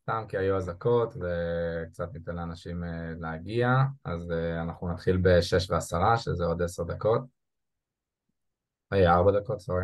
סתם כי היו אזעקות וקצת ניתן לאנשים להגיע, אז אנחנו נתחיל ב-6:10, שזה עוד 10 דקות. 4 דקות, סורי.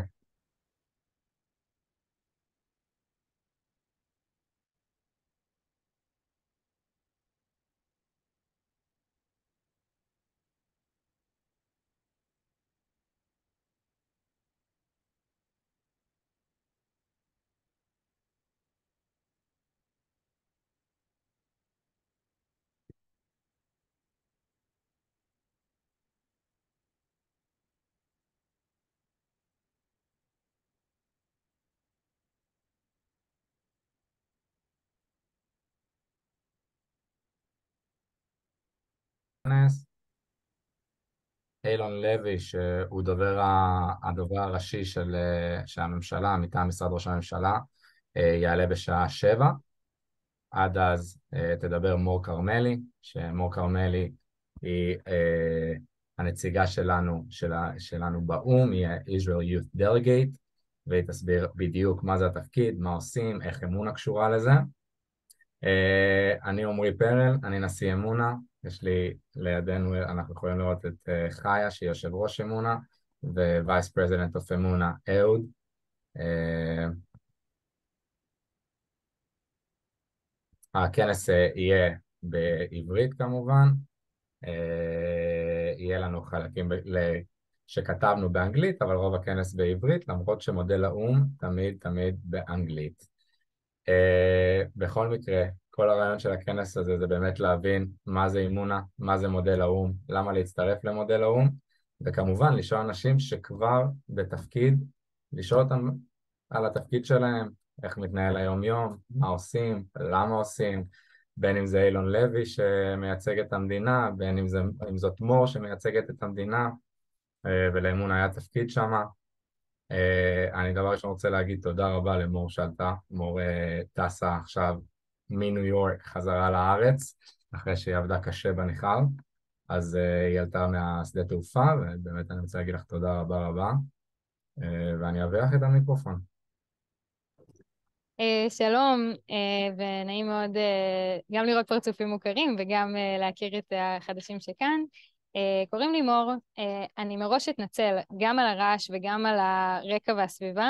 אילון לוי, שהוא הדובר הראשי של הממשלה, מטעם משרד ראש הממשלה, יעלה בשעה 7. עד אז תדבר מור כרמלי, שמור כרמלי היא הנציגה שלנו באו"ם, היא ה-Israel Youth Delegate, והיא תסביר בדיוק מה זה התפקיד, מה עושים, איך אמונה קשורה לזה. אני עומרי פרל, אני נשיא אמונה, יש לי לידינו, אנחנו יכולים לראות את חיה, שהיא יושב ראש אמונה, ו-Vice President of אמונה, אהוד. הכנס יהיה בעברית כמובן, יהיה לנו חלקים שכתבנו באנגלית, אבל רוב הכנס בעברית, למרות שמודל האו"ם תמיד באנגלית. בכל מקרה, כל הרעיון של הכנס הזה זה באמת להבין מה זה אמונה, מה זה מודל האו"ם, למה להצטרף למודל האו"ם, וכמובן לשאול אנשים שכבר בתפקיד, לשאול אותם על התפקיד שלהם, איך מתנהל היום יום, מה עושים, למה עושים, בין אם זה אילון לוי שמייצג את המדינה, בין אם זאת מור שמייצגת את המדינה, ולאמונה היה תפקיד שמה. אני דבר ראשון רוצה להגיד תודה רבה למור שעלתה. מור טסה עכשיו מניו יורק חזרה לארץ, אחרי שהיא עבדה קשה בניכר, אז היא עלתה מהשדה תעופה, ובאמת אני רוצה להגיד לך תודה רבה רבה, ואני אעביר לך את המיקרופון. שלום, ונעים מאוד גם לראות פרצופים מוכרים וגם להכיר את החדשים שכאן. קוראים לי מור, אני מראש אתנצל גם על הרעש וגם על הרקע והסביבה.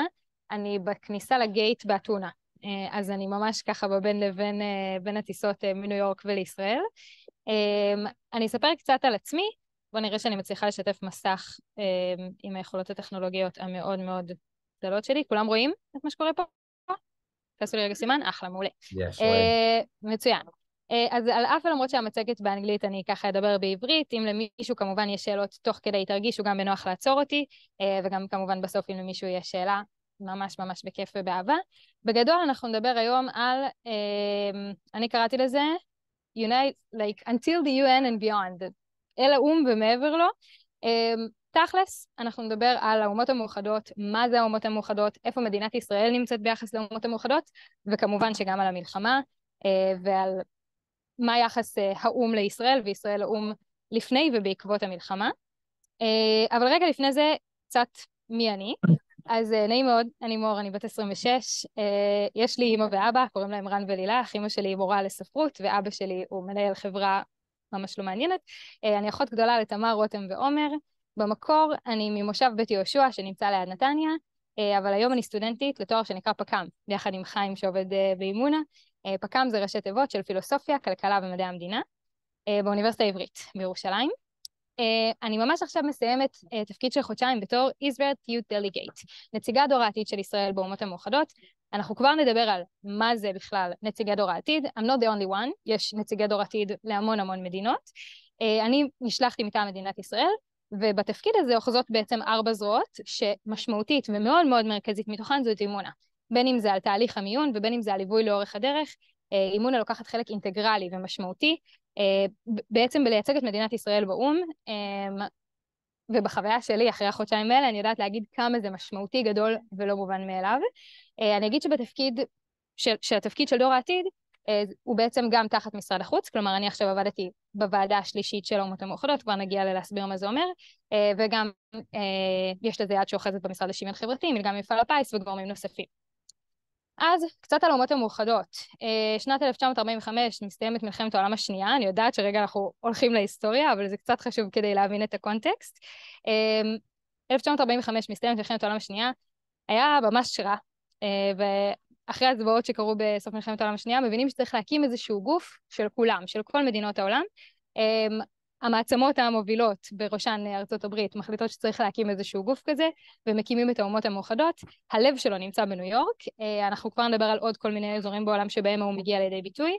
אני בכניסה לגייט באתונה, אז אני ממש ככה בבין לבין בין הטיסות מניו יורק ולישראל. אני אספר קצת על עצמי, בוא נראה שאני מצליחה לשתף מסך עם היכולות הטכנולוגיות המאוד מאוד גדולות שלי. כולם רואים את מה שקורה פה? תעשו לי רגע סימן, אחלה, מעולה. יש, רואים. מצוין. אז על אף למרות שהמצגת באנגלית אני ככה אדבר בעברית, אם למישהו כמובן יש שאלות תוך כדי תרגישו גם בנוח לעצור אותי, וגם כמובן בסוף אם למישהו יש שאלה, ממש ממש בכיף ובאהבה. בגדול אנחנו נדבר היום על, אני קראתי לזה, like until the UN and beyond, אל האו"ם ומעבר לו. תכלס, אנחנו נדבר על האומות המאוחדות, מה זה האומות המאוחדות, איפה מדינת ישראל נמצאת ביחס לאומות המאוחדות, וכמובן שגם על המלחמה, ועל מה יחס האו"ם לישראל, וישראל לאו"ם לפני ובעקבות המלחמה. אבל רגע לפני זה, קצת מי אני. אז נעים מאוד, אני מור, אני בת 26, יש לי אמא ואבא, קוראים להם רן ולילך, אמא שלי היא מורה לספרות, ואבא שלי הוא מנהל חברה ממש לא מעניינת. אני אחות גדולה לתמר, רותם ועומר. במקור אני ממושב בית יהושע שנמצא ליד נתניה, אבל היום אני סטודנטית לתואר שנקרא פק"ם, ביחד עם חיים שעובד באימונה. פק"ם זה ראשי תיבות של פילוסופיה, כלכלה ומדעי המדינה, באוניברסיטה העברית בירושלים. אני ממש עכשיו מסיימת תפקיד של חודשיים בתור Israel Youth Delegate, נציגת דור העתיד של ישראל באומות המאוחדות. אנחנו כבר נדבר על מה זה בכלל נציגי דור העתיד. I'm not the only one, יש נציגי דור עתיד להמון מדינות. אני נשלחתי מטעם מדינת ישראל, ובתפקיד הזה אוחזות בעצם 4 זרועות שמשמעותית ומאוד מאוד מרכזית מתוכן זאת אימונה. בין אם זה על תהליך המיון ובין אם זה על ליווי לאורך הדרך. אימונה לוקחת חלק אינטגרלי ומשמעותי, בעצם בלייצג את מדינת ישראל באו"ם, ובחוויה שלי אחרי החודשיים האלה אני יודעת להגיד כמה זה משמעותי גדול ולא מובן מאליו. אני אגיד שהתפקיד של דור העתיד הוא בעצם גם תחת משרד החוץ, כלומר אני עכשיו עבדתי בוועדה השלישית של האומות המאוחדות, כבר נגיע להסביר מה זה אומר, וגם יש לזה יד שאוחזת במשרד לשוויון חברתי, גם מפעל הפיס וגורמים נוספים. אז קצת על האומות המאוחדות. שנת 1945 מסתיימת מלחמת העולם השנייה, אני יודעת שרגע אנחנו הולכים להיסטוריה, אבל זה קצת חשוב כדי להבין את הקונטקסט. 1945 מסתיימת מלחמת העולם השנייה, היה ממש רע, ואחרי הזוועות שקרו בסוף מלחמת העולם השנייה, מבינים שצריך להקים איזשהו גוף של כולם, של כל מדינות העולם. המעצמות המובילות, בראשן ארצות הברית, מחליטות שצריך להקים איזשהו גוף כזה, ומקימים את האומות המאוחדות. הלב שלו נמצא בניו יורק, אנחנו כבר נדבר על עוד כל מיני אזורים בעולם שבהם הוא מגיע לידי ביטוי.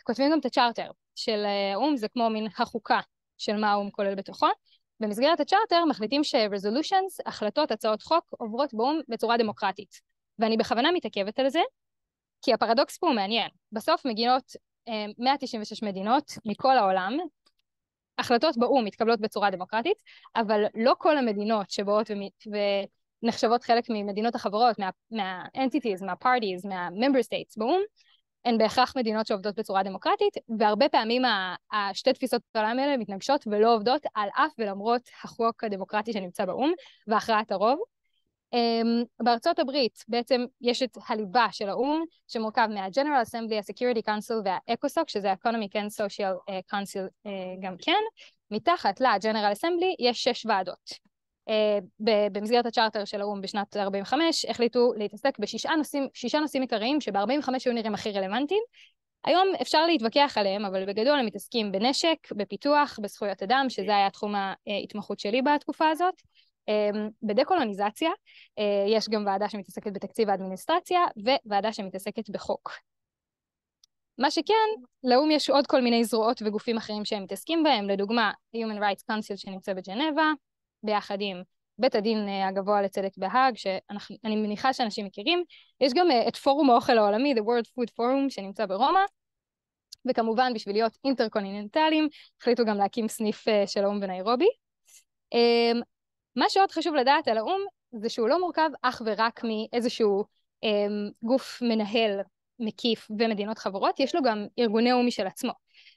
כותבים גם את הצ'ארטר של האו"ם, זה כמו מין החוקה של מה האו"ם כולל בתוכו. במסגרת הצ'ארטר מחליטים ש-resolutions, החלטות, הצעות חוק, עוברות באו"ם בצורה דמוקרטית. ואני בכוונה מתעכבת על זה, כי הפרדוקס פה הוא מעניין. בסוף מגיעות 196 מדינות מכל העולם, החלטות באו"ם מתקבלות בצורה דמוקרטית, אבל לא כל המדינות שבאות ונחשבות חלק ממדינות החברות, מה-entities, מה-parties, מה-member states באו"ם, הן בהכרח מדינות שעובדות בצורה דמוקרטית, והרבה פעמים השתי תפיסות העולם האלה מתנגשות ולא עובדות על אף ולמרות החוק הדמוקרטי שנמצא באו"ם, והכרעת הרוב. בארצות הברית בעצם יש את הליבה של האו"ם, שמורכב מה-General Assembly, ה-Security Council וה-ECOSOC, שזה ה-Economic and Social Council גם כן. מתחת ל-General Assembly יש 6 ועדות. במסגרת הצ'ארטר של האו"ם בשנת 45 החליטו להתעסק ב6 נושאים עיקריים שב-45 היו נראים הכי רלוונטיים. היום אפשר להתווכח עליהם, אבל בגדול הם מתעסקים בנשק, בפיתוח, בזכויות אדם, שזה היה תחום ההתמחות שלי בתקופה הזאת. בדקולוניזציה, יש גם ועדה שמתעסקת בתקציב האדמיניסטרציה, וועדה שמתעסקת בחוק. מה שכן, לאו"ם יש עוד כל מיני זרועות וגופים אחרים שהם מתעסקים בהם, לדוגמה, Human Rights Council שנמצא בג'נבה, ביחד עם בית הדין הגבוה לצדק בהאג, שאני מניחה שאנשים מכירים. יש גם את פורום האוכל העולמי, The World Food Forum, שנמצא ברומא, וכמובן בשביל להיות אינטרקונטיננטליים, החליטו גם להקים סניף של האו"ם בניירובי. מה שעוד חשוב לדעת על האו"ם, זה שהוא לא מורכב אך ורק מאיזשהו גוף מנהל מקיף ומדינות חברות, יש לו גם ארגוני או"ם משל עצמו.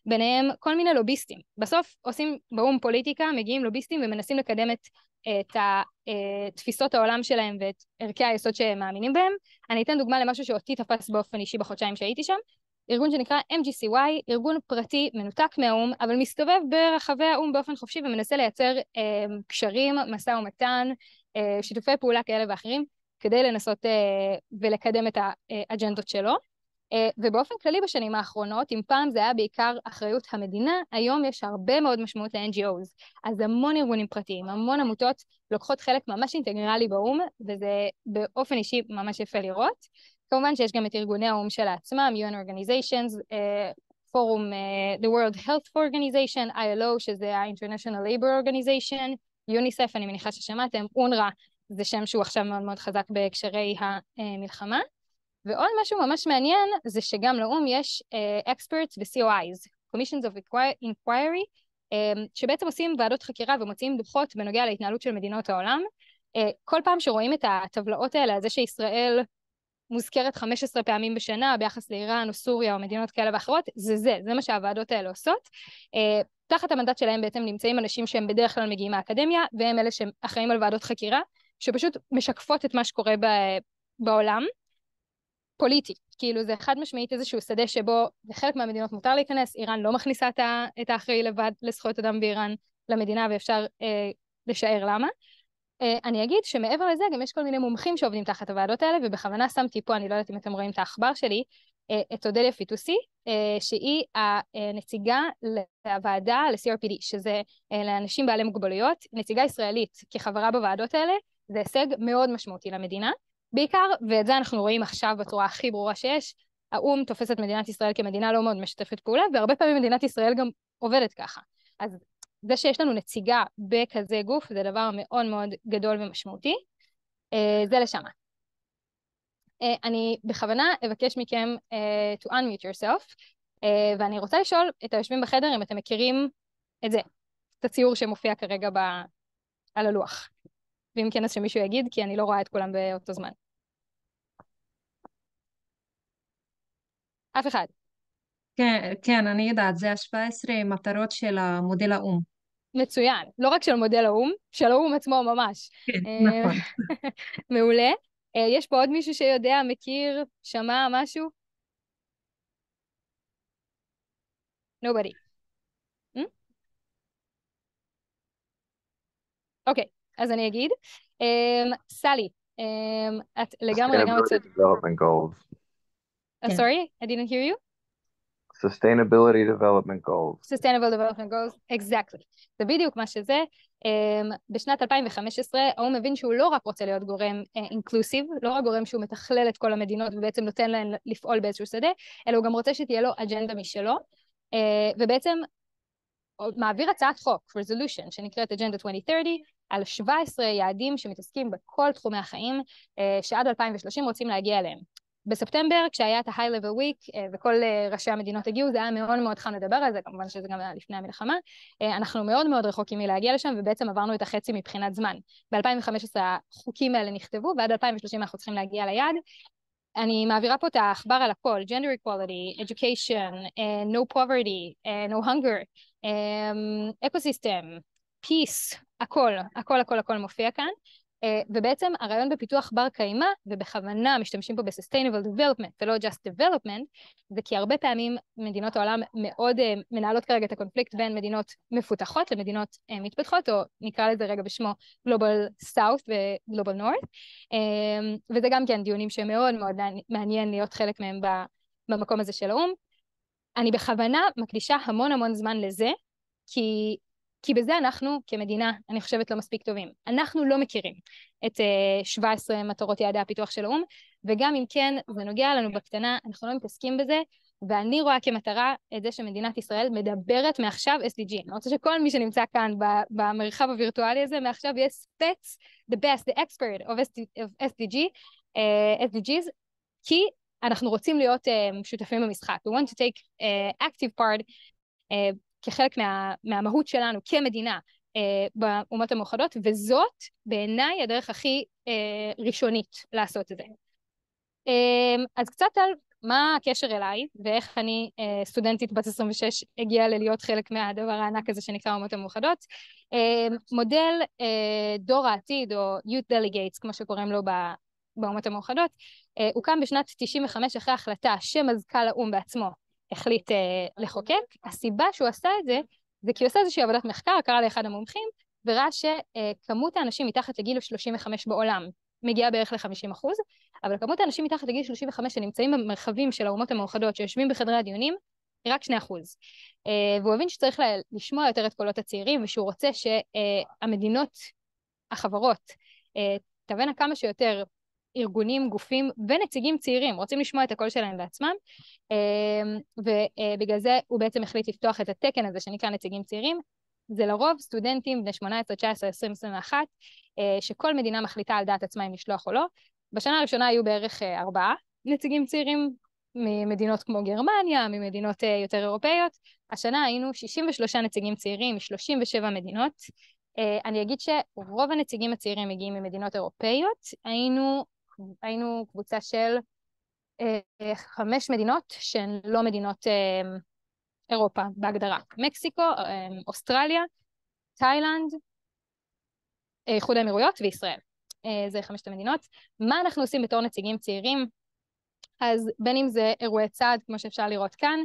ביניהם כל מיני לוביסטים. בסוף עושים באו"ם פוליטיקה, מגיעים לוביסטים ומנסים לקדם את תפיסות העולם שלהם ואת ערכי היסוד שהם מאמינים בהם. אני אתן דוגמה למשהו שאותי תפס באופן אישי בחודשיים שהייתי שם. ארגון שנקרא MGCY, ארגון פרטי מנותק מהאו"ם, אבל מסתובב ברחבי האו"ם באופן חופשי ומנסה לייצר קשרים, משא ומתן, שיתופי פעולה כאלה ואחרים, כדי לנסות ולקדם את האג'נדות שלו. ובאופן כללי בשנים האחרונות, אם פעם זה היה בעיקר אחריות המדינה, היום יש הרבה מאוד משמעות ל-NGOs. אז המון ארגונים פרטיים, המון עמותות לוקחות חלק ממש אינטגרלי באו"ם, וזה באופן אישי ממש יפה לראות. כמובן שיש גם את ארגוני האו"ם של עצמם, UN Organizations, פורום The World Health Organization, ILO, שזה ה-International Labour Organization, UNICEF, אני מניחה ששמעתם, UNRWA, זה שם שהוא עכשיו מאוד מאוד חזק בהקשרי המלחמה. ועוד משהו ממש מעניין, זה שגם לאו"ם יש experts ו-COIs, Commissions of Inquiry, שבעצם עושים ועדות חקירה ומוציאים דוחות בנוגע להתנהלות של מדינות העולם. כל פעם שרואים את הטבלאות האלה, זה שישראל מוזכרת 15 פעמים בשנה ביחס לאיראן או סוריה או מדינות כאלה ואחרות, זה מה שהוועדות האלה עושות. תחת המנדט שלהם בעצם נמצאים אנשים שהם בדרך כלל מגיעים מהאקדמיה, והם אלה שאחראים על ועדות חקירה, שפשוט משקפות את מה שקורה בעולם. פוליטי, כאילו זה חד משמעית איזשהו שדה שבו לחלק מהמדינות מותר להיכנס, איראן לא מכניסה את האחראי לבד לזכויות אדם באיראן למדינה, ואפשר לשער למה. אני אגיד שמעבר לזה גם יש כל מיני מומחים שעובדים תחת הוועדות האלה, ובכוונה שמתי פה, אני לא יודעת אם אתם רואים את האחבר שלי, את אודליה פיטוסי, שהיא הנציגה לוועדה ל-CRPD, שזה לאנשים בעלי מוגבלויות, נציגה ישראלית כחברה בוועדות האלה, זה הישג מאוד משמעותי למדינה. בעיקר, ואת זה אנחנו רואים עכשיו בצורה הכי ברורה שיש, האו"ם תופס את מדינת ישראל כמדינה לא מאוד משתפת פעולה, והרבה פעמים מדינת ישראל גם עובדת ככה. אז זה שיש לנו נציגה בכזה גוף, זה דבר מאוד מאוד גדול ומשמעותי. זה לשם. אני בכוונה אבקש מכם to unmute yourself, ואני רוצה לשאול את היושבים בחדר אם אתם מכירים את זה, את הציור שמופיע כרגע על הלוח. ואם כן, אז שמישהו יגיד, כי אני לא רואה את כולם באותו זמן. אף אחד. כן, כן, אני יודעת, זה 17 מטרות של מודל האו"ם. מצוין. לא רק של מודל האו"ם, של האו"ם עצמו ממש. כן, נכון. מעולה. יש פה עוד מישהו שיודע, מכיר, שמע משהו? Nobody. אוקיי, אז אני אגיד. סלי, את לגמרי Sustainability Development Goals. כן. Sorry, I didn't hear you. Sustainability Development Goals. Sustainable Development Goals, exactly. זה בדיוק מה שזה. בשנת 2015, האו"ם מבין שהוא לא רק רוצה להיות גורם אינקלוסיב, לא רק גורם שהוא מתכלל את כל המדינות ובעצם נותן להן לפעול באיזשהו שדה, אלא הוא גם רוצה שתהיה לו אג'נדה משלו, ובעצם מעביר הצעת חוק, resolution, שנקראת אג'נדה 2030, על 17 יעדים שמתעסקים בכל תחומי החיים, שעד 2030 רוצים להגיע אליהם. בספטמבר, כשהיה את ה-High Level Week, וכל ראשי המדינות הגיעו, זה היה מאוד מאוד חם לדבר על זה, כמובן שזה גם היה לפני המלחמה, אנחנו מאוד מאוד רחוקים מלהגיע לשם, ובעצם עברנו את החצי מבחינת זמן. ב-2015 החוקים האלה נכתבו, ועד 2030 אנחנו צריכים להגיע ליעד. אני מעבירה פה את האחבר על הכל, gender equality, education, no poverty, no hunger, ecosystem, peace, הכל מופיע כאן, ובעצם הרעיון בפיתוח בר קיימא, ובכוונה משתמשים פה ב-sustainable development ולא just development, זה כי הרבה פעמים מדינות העולם מאוד מנהלות כרגע את הקונפליקט בין מדינות מפותחות למדינות מתפתחות, או נקרא לזה רגע בשמו Global South ו-Global North, וזה גם כן דיונים שמאוד מאוד מעניין להיות חלק מהם במקום הזה של האו"ם. אני בכוונה מקדישה המון זמן לזה, כי בזה אנחנו כמדינה, אני חושבת, לא מספיק טובים. אנחנו לא מכירים את 17 מטרות יעדי הפיתוח של האו"ם, וגם אם כן, זה נוגע לנו בקטנה, אנחנו לא מתעסקים בזה, ואני רואה כמטרה את זה שמדינת ישראל מדברת מעכשיו SDG. אני רוצה שכל מי שנמצא כאן במרחב הווירטואלי הזה, מעכשיו יהיה ספץ, the best, the expert of SDGs, כי אנחנו רוצים להיות שותפים במשחק. We want to take active part כחלק מהמהות שלנו כמדינה באומות המאוחדות, וזאת בעיניי הדרך הכי ראשונית לעשות את זה. אז קצת על מה הקשר אליי, ואיך אני סטודנטית בת 26 הגיעה להיות חלק מהדבר הענק הזה שנקרא האומות המאוחדות. מודל דור העתיד, או Youth Delegates, כמו שקוראים לו באומות המאוחדות, הוקם בשנת 95 אחרי החלטה שמזכ"ל האו"ם בעצמו החליט לחוקק. הסיבה שהוא עשה את זה, זה כי הוא עשה איזושהי עבודת מחקר, קרא לאחד המומחים, וראה שכמות האנשים מתחת לגיל 35 בעולם מגיעה בערך ל-50%, אבל כמות האנשים מתחת לגיל 35 שנמצאים במרחבים של האומות המאוחדות, שיושבים בחדרי הדיונים, היא רק 2%. והוא הבין שצריך לשמוע יותר את קולות הצעירים, ושהוא רוצה שהמדינות, החברות, תבנה כמה שיותר ארגונים, גופים ונציגים צעירים, רוצים לשמוע את הקול שלהם בעצמם, ובגלל זה הוא בעצם החליט לפתוח את התקן הזה שנקרא נציגים צעירים. זה לרוב סטודנטים בני 18, 19, 20, 21, שכל מדינה מחליטה על דעת עצמה אם לשלוח או לא. בשנה הראשונה היו בערך 4 נציגים צעירים ממדינות כמו גרמניה, ממדינות יותר אירופאיות. השנה היינו 63 נציגים צעירים מ-37 מדינות. אני אגיד שרוב הנציגים הצעירים מגיעים ממדינות אירופאיות. היינו קבוצה של 5 מדינות שהן לא מדינות אירופה בהגדרה. מקסיקו, אוסטרליה, תאילנד, איחוד האמירויות וישראל. זה 5 המדינות. מה אנחנו עושים בתור נציגים צעירים? אז בין אם זה אירועי צעד, כמו שאפשר לראות כאן,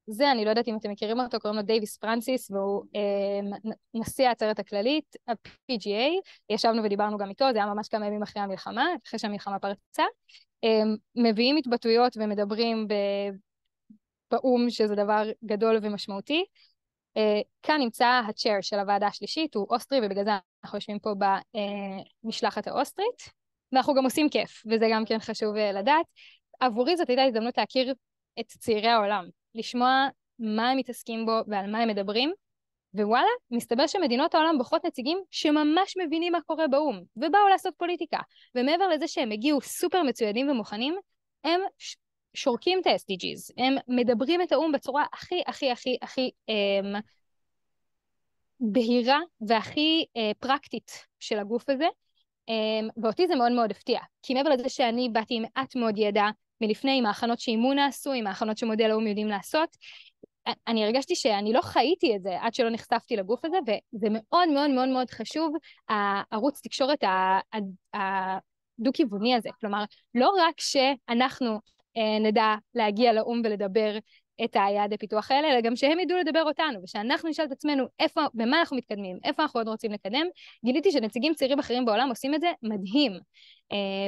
זה, אני לא יודעת אם אתם מכירים אותו, קוראים לו דייוויס פרנסיס, והוא נשיא העצרת הכללית, ה-PGA, ישבנו ודיברנו גם איתו, זה היה ממש כמה ימים אחרי המלחמה, אחרי שהמלחמה פרצה, מביאים התבטאויות ומדברים באום, שזה דבר גדול ומשמעותי. כאן נמצא הצ'ר של הוועדה השלישית, הוא אוסטרי, ובגלל זה אנחנו יושבים פה במשלחת האוסטרית, ואנחנו גם עושים כיף, וזה גם כן חשוב לדעת. עבורי זאת הייתה הזדמנות להכיר את צעירי העולם, לשמוע מה הם מתעסקים בו ועל מה הם מדברים, ווואלה, מסתבר שמדינות העולם בוחרות נציגים שממש מבינים מה קורה באום, ובאו לעשות פוליטיקה, ומעבר לזה שהם הגיעו סופר מצוידים ומוכנים, הם שורקים את ה-SDGs, הם מדברים את האום בצורה הכי בהירה והכי פרקטית של הגוף הזה, ואותי זה מאוד מאוד הפתיע, כי מעבר לזה שאני באתי עם מעט מאוד ידע מלפני, עם ההכנות שאימון נעשו, עם ההכנות שמודל האום יודעים לעשות, אני הרגשתי שאני לא חייתי את זה עד שלא נחשפתי לגוף הזה, וזה מאוד מאוד מאוד מאוד חשוב, הערוץ תקשורת הדו-כיווני הזה. כלומר, לא רק שאנחנו נדע להגיע לאום ולדבר את היעדי פיתוח האלה, אלא גם שהם ידעו לדבר אותנו, ושאנחנו נשאל את עצמנו במה אנחנו מתקדמים, איפה אנחנו עוד רוצים לקדם. גיליתי שנציגים צעירים אחרים בעולם עושים את זה מדהים,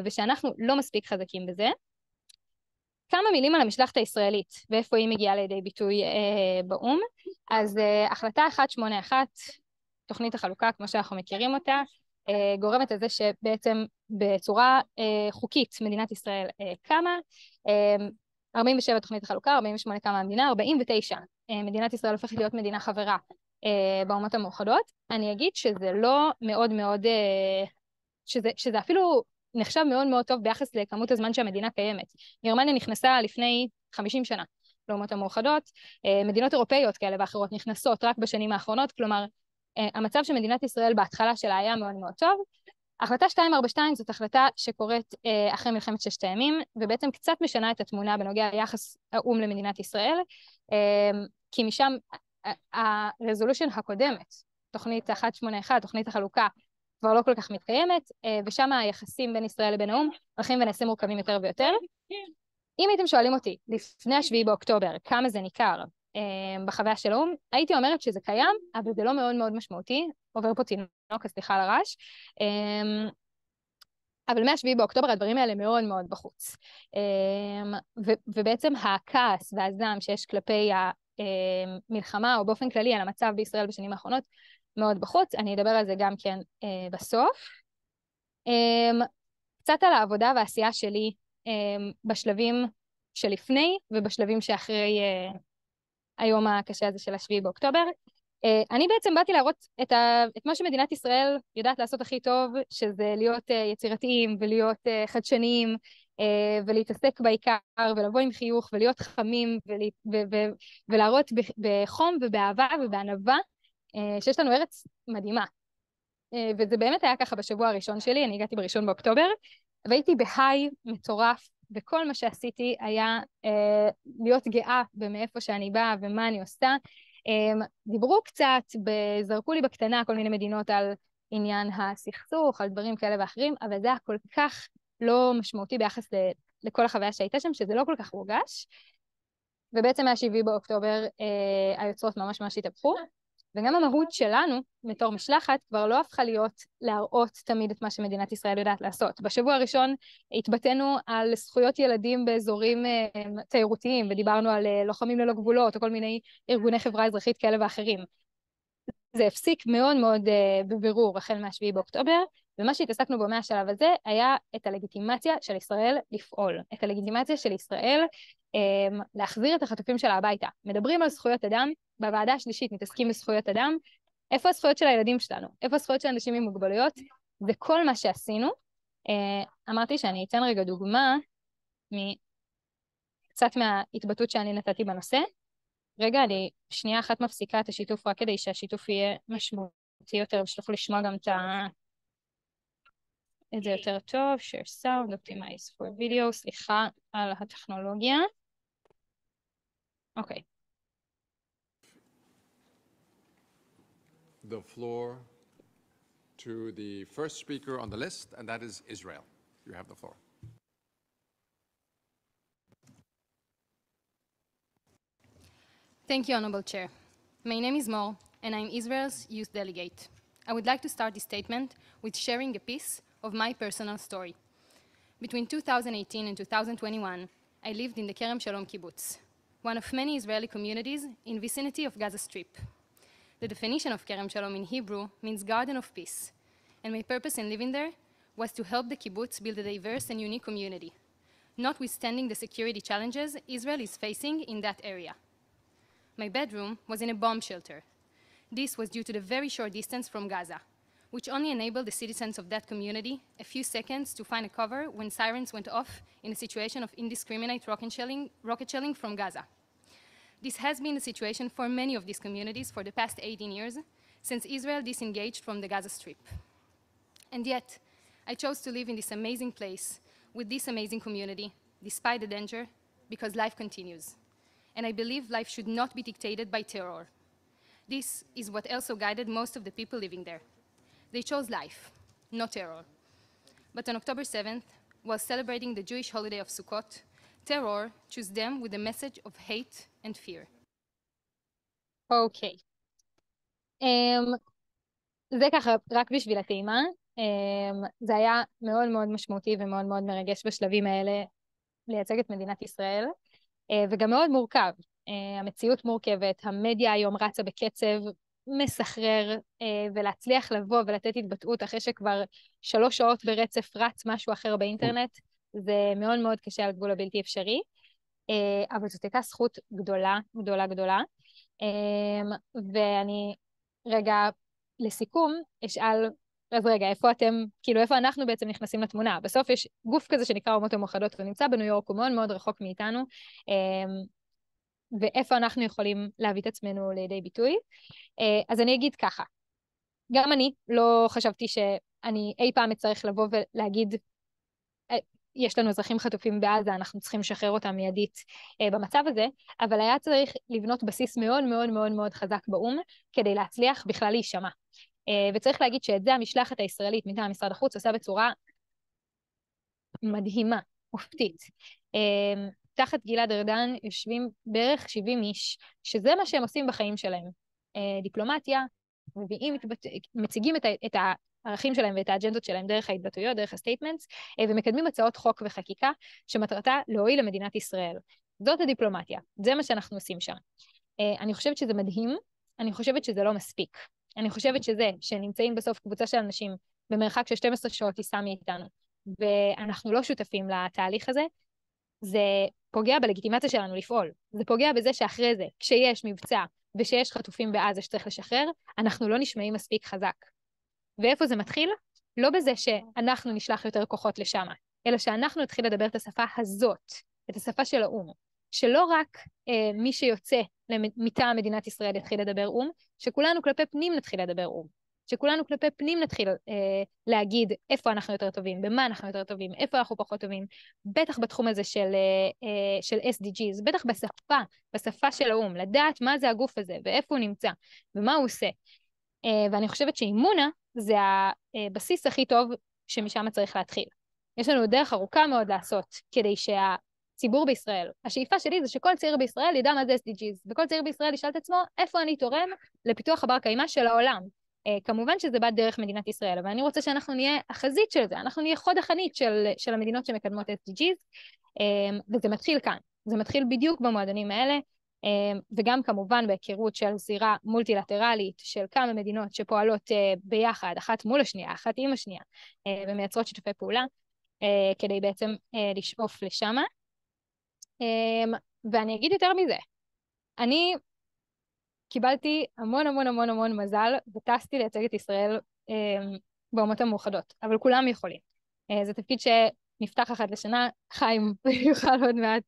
ושאנחנו לא מספיק חזקים בזה. כמה מילים על המשלחת הישראלית, ואיפה היא מגיעה לידי ביטוי באום. אז החלטה 181, תוכנית החלוקה, כמו שאנחנו מכירים אותה, גורמת לזה שבעצם בצורה חוקית מדינת ישראל קמה, 47 תוכנית החלוקה, 48 קמה המדינה, 49 מדינת ישראל הופכת להיות מדינה חברה באומות המאוחדות. אני אגיד שזה לא מאוד מאוד, שזה אפילו נחשב מאוד מאוד טוב ביחס לכמות הזמן שהמדינה קיימת. גרמניה נכנסה לפני 50 שנה לאומות המאוחדות, מדינות אירופאיות כאלה ואחרות נכנסות רק בשנים האחרונות, כלומר, המצב של מדינת ישראל בהתחלה שלה היה מאוד מאוד טוב. החלטה 242 זאת החלטה שקורית אחרי מלחמת ששת הימים, ובעצם קצת משנה את התמונה בנוגע ליחס האום למדינת ישראל, כי משם הרזולושן הקודמת, תוכנית 181, תוכנית החלוקה, כבר לא כל כך מתקיימת, ושם היחסים בין ישראל לבין האום הולכים ונעשים מורכבים יותר ויותר. אם הייתם שואלים אותי לפני 7 באוקטובר כמה זה ניכר בחוויה של האום, הייתי אומרת שזה קיים, אבל זה לא מאוד מאוד משמעותי, עובר פה תינוק, סליחה על הרעש, אבל מה-7 באוקטובר הדברים האלה מאוד מאוד בחוץ. ובעצם הכעס והזעם שיש כלפי המלחמה, או באופן כללי על המצב בישראל בשנים האחרונות, מאוד בחוץ. אני אדבר על זה גם כן בסוף. קצת על העבודה והעשייה שלי בשלבים שלפני ובשלבים שאחרי היום הקשה הזה של 7 באוקטובר. אני בעצם באתי להראות את מה שמדינת ישראל יודעת לעשות הכי טוב, שזה להיות יצירתיים ולהיות חדשניים, ולהתעסק בעיקר, ולבוא עם חיוך, ולהיות חכמים, ולהראות בחום ובאהבה ובענווה, שיש לנו ארץ מדהימה. וזה באמת היה ככה בשבוע הראשון שלי, אני הגעתי ב1 באוקטובר, והייתי בהיי מטורף, וכל מה שעשיתי היה להיות גאה במאיפה שאני באה ומה אני עושה. דיברו קצת, זרקו לי בקטנה כל מיני מדינות על עניין הסכסוך, על דברים כאלה ואחרים, אבל זה היה כל כך לא משמעותי ביחס לכל החוויה שהייתה שם, שזה לא כל כך הורגש. ובעצם מה-7 באוקטובר היוצרות ממש ממש התהפכו, וגם המהות שלנו, בתור משלחת, כבר לא הפכה להיות להראות תמיד את מה שמדינת ישראל יודעת לעשות. בשבוע הראשון התבטאנו על זכויות ילדים באזורים תיירותיים, ודיברנו על לוחמים ללא גבולות, או כל מיני ארגוני חברה אזרחית כאלה ואחרים. זה הפסיק מאוד מאוד בבירור החל מה-7 באוקטובר, ומה שהתעסקנו בו מהשלב הזה היה את הלגיטימציה של ישראל לפעול, את הלגיטימציה של ישראל להחזיר את החטופים שלה הביתה. מדברים על זכויות אדם, בוועדה השלישית מתעסקים בזכויות אדם, איפה הזכויות של הילדים שלנו, איפה הזכויות של אנשים עם מוגבלויות, זה כל מה שעשינו. אמרתי שאני אתן רגע דוגמה קצת מההתבטאות שאני נתתי בנושא. רגע, אני שנייה אחת מפסיקה את השיתוף רק כדי שהשיתוף יהיה משמעותי יותר, ושתוכלו לשמוע גם את זה יותר טוב. share sound, optimize for video, סליחה על הטכנולוגיה. אוקיי. The floor to the first speaker on the list, and that is Israel. You have the floor. Thank you, Honorable Chair. My name is Mor, and I'm Israel's youth delegate. I would like to start this statement with sharing a piece of my personal story. Between 2018 and 2021, I lived in the Kerem Shalom kibbutz, one of many Israeli communities in vicinity of Gaza Strip. The definition of Kerem Shalom in Hebrew means garden of peace, and my purpose in living there was to help the kibbutz build a diverse and unique community, notwithstanding the security challenges Israel is facing in that area. My bedroom was in a bomb shelter. This was due to the very short distance from Gaza, which only enabled the citizens of that community a few seconds to find a cover when sirens went off in a situation of indiscriminate rocket shelling from Gaza. This has been the situation for many of these communities for the past 18 years, since Israel disengaged from the Gaza Strip. And yet, I chose to live in this amazing place, with this amazing community, despite the danger, because life continues. And I believe life should not be dictated by terror. This is what also guided most of the people living there. They chose life, not terror. but on October 7th, while celebrating the Jewish holiday of Sukkot, terror chose them with a message of hate and fear. אוקיי. זה ככה רק בשביל הטעימה. זה היה מאוד מאוד משמעותי ומאוד מאוד מרגש בשלבים האלה לייצג את מדינת ישראל, וגם מאוד מורכב. המציאות מורכבת, המדיה היום רצה בקצב מסחרר, ולהצליח לבוא ולתת התבטאות אחרי שכבר 3 שעות ברצף רץ משהו אחר באינטרנט, זה מאוד מאוד קשה על גבול הבלתי אפשרי, אבל זאת הייתה זכות גדולה, גדולה, גדולה. ואני רגע לסיכום אשאל, אז רגע, איפה אתם, כאילו איפה אנחנו בעצם נכנסים לתמונה? בסוף יש גוף כזה שנקרא האומות המאוחדות, הוא נמצא בניו יורק, הוא מאוד מאוד רחוק מאיתנו, ואיפה אנחנו יכולים להביא את עצמנו לידי ביטוי. אז אני אגיד ככה, גם אני לא חשבתי שאני אי פעם אצטרך לבוא ולהגיד, יש לנו אזרחים חטופים בעזה, אנחנו צריכים לשחרר אותם מיידית במצב הזה, אבל היה צריך לבנות בסיס מאוד מאוד מאוד מאוד חזק באום, כדי להצליח בכלל להישמע. וצריך להגיד שאת זה המשלחת הישראלית מטעם משרד החוץ עושה בצורה מדהימה, מופתית. תחת גלעד ארדן יושבים בערך 70 איש, שזה מה שהם עושים בחיים שלהם. דיפלומטיה, מציגים את הערכים שלהם ואת האג'נדות שלהם דרך ההתבטאויות, דרך הסטייטמנטס, ומקדמים הצעות חוק וחקיקה שמטרתה להועיל למדינת ישראל. זאת הדיפלומטיה, זה מה שאנחנו עושים שם. אני חושבת שזה מדהים, אני חושבת שזה לא מספיק. אני חושבת שזה שנמצאים בסוף קבוצה של אנשים במרחק של 12 שעות טיסה מאיתנו, ואנחנו לא שותפים לתהליך הזה, זה פוגע בלגיטימציה שלנו לפעול. זה פוגע בזה שאחרי זה, כשיש מבצע ושיש חטופים בעזה שצריך לשחרר, אנחנו לא נשמעים מספיק חזק. ואיפה זה מתחיל? לא בזה שאנחנו נשלח יותר כוחות לשם, אלא שאנחנו נתחיל לדבר את השפה הזאת, את השפה של האום. שלא רק מי שיוצא מטעם מדינת ישראל יתחיל לדבר אום, שכולנו כלפי פנים נתחיל לדבר אום. שכולנו כלפי פנים נתחיל להגיד איפה אנחנו יותר טובים, במה אנחנו יותר טובים, איפה אנחנו פחות טובים, בטח בתחום הזה של SDGs, בטח בשפה של האום, לדעת מה זה הגוף הזה, ואיפה הוא נמצא, ומה הוא עושה. ואני חושבת שאימונה זה הבסיס הכי טוב שמשם צריך להתחיל. יש לנו דרך ארוכה מאוד לעשות, כדי שהציבור בישראל, השאיפה שלי זה שכל צעיר בישראל ידע מה זה SDGs, וכל צעיר בישראל ישאל את עצמו איפה אני תורם לפיתוח הבר קיימא של העולם. כמובן שזה בא דרך מדינת ישראל, אבל אני רוצה שאנחנו נהיה החזית של זה, אנחנו נהיה חוד החנית של המדינות שמקדמות SDGs, וזה מתחיל כאן, זה מתחיל בדיוק במועדונים האלה, וגם כמובן בהיכרות של זירה מולטילטרלית של כמה מדינות שפועלות ביחד, אחת מול השנייה, אחת עם השנייה, ומייצרות שיתופי פעולה, כדי בעצם לשאוף לשם. ואני אגיד יותר מזה, אני קיבלתי המון המון המון המון מזל, וטסתי לייצג את ישראל באומות המאוחדות, אבל כולם יכולים. זה תפקיד שנפתח אחת לשנה, חיים יוכל עוד מעט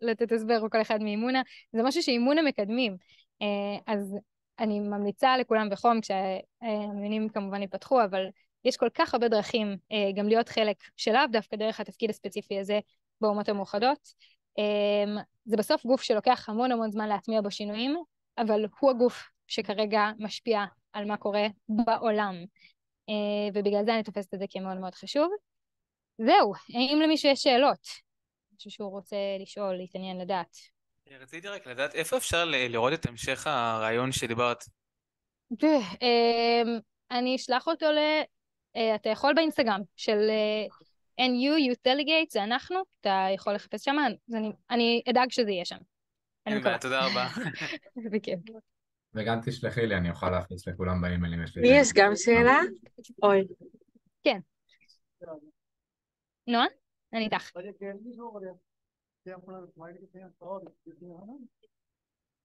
לתת הסבר או כל אחד מאימונה, זה משהו שאימונה מקדמים, אז אני ממליצה לכולם בחום, כשהמיונים כמובן ייפתחו, אבל יש כל כך הרבה דרכים גם להיות חלק שלאו דווקא דרך התפקיד הספציפי הזה באומות המאוחדות. זה בסוף גוף שלוקח המון המון זמן להטמיע בו שינויים, אבל הוא הגוף שכרגע משפיע על מה קורה בעולם, ובגלל זה אני תופסת את זה כמאוד מאוד חשוב. זהו, אם למישהו יש שאלות, משהו שהוא רוצה לשאול, להתעניין, לדעת. רציתי רק לדעת, איפה אפשר לראות את המשך הרעיון שדיברת? אני אשלח אותו אתה יכול באינסטגרם של NU Youth Delegate, זה אנחנו, אתה יכול לחפש שם, אני אדאג שזה יהיה שם. תודה רבה. בכיף. וגם תשלחי לי, אני אוכל להכניס לכולם באימיילים. יש גם שאלה? אוי. כן. נועה? אני איתך.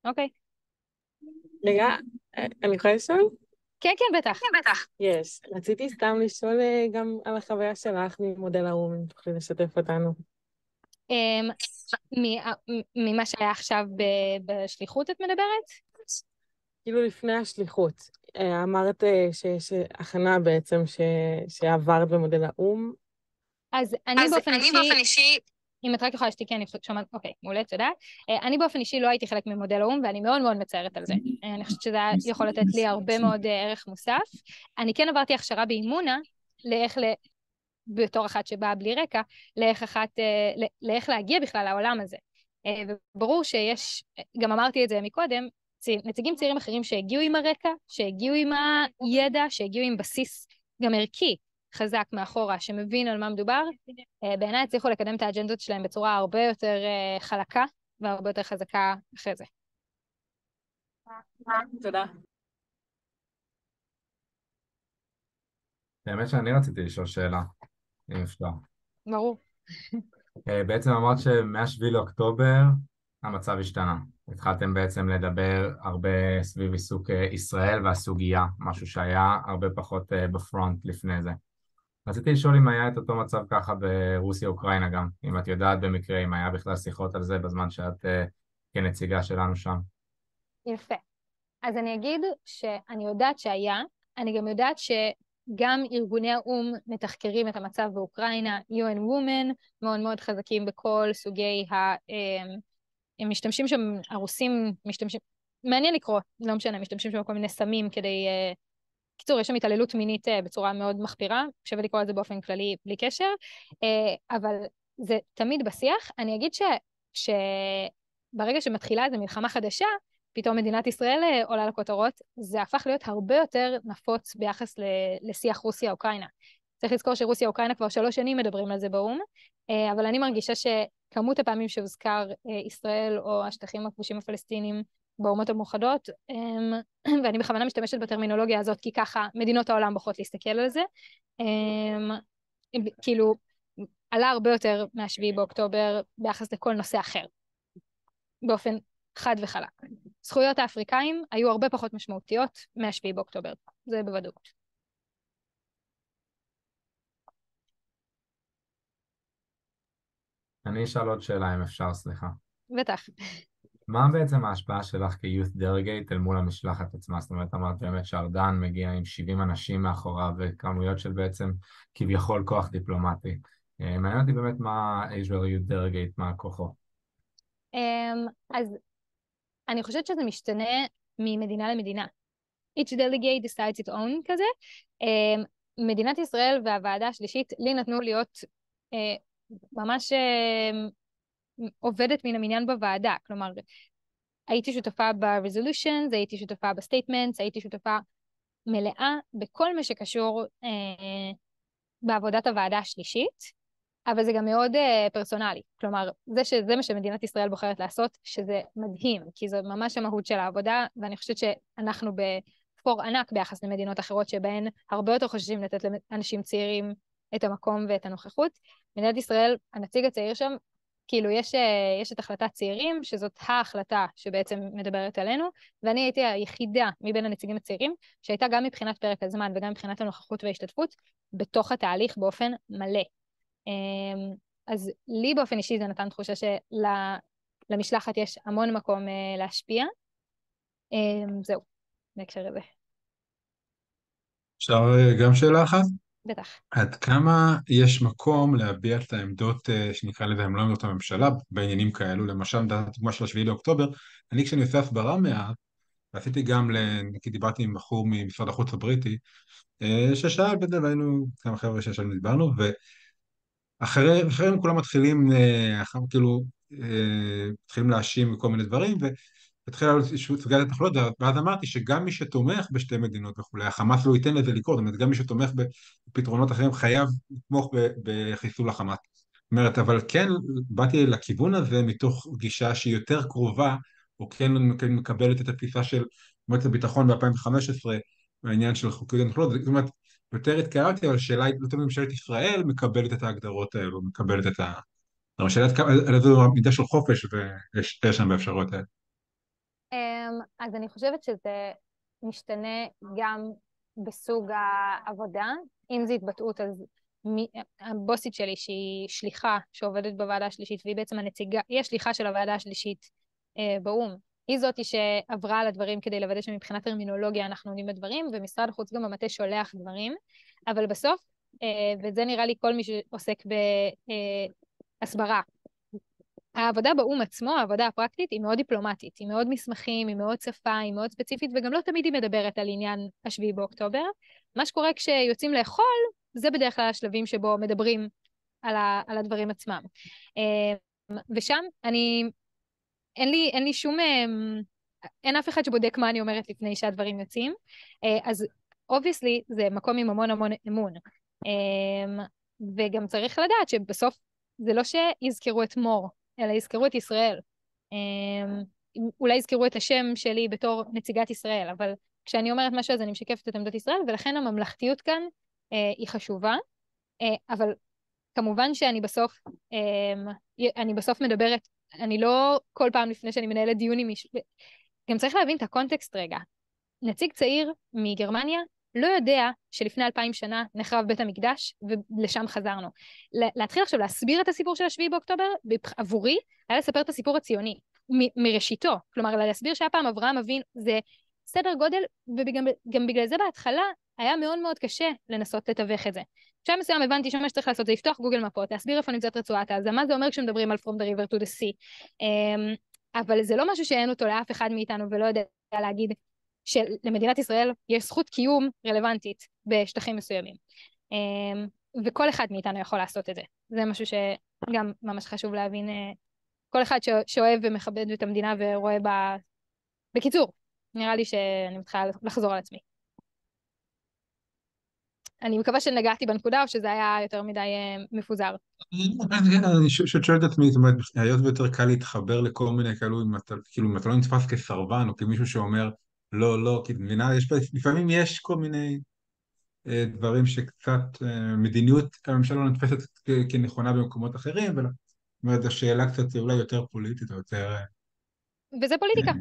אוקיי. רגע, אני יכולה לשאול? כן, כן, בטח. יש. רציתי סתם לשאול גם על החוויה שלך ממודל האום, אם תוכלי לשתף אותנו. ממה שהיה עכשיו בשליחות את מדברת? כאילו לפני השליחות. אמרת שיש הכנה בעצם שעברת במודל האום. אז אני באופן אישי, אם את רק יכולה שתיקי, אני שומעת, אוקיי, מעולה, תודה. אני באופן אישי לא הייתי חלק ממודל האום, ואני מאוד מאוד מצערת על זה. אני חושבת שזה יכול לתת לי הרבה מאוד ערך מוסף. אני כן עברתי הכשרה באימונה, לאיך בתור אחת שבאה בלי רקע, לאיך להגיע בכלל לעולם הזה. וברור שיש, גם אמרתי את זה מקודם, נציגים צעירים אחרים שהגיעו עם הרקע, שהגיעו עם הידע, שהגיעו עם בסיס גם ערכי חזק מאחורה, שמבין על מה מדובר, בעיניי הצליחו לקדם את האג'נדות שלהם בצורה הרבה יותר חלקה, והרבה יותר חזקה אחרי זה. תודה. האמת שאני רציתי לשאול שאלה, אם אפשר. ברור. בעצם אמרת שמה-7 לאוקטובר המצב השתנה. התחלתם בעצם לדבר הרבה סביב עיסוק ישראל והסוגיה, משהו שהיה הרבה פחות בפרונט לפני זה. רציתי לשאול אם היה את אותו מצב ככה ברוסיה-אוקראינה גם, אם את יודעת במקרה, אם היה בכלל שיחות על זה בזמן שאת כנציגה שלנו שם. יפה. אז אני אגיד שאני יודעת שהיה, אני גם יודעת שגם ארגוני האום מתחקרים את המצב באוקראינה, UN Women, מאוד מאוד חזקים בכל סוגי הם משתמשים שם, הרוסים משתמשים, מעניין לקרוא, לא משנה, משתמשים שם כל מיני סמים כדי, קיצור, יש שם התעללות מינית בצורה מאוד מחפירה, שווה לקרוא את זה באופן כללי בלי קשר, אבל זה תמיד בשיח. אני אגיד שברגע שמתחילה איזו מלחמה חדשה, פתאום מדינת ישראל עולה לכותרות, זה הפך להיות הרבה יותר נפוץ ביחס לשיח רוסיה-אוקראינה. צריך לזכור שרוסיה-אוקראינה כבר 3 שנים מדברים על זה באום, אבל אני מרגישה שכמות הפעמים שהוזכר ישראל או השטחים הכבושים הפלסטינים באומות המאוחדות, ואני בכוונה משתמשת בטרמינולוגיה הזאת, כי ככה מדינות העולם בוחרות להסתכל על זה, כאילו עלה הרבה יותר מה-7 באוקטובר ביחס לכל נושא אחר, באופן חד וחלק. זכויות האפריקאים היו הרבה פחות משמעותיות מה-7 באוקטובר, זה בוודאות. אני אשאל עוד שאלה אם אפשר, סליחה. בטח. מה בעצם ההשפעה שלך כ-Youth Delegate אל מול המשלחת עצמה? זאת אומרת, אמרת באמת שארדן מגיע עם 70 אנשים מאחוריו וכמויות של בעצם כביכול כוח דיפלומטי. מעניין אותי באמת מה Israel Youth Delegate, מה כוחו. אז אני חושבת שזה משתנה ממדינה למדינה. Each delegate decides its own כזה. מדינת ישראל והוועדה השלישית לי נתנו להיות ממש עובדת מן המניין בוועדה. כלומר, הייתי שותפה ב-resolutions, הייתי שותפה ב-statements, הייתי שותפה מלאה בכל מה שקשור בעבודת הוועדה השלישית. אבל זה גם מאוד פרסונלי. כלומר, זה מה שמדינת ישראל בוחרת לעשות, שזה מדהים, כי זו ממש המהות של העבודה, ואני חושבת שאנחנו בפור ענק ביחס למדינות אחרות, שבהן הרבה יותר חוששים לתת לאנשים צעירים את המקום ואת הנוכחות. מדינת ישראל, הנציג הצעיר שם, כאילו יש את החלטת צעירים, שזאת ההחלטה שבעצם מדברת עלינו, ואני הייתי היחידה מבין הנציגים הצעירים, שהייתה גם מבחינת פרק הזמן וגם מבחינת הנוכחות וההשתתפות, בתוך התהליך באופן מלא. אז לי באופן אישי זה נתן תחושה שלמשלחת יש המון מקום להשפיע. זהו, בהקשר הזה. אפשר גם שאלה אחת? בטח. עד כמה יש מקום להביע את העמדות שנקרא לזה, הם לא עמדות הממשלה, בעניינים כאלו, למשל, דוגמה של 7 לאוקטובר, אני כשאני עושה הסברה מעט, ועשיתי גם, נגיד דיברתי עם בחור ממשרד החוץ הבריטי, ששאל בזה, והיינו כמה חבר'ה ששאלנו, דיברנו, אחריהם כולם מתחילים, כאילו, מתחילים להאשים כל מיני דברים, והתחילה סוגיית התחלות, ואז אמרתי שגם מי שתומך בשתי מדינות וכולי, החמאס לא ייתן לזה לקרות, זאת אומרת, גם מי שתומך בפתרונות אחרים חייב לתמוך בחיסול החמאס. זאת אומרת, אבל כן באתי לכיוון הזה מתוך גישה שהיא יותר קרובה, או כן מקבלת את התפיסה של מועצת הביטחון ב-2015, בעניין של חוקיות התנחלות, זאת אומרת, יותר התקרבתי, אבל השאלה היא, לא תמיד ממשלת ישראל מקבלת את ההגדרות האלו, מקבלת את ה... השאלה על איזו מידה של חופש ויש שם באפשרויות האלה. אז אני חושבת שזה משתנה גם בסוג העבודה. אם זה התבטאות, אז הבוסית שלי שהיא שליחה שעובדת בוועדה השלישית, והיא בעצם הנציגה, היא השליחה של הוועדה השלישית באום. היא זאתי שעברה על הדברים כדי לוודא שמבחינת טרמינולוגיה אנחנו עונים בדברים, ומשרד החוץ גם במטה שולח דברים, אבל בסוף, וזה נראה לי כל מי שעוסק בהסברה, העבודה באום עצמו, העבודה הפרקטית, היא מאוד דיפלומטית, היא מאוד מסמכים, היא מאוד שפה, היא מאוד ספציפית, וגם לא תמיד היא מדברת על עניין ה7 באוקטובר. מה שקורה כשיוצאים לאכול, זה בדרך כלל השלבים שבו מדברים על הדברים עצמם. ושם אין לי שום, אין אף אחד שבודק מה אני אומרת לפני שהדברים יוצאים, אז obviously זה מקום עם המון המון אמון. וגם צריך לדעת שבסוף זה לא שיזכרו את מור, אלא יזכרו את ישראל. אולי יזכרו את השם שלי בתור נציגת ישראל, אבל כשאני אומרת משהו אז אני משקפת את עמדות ישראל, ולכן הממלכתיות כאן היא חשובה, אבל כמובן שאני בסוף מדברת, אני לא כל פעם לפני שאני מנהלת דיון עם מישהו, גם צריך להבין את הקונטקסט רגע. נציג צעיר מגרמניה לא יודע שלפני 2000 שנה נחרב בית המקדש ולשם חזרנו. להתחיל עכשיו להסביר את הסיפור של השביעי באוקטובר, עבורי היה לספר את הסיפור הציוני, מראשיתו. כלומר, להסביר שהפעם אברהם אבינו זה סדר גודל, וגם בגלל זה בהתחלה היה מאוד מאוד קשה לנסות לתווך את זה. בשלב מסוים הבנתי שמה שצריך לעשות זה לפתוח גוגל מפות, להסביר איפה נמצאת רצועת עזה, מה זה אומר כשמדברים על From the River to the Sea. אבל זה לא משהו שאין אותו לאף אחד מאיתנו ולא יודע להגיד שלמדינת ישראל יש זכות קיום רלוונטית בשטחים מסוימים. וכל אחד מאיתנו יכול לעשות את זה. זה משהו שגם ממש חשוב להבין. כל אחד שאוהב ומכבד את המדינה ורואה בה... בקיצור, נראה לי שאני מתחילה לחזור על עצמי. אני מקווה שנגעתי בנקודה, או שזה היה יותר מדי מפוזר. אני שואל את עצמי, זאת אומרת, היות ויותר קל להתחבר לכל מיני כאלו, אם אתה לא נתפס כסרבן, או כמישהו שאומר, לא, כי מבינה, לפעמים יש כל מיני דברים שקצת, מדיניות הממשלה לא נתפסת כנכונה במקומות אחרים, זאת אומרת, השאלה קצת אולי יותר פוליטית, או יותר... וזה פוליטיקה.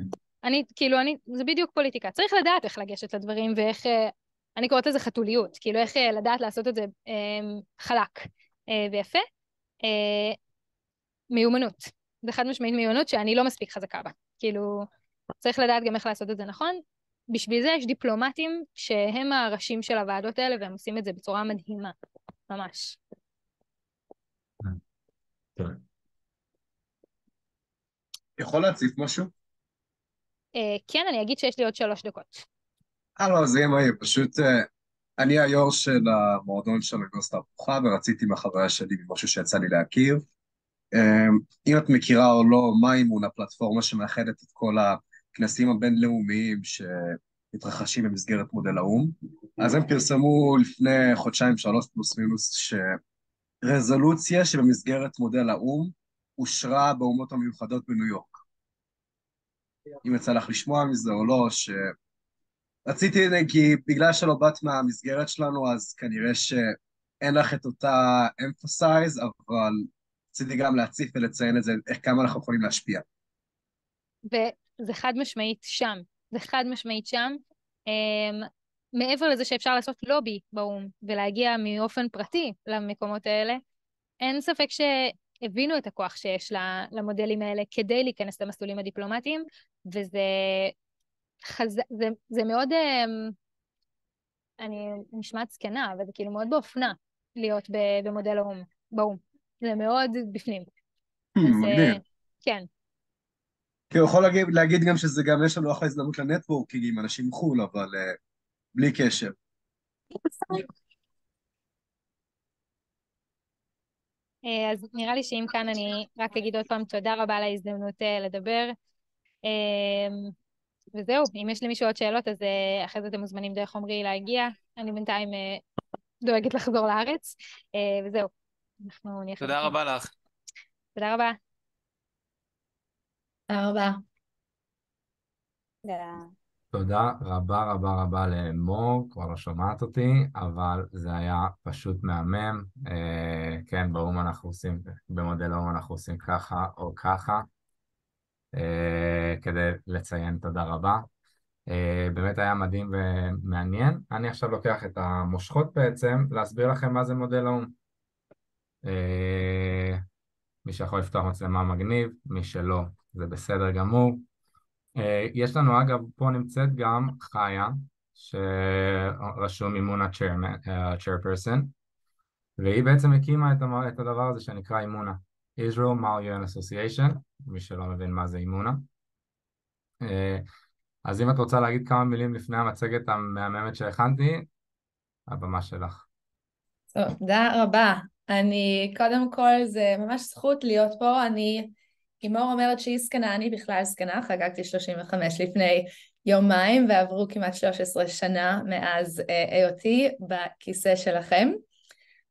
זה בדיוק פוליטיקה. צריך לדעת איך לגשת לדברים, ואיך... אני קוראת לזה חתוליות, כאילו איך לדעת לעשות את זה חלק ויפה. מיומנות. זה חד משמעית מיומנות שאני לא מספיק חזקה בה. כאילו, צריך לדעת גם איך לעשות את זה נכון. בשביל זה יש דיפלומטים שהם הראשים של הוועדות האלה, והם עושים את זה בצורה מדהימה. ממש. יכול להציף משהו? כן, אני אגיד שיש לי עוד 3 דקות. לא, זה יהיה מהיר, פשוט אני היו"ר של המועדון של אוניברסיטה הפתוחה, ורציתי מהחוויה שלי ממשהו שיצא לי להכיר. אם את מכירה או לא, מה אימון, הפלטפורמה שמאחדת את כל הכנסים הבינלאומיים שמתרחשים במסגרת מודל האו"ם, אז הם פרסמו לפני 2-3 פלוס מינוס, שרזולוציה שבמסגרת מודל האו"ם אושרה באומות המיוחדות בניו יורק. אם יצא לך לשמוע מזה או לא, רציתי, כי בגלל שלא באת מהמסגרת שלנו, אז כנראה שאין לך את אותה emphasize, אבל רציתי גם להציף ולציין את זה, איך כמה אנחנו יכולים להשפיע. וזה חד משמעית שם. זה חד משמעית שם. מעבר לזה שאפשר לעשות לובי באום, ולהגיע מאופן פרטי למקומות האלה, אין ספק שהבינו את הכוח שיש למודלים האלה כדי להיכנס למסלולים הדיפלומטיים, וזה... זה מאוד, אני נשמעת זקנה, אבל זה כאילו מאוד באופנה להיות במודל האו"ם, באו"ם. זה מאוד בפנים. מגניב. כן. כי הוא יכול להגיד גם שזה גם יש לנו אחלה הזדמנות לנטוורקינג עם אנשים מחו"ל, אבל בלי קשר. אז נראה לי שאם כאן אני רק אגיד עוד פעם תודה רבה על ההזדמנות לדבר. וזהו, אם יש למישהו עוד שאלות, אז אחרי זה אתם מוזמנים דרך עומרי להגיע. אני בינתיים דואגת לחזור לארץ, וזהו. אנחנו נהיה תודה רבה לך. תודה רבה. תודה רבה. תודה רבה רבה רבה למור, כבר לא שומעת אותי, אבל זה היה פשוט מהמם. כן, באום אנחנו עושים, במודל האום אנחנו עושים ככה או ככה. כדי לציין תודה רבה. באמת היה מדהים ומעניין. אני עכשיו לוקח את המושכות בעצם להסביר לכם מה זה מודל האו"ם. מי שיכול לפתוח מצלמה מגניב, מי שלא זה בסדר גמור. יש לנו אגב, פה נמצאת גם חיה שרשום אימונה chairperson, והיא בעצם הקימה את הדבר הזה שנקרא אימונה. Israel Mal-UN Association, מי שלא מבין מה זה אימונה. אז אם את רוצה להגיד כמה מילים לפני המצגת המהממת שהכנתי, הבמה שלך. טוב, תודה רבה. קודם כל, זה ממש זכות להיות פה. אמור אומרת שהיא זקנה, אני בכלל זקנה, חגגתי 35 לפני יומיים, ועברו כמעט 13 שנה מאז היותי בכיסא שלכם,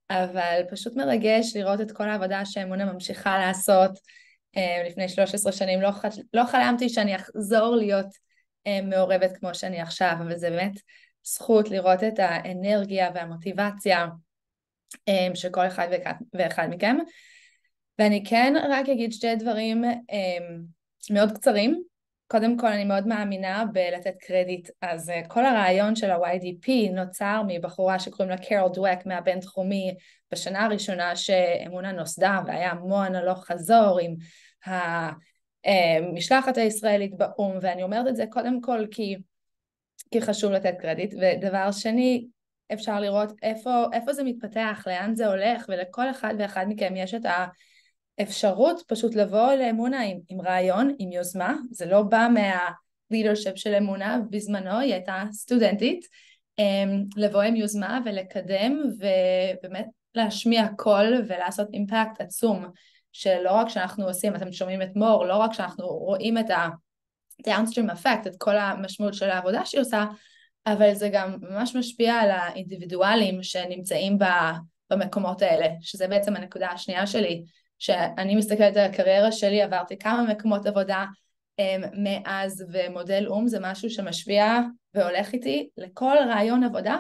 אבל פשוט מרגש לראות את כל העבודה שאמונה ממשיכה לעשות. לפני 13 שנים לא חלמתי שאני אחזור להיות מעורבת כמו שאני עכשיו, אבל זה באמת זכות לראות את האנרגיה והמוטיבציה של כל אחד ואחד מכם. ואני כן רק אגיד שתי דברים מאוד קצרים. קודם כל, אני מאוד מאמינה בלתת קרדיט. אז כל הרעיון של ה-YDP נוצר מבחורה שקוראים לה קרול דווק מהבינתחומי בשנה הראשונה שאמונה נוסדה, והיה המון הלוך חזור עם המשלחת הישראלית באום, ואני אומרת את זה קודם כל כי חשוב לתת קרדיט. ודבר שני, אפשר לראות איפה זה מתפתח, לאן זה הולך, ולכל אחד ואחד מכם יש את האפשרות פשוט לבוא לאמונה עם רעיון, עם יוזמה. זה לא בא מהלידרשיפ של אמונה, בזמנו היא הייתה סטודנטית, לבוא עם יוזמה ולקדם ובאמת להשמיע קול ולעשות אימפקט עצום, שלא רק שאנחנו עושים, אתם שומעים את מור, לא רק שאנחנו רואים את ה-downstream effect, את כל המשמעות של העבודה שהיא עושה, אבל זה גם ממש משפיע על האינדיבידואלים שנמצאים במקומות האלה, שזה בעצם הנקודה השנייה שלי, שאני מסתכלת על הקריירה שלי, עברתי כמה מקומות עבודה מאז, ומודל אום זה משהו שמשפיע והולך איתי לכל רעיון עבודה,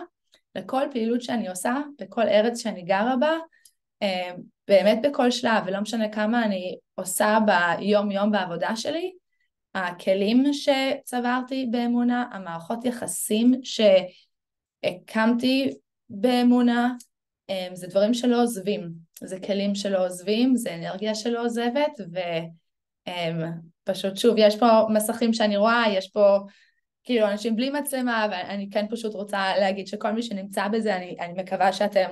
לכל פעילות שאני עושה, בכל ארץ שאני גרה בה, באמת בכל שלב, ולא משנה כמה אני עושה ביום יום בעבודה שלי, הכלים שצברתי באמונה, המערכות יחסים שהקמתי באמונה, זה דברים שלא עוזבים, זה כלים שלא עוזבים, זה אנרגיה שלא עוזבת, ופשוט שוב, יש פה מסכים שאני רואה, יש פה כאילו אנשים בלי מצלמה, ואני כן פשוט רוצה להגיד שכל מי שנמצא בזה, אני מקווה שאתם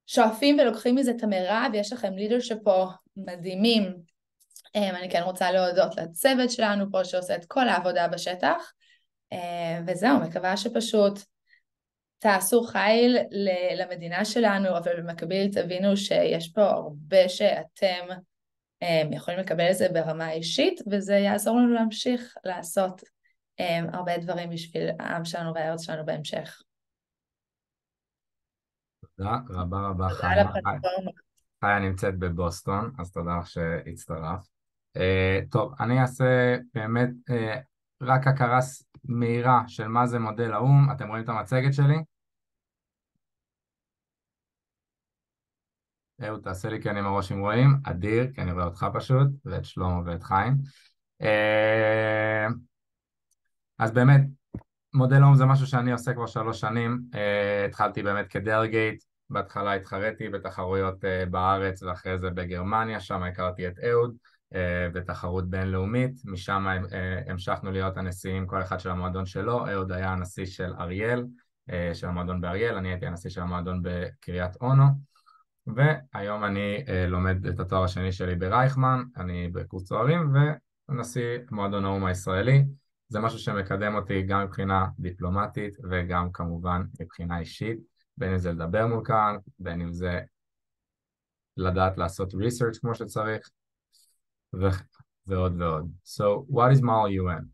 שואפים ולוקחים מזה את המרב, ויש לכם לידרשיפ פה מדהימים. אני כן רוצה להודות לצוות שלנו פה שעושה את כל העבודה בשטח, וזהו, מקווה שפשוט תעשו חיל למדינה שלנו, אבל במקביל תבינו שיש פה הרבה שאתם יכולים לקבל את זה ברמה אישית, וזה יעזור לנו להמשיך לעשות הרבה דברים בשביל העם שלנו והארץ שלנו בהמשך. תודה רבה רבה תודה חיה. לפלטפורמה. חיה נמצאת בבוסטון, אז תודה לך שהצטרפת. טוב, אני אעשה באמת רק הכרה מהירה של מה זה מודל האום. אתם רואים את המצגת שלי? אהוד, תעשה לי כי אני מראש אם רואים. אדיר, כי אני רואה אותך פשוט, ואת שלמה ואת חיים. אז באמת, מודל האום זה משהו שאני עושה כבר 3 שנים. התחלתי באמת כדלגייט, בהתחלה התחרתי בתחרויות בארץ ואחרי זה בגרמניה, שם הכרתי את אהוד בתחרות בינלאומית, משם המשכנו להיות הנשיאים, כל אחד של המועדון שלו. אהוד היה הנשיא של אריאל, של המועדון באריאל, אני הייתי הנשיא של המועדון בקריית אונו, והיום אני לומד את התואר השני שלי ברייכמן, אני בקורס צוערים ונשיא מועדון האום הישראלי. זה משהו שמקדם אותי גם מבחינה דיפלומטית וגם כמובן מבחינה אישית, בין אם זה לדבר מול קהל, בין אם זה לדעת לעשות research כמו שצריך, ועוד ועוד. So, what is Model UN?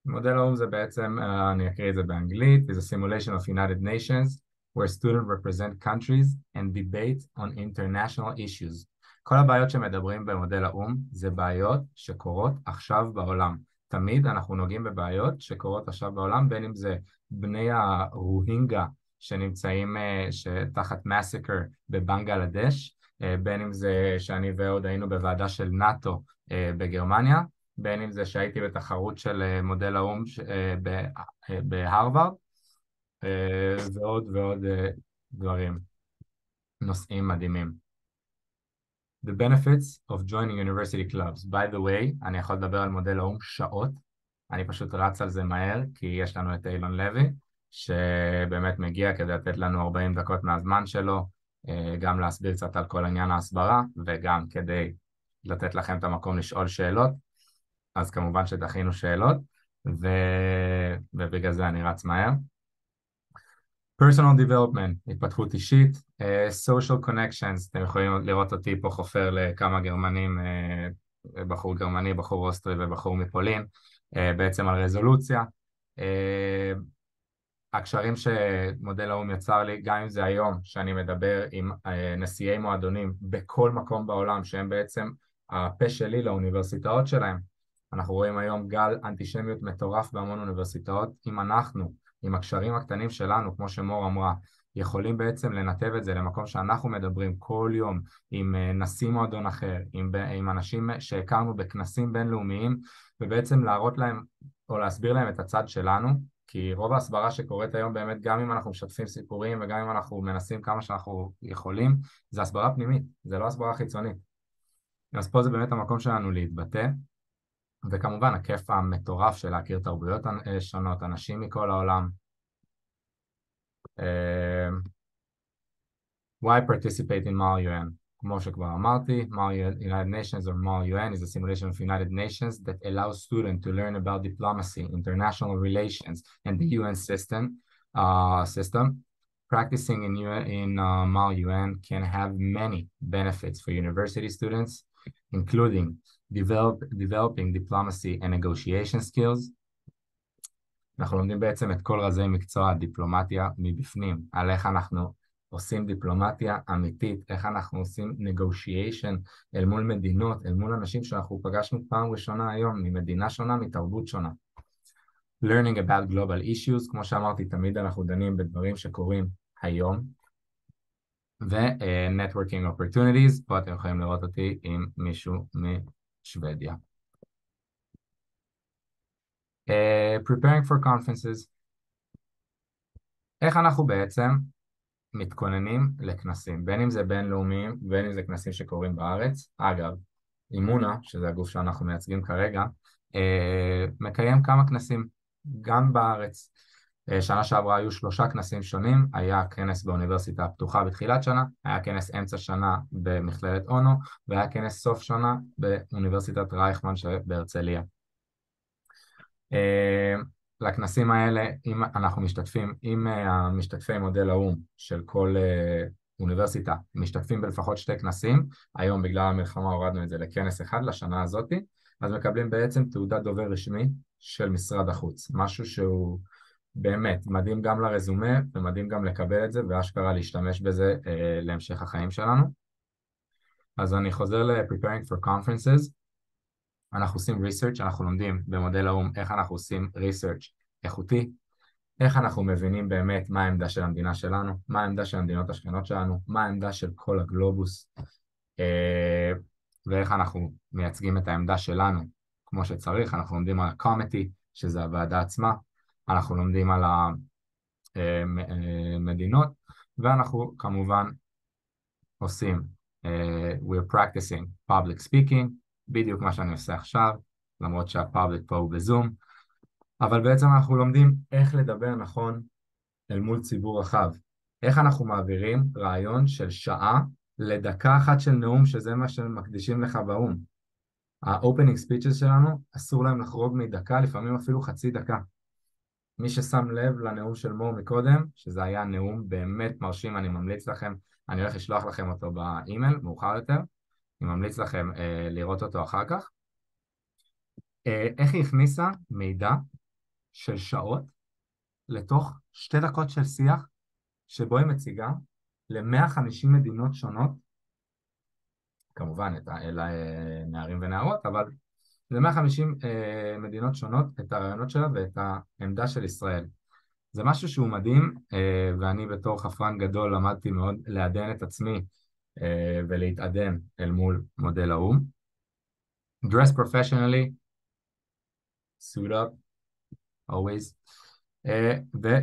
מודל האום זה בעצם, אני אקריא את זה באנגלית, is a simulation of United Nations, where students represent countries and debate on international issues. כל הבעיות שמדברים במודל האום, זה בעיות שקורות עכשיו בעולם. תמיד אנחנו נוגעים בבעיות שקורות עכשיו בעולם, בין אם זה בני הרוהינגה שנמצאים תחת מסקר בבנגלדש, בין אם זה שאני ועוד היינו בוועדה של נאטו בגרמניה, בין אם זה שהייתי בתחרות של מודל האום בהרווארד, ועוד ועוד דברים, נושאים מדהימים. The benefits of joining university clubs. By the way, אני יכול לדבר על מודל האום שעות, אני פשוט רץ על זה מהר, כי יש לנו את אילון לוי, שבאמת מגיע כדי לתת לנו 40 דקות מהזמן שלו, גם להסביר קצת על כל עניין ההסברה, וגם כדי לתת לכם את המקום לשאול שאלות, אז כמובן שתכינו שאלות, ובגלל זה אני רץ מהר. personal development, התפתחות אישית, social connections, אתם יכולים לראות אותי פה חופר לכמה גרמנים, בחור גרמני, בחור אוסטרי ובחור מפולין, בעצם על רזולוציה. הקשרים שמודל האום יצר לי, גם אם זה היום שאני מדבר עם נשיאי מועדונים בכל מקום בעולם, שהם בעצם הפה שלי לאוניברסיטאות שלהם. אנחנו רואים היום גל אנטישמיות מטורף בהמון אוניברסיטאות. אם אנחנו, עם הקשרים הקטנים שלנו, כמו שמור אמרה, יכולים בעצם לנתב את זה למקום שאנחנו מדברים כל יום עם נשיא מועדון אחר, עם אנשים שהכרנו בכנסים בינלאומיים, ובעצם להראות להם או להסביר להם את הצד שלנו, כי רוב ההסברה שקורית היום באמת, גם אם אנחנו משתפים סיפורים וגם אם אנחנו מנסים כמה שאנחנו יכולים, זה הסברה פנימית, זה לא הסברה חיצונית. אז פה זה באמת המקום שלנו להתבטא, וכמובן הכיף המטורף של להכיר תרבויות שונות, אנשים מכל העולם. Why participate in MAL-UN? כמו שכבר אמרתי, United Nations or MAL-UN is a simulation of United Nations that allows students to learn about diplomacy, international relations, and the UN system. Practicing in MAL-UN can have many benefits for university students, including developing diplomacy and negotiation skills. אנחנו לומדים בעצם את כל רזי מקצוע הדיפלומטיה מבפנים, על איך אנחנו עושים דיפלומטיה אמיתית, איך אנחנו עושים negotiation אל מול מדינות, אל מול אנשים שאנחנו פגשנו פעם ראשונה היום, ממדינה שונה, מתרבות שונה. Learning about global issues, כמו שאמרתי, תמיד אנחנו דנים בדברים שקורים היום, ו-networking opportunities, פה אתם יכולים לראות אותי עם מישהו משוודיה. Preparing for conferences, איך אנחנו בעצם מתכוננים לכנסים, בין אם זה בינלאומיים, בין אם זה כנסים שקורים בארץ. אגב, אימונה, שזה הגוף שאנחנו מייצגים כרגע, מקיים כמה כנסים גם בארץ. שנה שעברה היו 3 כנסים שונים, היה כנס באוניברסיטה הפתוחה בתחילת שנה, היה כנס אמצע שנה במכללת אונו, והיה כנס סוף שנה באוניברסיטת רייכמן בהרצליה. לכנסים האלה, אם אנחנו משתתפים, אם המשתתפי מודל האום של כל אוניברסיטה משתתפים בלפחות 2 כנסים, היום בגלל המלחמה הורדנו את זה לכנס אחד לשנה הזאת, אז מקבלים בעצם תעודת דובר רשמי של משרד החוץ, משהו שהוא באמת מדהים גם לרזומה ומדהים גם לקבל את זה ואשכרה להשתמש בזה להמשך החיים שלנו. אז אני חוזר ל-Preparing for Conferences. אנחנו עושים research, אנחנו לומדים במודל האום איך אנחנו עושים research איכותי, איך אנחנו מבינים באמת מה העמדה של המדינה שלנו, מה העמדה של המדינות השכנות שלנו, מה העמדה של כל הגלובוס, ואיך אנחנו מייצגים את העמדה שלנו כמו שצריך. אנחנו לומדים על ה-committee, שזה הוועדה עצמה, אנחנו לומדים על המדינות, ואנחנו כמובן עושים, we're practicing public speaking, בדיוק מה שאני עושה עכשיו, למרות שהפאבליק פה הוא בזום, אבל בעצם אנחנו לומדים איך לדבר נכון אל מול ציבור רחב. איך אנחנו מעבירים רעיון של שעה לדקה אחת של נאום, שזה מה שמקדישים לך באום. ה-opening speeches שלנו, אסור להם לחרוג מדקה, לפעמים אפילו חצי דקה. מי ששם לב לנאום של מור מקודם, שזה היה נאום באמת מרשים, אני ממליץ לכם, אני הולך לשלוח לכם אותו באימייל, מאוחר יותר, אני ממליץ לכם לראות אותו אחר כך. איך היא הכניסה מידע של שעות לתוך 2 דקות של שיח, שבו היא מציגה ל-150 מדינות שונות, כמובן אלה נערים ונערות, אבל ל-150 מדינות שונות את הרעיונות שלה ואת העמדה של ישראל. זה משהו שהוא מדהים, ואני בתור חפרן גדול למדתי מאוד לעדן את עצמי, ולהתעדן אל מול מודל האום. Dress professionally, suit up, always,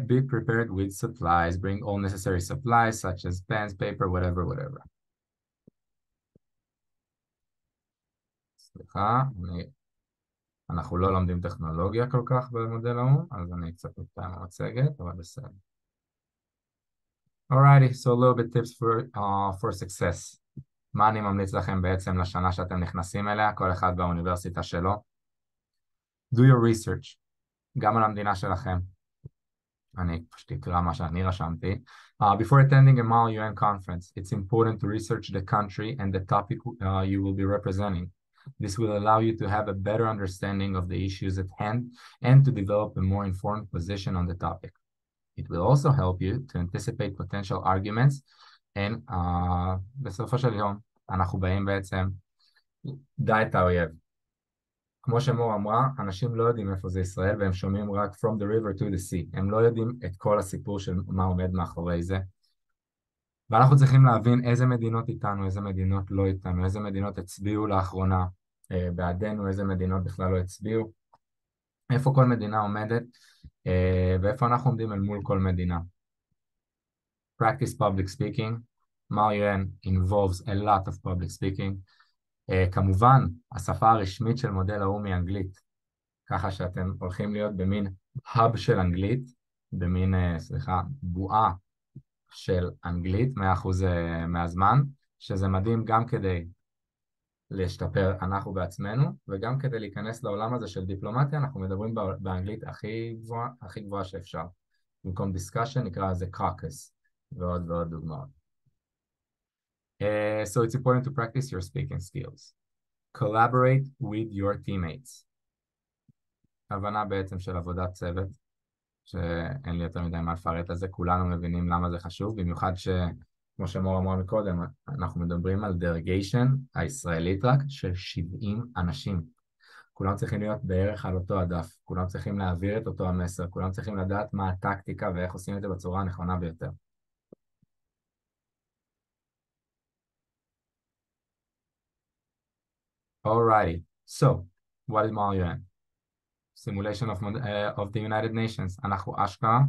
be prepared with supplies, bring all necessary supplies such as pens, paper, whatever. סליחה, אנחנו לא לומדים טכנולוגיה כל כך במודל האום, אז אני קצת מתאם המצגת, אבל בסדר. Alrighty, so a little bit tips for success. מה אני ממליץ לכם בעצם לשנה שאתם נכנסים אליה, כל אחד באוניברסיטה שלו? Do your research, גם על המדינה שלכם. אני פשוט אקרא מה שאני רשמתי. Before attending a MAL UN conference, it's important to research the country and the topic you will be representing. This will allow you to have a better understanding of the issues at hand and to develop a more informed position on the topic. It will also help you to anticipate potential arguments and בסופו של יום אנחנו באים בעצם דע את האויב. כמו שמור אמרה, אנשים לא יודעים איפה זה ישראל והם שומעים רק from the river to the sea. הם לא יודעים את כל הסיפור של מה עומד מאחורי זה. ואנחנו צריכים להבין איזה מדינות איתנו, איזה מדינות לא איתנו, איזה מדינות הצביעו לאחרונה בעדנו, איזה מדינות בכלל לא הצביעו, איפה כל מדינה עומדת ואיפה אנחנו עומדים אל מול כל מדינה. Practice public speaking. MAL UN involves a lot of public speaking. כמובן, השפה הרשמית של מודל האו"ם היא אנגלית, ככה שאתם הולכים להיות במין hub של אנגלית, במין, בועה של אנגלית 100% מהזמן, שזה מדהים גם כדי להשתפר אנחנו בעצמנו, וגם כדי להיכנס לעולם הזה של דיפלומטיה, אנחנו מדברים באנגלית הכי גבוהה שאפשר. במקום discussion נקרא לזה caucus, ועוד דוגמאות. So it's important to practice your speaking skills. Collaborate with your teammates. הבנה בעצם של עבודת צוות, שאין לי יותר מדי מה לפרט על זה, כולנו מבינים למה זה חשוב, במיוחד כמו שמור אמרה מקודם, אנחנו מדברים על דרגיישן הישראלית רק של 70 אנשים. כולם צריכים להיות בערך על אותו הדף, כולם צריכים להעביר את אותו המסר, כולם צריכים לדעת מה הטקטיקה ואיך עושים את זה בצורה הנכונה ביותר. Alrighty, so what is MAL UN? Simulation of the United Nations. אנחנו אשכרה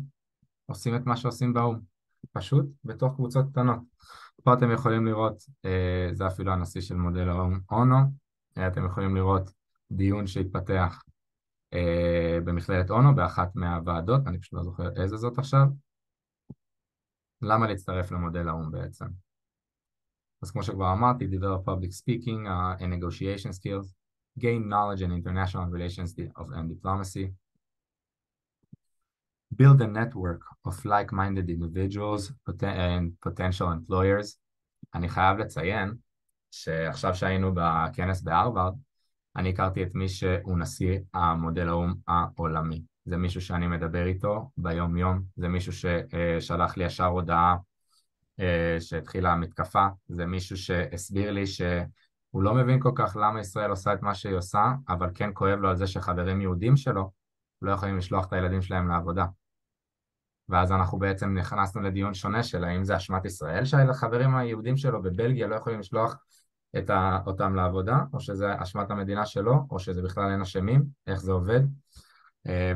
עושים את מה שעושים באו"ם, פשוט בתוך קבוצות קטנות. פה אתם יכולים לראות, זה אפילו הנשיא של מודל האו"ם אונו, אתם יכולים לראות דיון שהתפתח במכללת אונו באחת מהוועדות, אני פשוט לא זוכר איזה זאת עכשיו. למה להצטרף למודל האו"ם בעצם? אז כמו שכבר אמרתי, develop public speaking and negotiation skills, gain knowledge in international relations and diplomacy, build a network of like-minded individuals and potential employers. אני חייב לציין שעכשיו שהיינו בכנס בהרווארד, אני הכרתי את מי שהוא נשיא המודל האו"ם העולמי. זה מישהו שאני מדבר איתו ביום יום, זה מישהו ששלח לי ישר הודעה שהתחילה המתקפה, זה מישהו שהסביר לי שהוא לא מבין כל כך למה ישראל עושה את מה שהיא עושה, אבל כן כואב לו על זה שחברים יהודים שלו לא יכולים לשלוח את הילדים שלהם לעבודה. ואז אנחנו בעצם נכנסנו לדיון שונה של האם זה אשמת ישראל שהחברים היהודים שלו בבלגיה לא יכולים לשלוח אותם לעבודה, או שזה אשמת המדינה שלו, או שזה בכלל אין אשמים, איך זה עובד.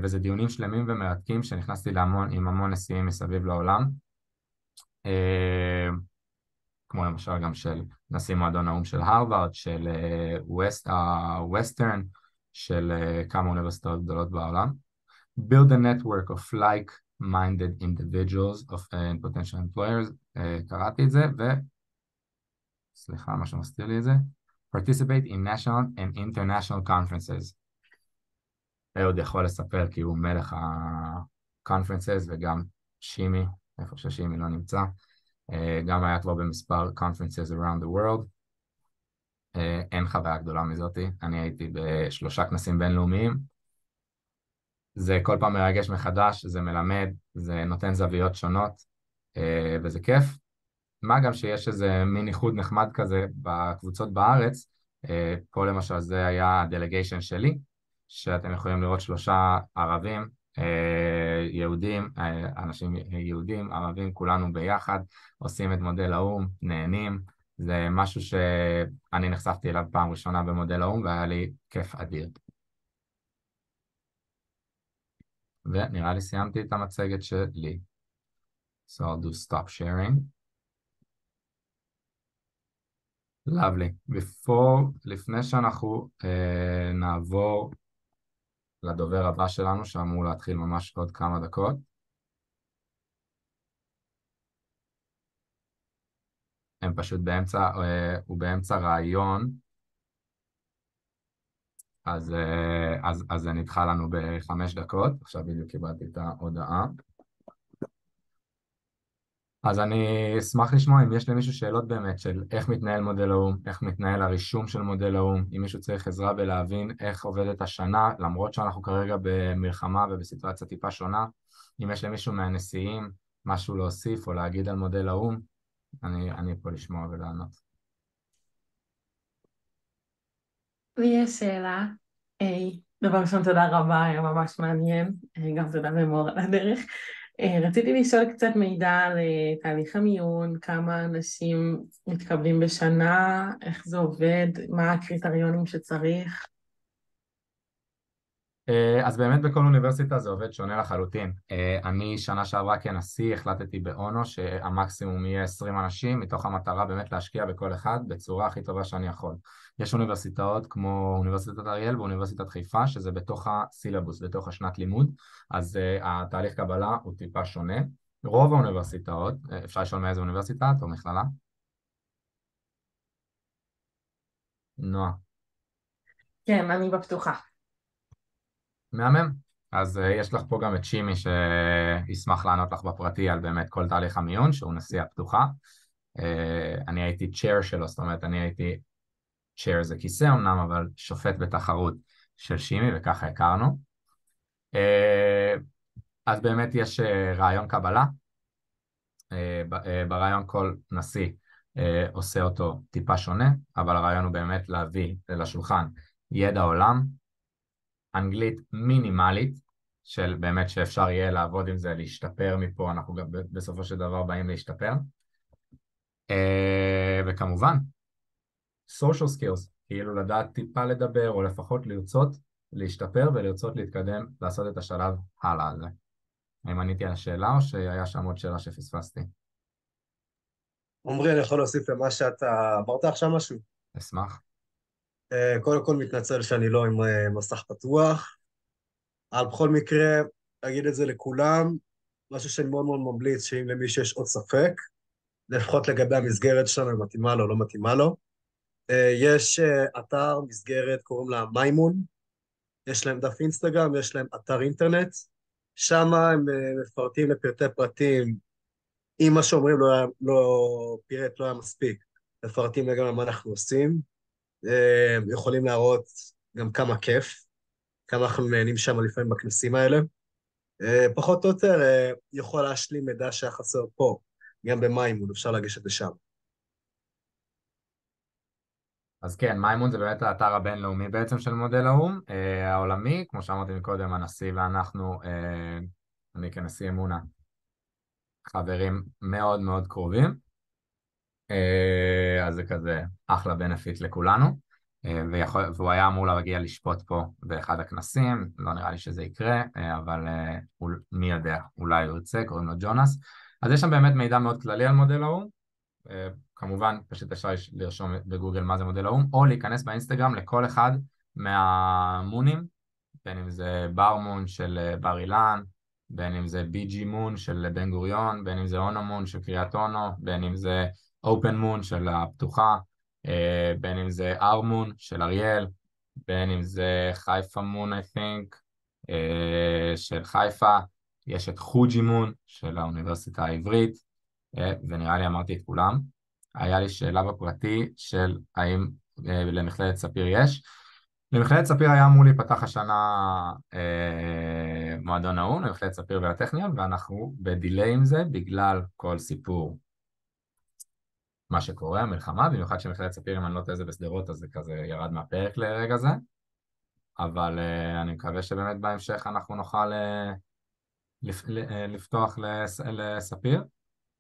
וזה דיונים שלמים ומרתקים שנכנסתי עם המון נשיאים מסביב לעולם. כמו למשל גם של נשיא מועדון האו"ם של הרווארד, של ווסטרן, של כמה אוניברסיטאות גדולות בעולם. Build a network of like-minded individuals and potential employers, קראתי את זה, סליחה, מה שמסתיר לי את זה. Participate in national and international conferences. עוד יכול לספר כי הוא מלך ה-conferences וגם שימי, איפה ששימי לא נמצא, גם היה כבר במספר conferences around the world. אין חוויה גדולה מזאתי, אני הייתי ב3 כנסים בינלאומיים, זה כל פעם מרגש מחדש, זה מלמד, זה נותן זוויות שונות, וזה כיף. מה גם שיש איזה מין איחוד נחמד כזה בקבוצות בארץ, פה למשל זה היה הדלגיישן שלי, שאתם יכולים לראות 3 ערבים, יהודים, אנשים יהודים, ערבים, כולנו ביחד, עושים את מודל האו"ם, נהנים, זה משהו שאני נחשפתי אליו פעם ראשונה במודל האו"ם, והיה לי כיף אדיר. ונראה לי סיימתי את המצגת שלי. So I'll do stop sharing. Lovely. לפני שאנחנו נעבור לדובר הבא שלנו, שאמור להתחיל ממש עוד כמה דקות. הם פשוט הוא באמצע רעיון, אז זה נדחה לנו ב5 דקות, עכשיו בדיוק קיבלתי את ההודעה. אז אני אשמח לשמוע אם יש למישהו שאלות באמת של איך מתנהל מודל האום, איך מתנהל הרישום של מודל האום, אם מישהו צריך עזרה בלהבין איך עובדת השנה, למרות שאנחנו כרגע במלחמה ובסיטואציה טיפה שונה, אם יש למישהו מהנשיאים משהו להוסיף או להגיד על מודל האום, אני פה לשמוע ולענות. לי יש שאלה. דבר ראשון, תודה רבה, היה ממש מעניין. גם תודה למור על הדרך. רציתי לשאול קצת מידע על תהליך המיון, כמה אנשים מתקבלים בשנה, איך זה עובד, מה הקריטריונים שצריך. אז באמת בכל אוניברסיטה זה עובד שונה לחלוטין. אני שנה שעברה כנשיא החלטתי באונו שהמקסימום יהיה 20 אנשים, מתוך המטרה באמת להשקיע בכל אחד בצורה הכי טובה שאני יכול. יש אוניברסיטאות כמו אוניברסיטת אריאל ואוניברסיטת חיפה, שזה בתוך הסילבוס, בתוך השנת לימוד, אז התהליך קבלה הוא טיפה שונה. רוב האוניברסיטאות, אפשר לשאול מאיזה אוניברסיטה או מכללה? נועה. כן, אני בפתוחה. מהמם. אז יש לך פה גם את שימי שישמח לענות לך בפרטי על באמת כל תהליך המיון, שהוא נשיא הפתוחה. אני הייתי צ'ר שלו, זאת אומרת, אני הייתי צ'ר זה כיסא אמנם, אבל שופט בתחרות של שימי, וככה הכרנו. אז באמת יש רעיון קבלה. ברעיון כל נשיא עושה אותו טיפה שונה, אבל הרעיון הוא באמת להביא לשולחן ידע עולם, אנגלית מינימלית, של באמת שאפשר יהיה לעבוד עם זה, להשתפר מפה, אנחנו גם בסופו של דבר באים להשתפר. וכמובן, social skills, כאילו לדעת טיפה לדבר, או לפחות לרצות להשתפר ולרצות להתקדם, לעשות את השלב הלאה הזה. האם עניתי על השאלה, או שהיה שם עוד שאלה שפספסתי? עומרי, אני יכול להוסיף למה שאתה אמרת עכשיו משהו? אשמח. קודם כל מתנצל שאני לא עם מסך פתוח. אבל בכל מקרה, אגיד את זה לכולם, משהו שאני מאוד מאוד ממליץ, שאם למי שיש עוד ספק, לפחות לגבי המסגרת שלנו, אם מתאימה לו או לא מתאימה לו. יש אתר, מסגרת, קוראים לה מימון, יש להם דף אינסטגרם, יש להם אתר אינטרנט, שם הם מפרטים לפרטי פרטים, אם מה שאומרים לא היה מספיק, מפרטים גם מה אנחנו עושים, יכולים להראות גם כמה כיף, כמה אנחנו נהנים שם לפעמים בכנסים האלה. פחות או יותר יכול להשלים מידע שהחסר פה, גם במימון, אפשר לגשת לשם. אז כן, מימון זה באמת האתר הבינלאומי בעצם של מודל האום, העולמי, כמו שאמרתי מקודם, הנשיא ואנחנו, אני כנשיא אמונה, חברים מאוד מאוד קרובים, אז זה כזה אחלה בנפיט לכולנו. והוא היה אמור להגיע לשפוט פה באחד הכנסים, לא נראה לי שזה יקרה, אבל מי יודע, אולי הוא ירצה, קוראים לו ג'ונס. אז יש שם באמת מידע מאוד כללי על מודל האום, כמובן פשוט אפשר לרשום בגוגל מה זה מודל האום, או להיכנס באינסטגרם לכל אחד מהמונים, בין אם זה בר מון של בר אילן, בין אם זה BG מון של בן גוריון, בין אם זה אונו מון של קריית אונו, בין אם זה אופן מון של הפתוחה, בין אם זה ארמון של אריאל, בין אם זה חיפה מון, I think, של חיפה, יש את חוג'י מון של האוניברסיטה העברית, ונראה לי אמרתי את כולם. היה לי שאלה בפרטי של האם למכללת ספיר יש. למכללת ספיר היה אמור להיפתח השנה מועדון האום, למכללת ספיר ולטכניון, ואנחנו בדילי עם זה בגלל כל סיפור מה שקורה, המלחמה, במיוחד שמכללת ספיר, אם אני לא טועה זה בסדרות, אז זה כזה ירד מהפרק לרגע זה, אבל אני מקווה שבאמת בהמשך אנחנו נוכל לפתוח לספיר.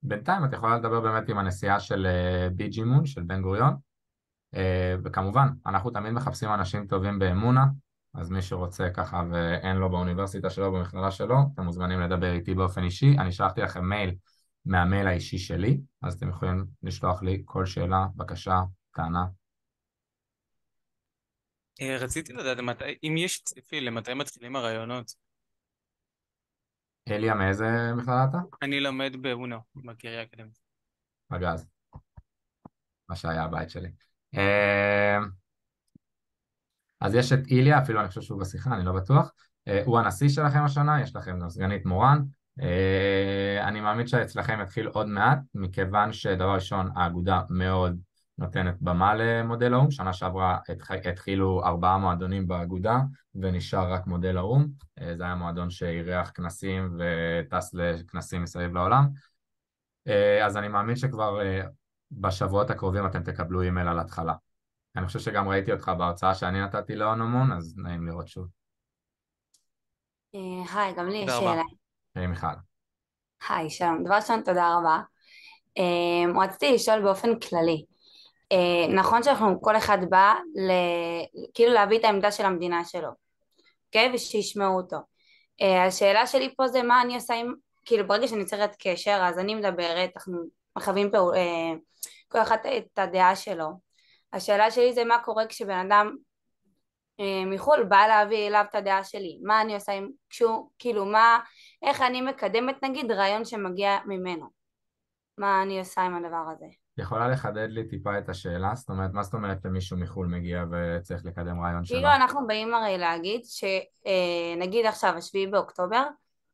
בינתיים את יכולה לדבר באמת עם הנסיעה של BG מון, של בן גוריון, וכמובן, אנחנו תמיד מחפשים אנשים טובים באמונה, אז מי שרוצה ככה ואין לו באוניברסיטה שלו, במכללה שלו, אתם מוזמנים לדבר איתי באופן אישי. אני שלחתי לכם מייל מהמייל האישי שלי, אז אתם יכולים לשלוח לי כל שאלה, בקשה, טענה. רציתי לדעת אם יש צפי למתי מתחילים הרעיונות. אליה, מאיזה מכללה אתה? אני לומד באונו, בקריה האקדמית. בגז, מה שהיה הבית שלי. אז יש את איליה, אפילו אני חושב שהוא בשיחה, אני לא בטוח. הוא הנשיא שלכם השנה, יש לכם גם סגנית מורן, אני מאמין שאצלכם יתחיל עוד מעט, מכיוון שדבר ראשון, האגודה מאוד נותנת במה למודל האו"ם. שנה שעברה התחילו 4 מועדונים באגודה, ונשאר רק מודל האו"ם. זה היה מועדון שאירח כנסים וטס לכנסים מסביב לעולם. אז אני מאמין שכבר בשבועות הקרובים אתם תקבלו אימייל על התחלה. אני חושב שגם ראיתי אותך בהרצאה שאני נתתי לאונומון, אז נעים לראות שוב. היי, גם לי יש תודה רבה. שאלה. היי מיכל. היי, שלום. דבר ראשון, תודה רבה. רציתי לשאול באופן כללי. נכון שאנחנו, כל אחד בא כאילו להביא את העמדה של המדינה שלו, אוקיי? ושישמעו אותו. השאלה שלי פה זה מה אני עושה עם, כאילו ברגע שאני יוצרת קשר, אז אני מדברת, אנחנו מחווים כל אחד את הדעה שלו. השאלה שלי זה מה קורה כשבן אדם מחול בא להביא אליו את הדעה שלי, מה אני עושה עם, כאילו מה, איך אני מקדמת נגיד רעיון שמגיע ממנו, מה אני עושה עם הדבר הזה. יכולה לחדד לי טיפה את השאלה? זאת אומרת, מה זאת אומרת למישהו מחול מגיע וצריך לקדם רעיון שלו? כאילו אנחנו באים הרי להגיד שנגיד עכשיו 7 באוקטובר,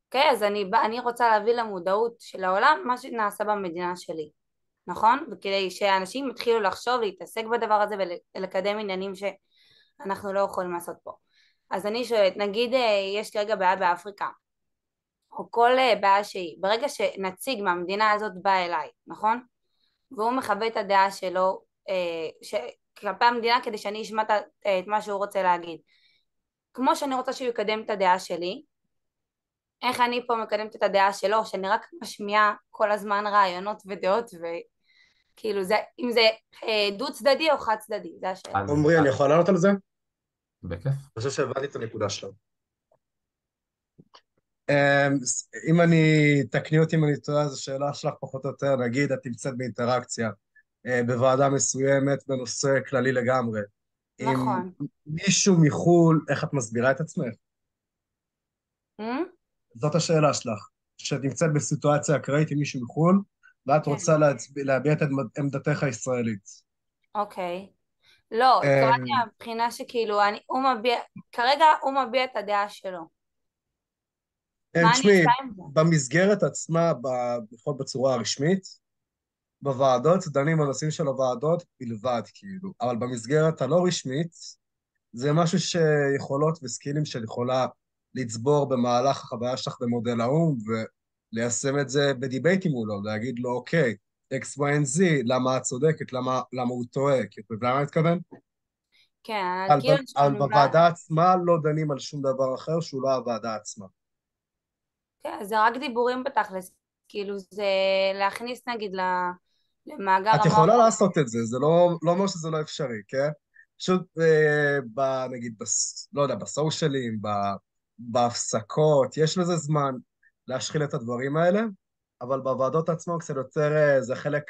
אוקיי, אז אני רוצה להביא למודעות של העולם מה שנעשה במדינה שלי, נכון? וכדי שאנשים יתחילו לחשוב, להתעסק בדבר הזה ולקדם עניינים שאנחנו לא יכולים לעשות פה. אז אני שואלת, נגיד יש כרגע בעיה באפריקה, או כל בעיה שהיא, ברגע שנציג מהמדינה הזאת בא אליי, נכון? והוא מכבד את הדעה שלו כלפי המדינה כדי שאני אשמע את מה שהוא רוצה להגיד. כמו שאני רוצה שהוא יקדם את הדעה שלי, איך אני פה מקדמת את הדעה שלו, שאני רק משמיעה כל הזמן רעיונות ודעות, וכאילו זה, אם זה דו צדדי או חד צדדי, זה השאלה. עומרי, אני יכול לענות על זה? בכיף. אני חושב שהבנתי את הנקודה שלו. אם תקני אותי אם אני טועה, זו שאלה שלך פחות או יותר, נגיד את נמצאת באינטראקציה בוועדה מסוימת בנושא כללי לגמרי. נכון. עם מישהו מחול, איך את מסבירה את עצמך? זאת השאלה שלך, שאת נמצאת בסיטואציה אקראית עם מישהו מחול, ואת רוצה להביע את עמדתך הישראלית. אוקיי. לא, התכוונתי מהבחינה שכאילו, כרגע הוא מביע את הדעה שלו. תשמעי, במסגרת עצמה, לפחות בצורה הרשמית, בוועדות, דנים בנושאים של הוועדות בלבד, כאילו. אבל במסגרת הלא רשמית, זה משהו שיכולות וסקילים של יכולה לצבור במהלך החוויה שלך במודל האו"ם, וליישם את זה בדיבייטים מולו, להגיד לו, אוקיי, X, Y, Z, למה את צודקת, למה הוא טועה, כי אתה יודע מה אני מתכוון? כן, אבל בוועדה עצמה לא דנים על שום דבר אחר שהוא לא הוועדה עצמה. כן, זה רק דיבורים בתכלס, כאילו זה להכניס נגיד למאגר את יכולה לעשות את זה, זה לא אומר שזה לא אפשרי, כן? פשוט נגיד, לא יודע, בסושלים, בהפסקות, יש לזה זמן להשחיל את הדברים האלה, אבל בוועדות עצמו קצת יותר, זה חלק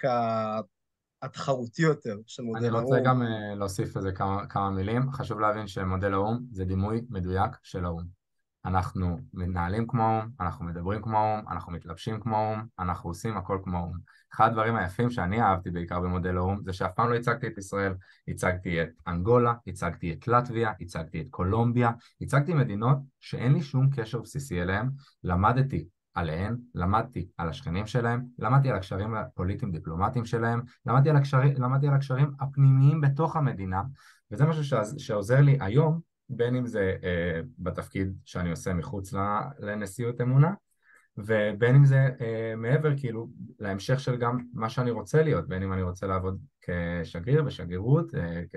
התחרותי יותר של מודל האו"ם. אני רוצה גם להוסיף לזה כמה מילים. חשוב להבין שמודל האו"ם זה דימוי מדויק של האו"ם. אנחנו מתנהלים כמו האו"ם, אנחנו מדברים כמו האו"ם, אנחנו מתלבשים כמו האו"ם, אנחנו עושים הכל כמו האו"ם. אחד הדברים היפים שאני אהבתי בעיקר במודל האו"ם, זה שאף פעם לא הצגתי את ישראל. הצגתי את אנגולה, הצגתי את לטביה, הצגתי את קולומביה, הצגתי מדינות שאין לי שום קשר בסיסי אליהן, למדתי עליהן, למדתי על השכנים שלהם, למדתי על הקשרים הפוליטיים דיפלומטיים שלהם, למדתי על הקשרים הפנימיים בתוך המדינה, וזה משהו שעוזר לי היום, בין אם זה בתפקיד שאני עושה מחוץ לנשיאות אמונה, ובין אם זה מעבר כאילו להמשך של גם מה שאני רוצה להיות, בין אם אני רוצה לעבוד כשגריר, בשגרירות,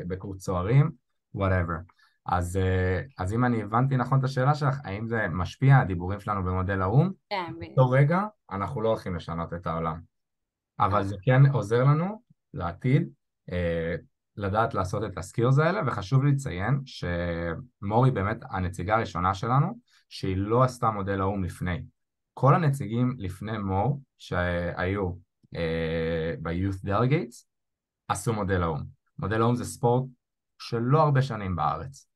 בקורס צוערים, whatever. אז אם אני הבנתי נכון את השאלה שלך, האם זה משפיע, הדיבורים שלנו במודל האו"ם? כן. באותו רגע אנחנו לא הולכים לשנות את העולם. אבל זה כן עוזר לנו לעתיד, לדעת לעשות את הסקירס האלה, וחשוב לי לציין שמורי באמת הנציגה הראשונה שלנו, שהיא לא עשתה מודל האו"ם לפני. כל הנציגים לפני מור שהיו ב-Youth Delegates עשו מודל האו"ם. מודל האו"ם זה ספורט שלא הרבה שנים בארץ.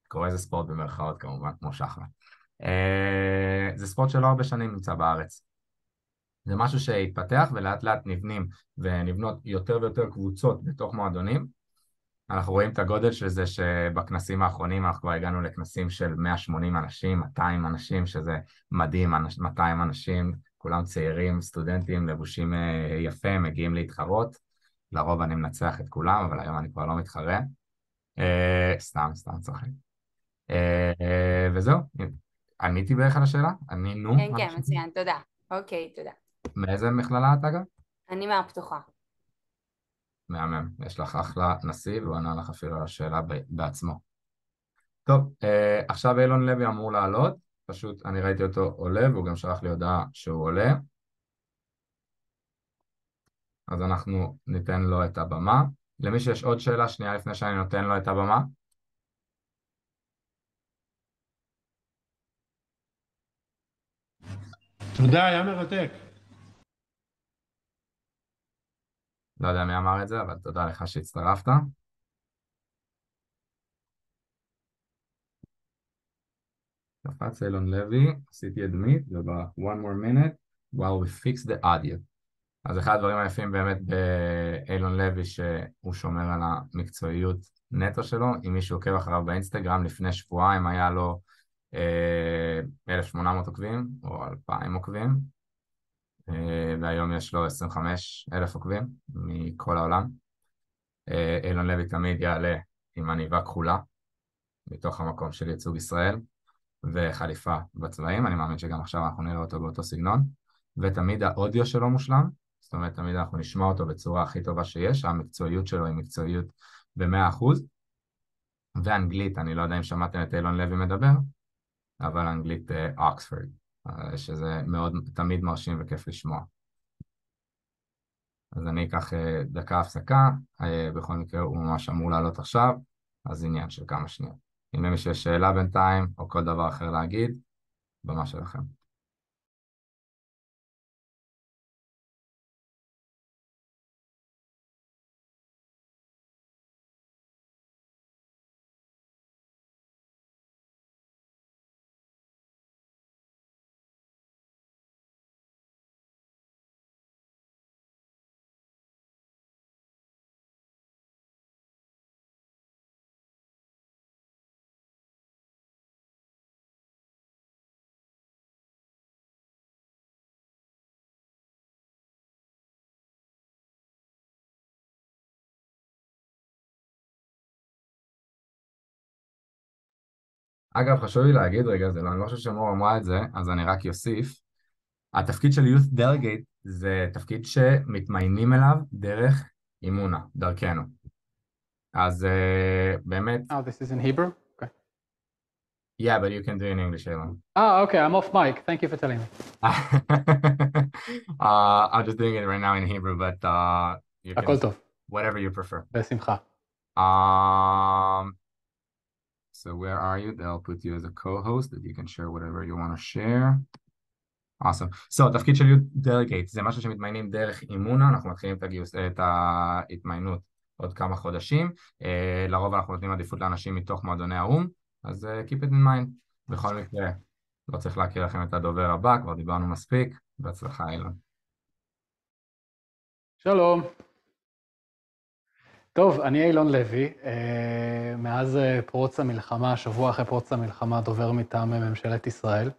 קורא איזה ספורט במרכאות כמובן, כמו שחמט. זה ספורט שלא הרבה שנים נמצא בארץ. זה משהו שהתפתח ולאט לאט נבנות יותר ויותר קבוצות בתוך מועדונים, אנחנו רואים את הגודל של זה שבכנסים האחרונים אנחנו כבר הגענו לכנסים של 180 אנשים, 200 אנשים, שזה מדהים, 200 אנשים, כולם צעירים, סטודנטים, לבושים יפה, מגיעים להתחרות. לרוב אני מנצח את כולם, אבל היום אני כבר לא מתחרה. סתם צוחק. וזהו, עניתי בערך על השאלה? ענינו? כן, כן, מצוין, תודה. אוקיי, תודה. מאיזה מכללה את אגב? אני מהפתוחה. מהמם, יש לך אחלה נשיא, והוא ענה לך אפילו על השאלה בעצמו. טוב, עכשיו אילון לוי אמור לעלות, פשוט אני ראיתי אותו עולה, והוא גם שלח לי הודעה שהוא עולה. אז אנחנו ניתן לו את הבמה. למי שיש עוד שאלה שנייה לפני שאני נותן לו את הבמה? תודה, היה מרתק. לא יודע מי אמר את זה, אבל תודה לך שהצטרפת. קפץ אילון לוי, עשיתי admit, one more minute while we fix the audio. אז אחד הדברים היפים באמת באילון לוי שהוא שומר על המקצועיות נטו שלו. אם מישהו עוקב אחריו באינסטגרם, לפני שבועיים היה לו 1,800 עוקבים או 2,000 עוקבים, והיום יש לו 25,000 עוקבים מכל העולם. אילון לוי תמיד יעלה עם עניבה כחולה מתוך המקום של ייצוג ישראל וחליפה בצבעים, אני מאמין שגם עכשיו אנחנו נראה אותו באותו סגנון, ותמיד האודיו שלו מושלם, זאת אומרת תמיד אנחנו נשמע אותו בצורה הכי טובה שיש, המקצועיות שלו היא מקצועיות ב100%, ואנגלית, אני לא יודע אם שמעתם את אילון לוי מדבר, אבל אנגלית אוקספורד, שזה מאוד תמיד מרשים וכיף לשמוע. אז אני אקח דקה הפסקה, בכל מקרה הוא ממש אמור לעלות עכשיו, אז עניין של כמה שניות. אם למי שיש שאלה בינתיים, או כל דבר אחר להגיד, במה שלכם. אגב, חשוב לי להגיד רגע, אני לא חושב שמור אמרה את זה, אז אני רק יוסיף. התפקיד של Youth Delegate זה תפקיד שמתמיינים אליו דרך אימונה, דרכנו. אז באמת... Oh, this is in Hebrew? Okay. Yeah, but you can do it in English, Elon. Okay, I'm off mic. Thank you for telling me. I'm just doing it right now in Hebrew, but you הכל can... טוב. Whatever you prefer. בשמחה. So where are you? They'll put you as a co-host that you can share whatever you want to share. Awesome. So, תפקיד של Youth Delegate זה משהו שמתמיינים דרך אימונה, אנחנו מתחילים את ההתמיינות עוד כמה חודשים, לרוב אנחנו נותנים עדיפות לאנשים מתוך מועדוני האום, אז keep it in mind. בכל מקרה, לא צריך להכיר לכם את הדובר הבא, כבר דיברנו מספיק, בהצלחה אילון. שלום. טוב, אני אילון לוי, מאז פרוץ המלחמה, שבוע אחרי פרוץ המלחמה, דובר מטעם ממשלת ישראל,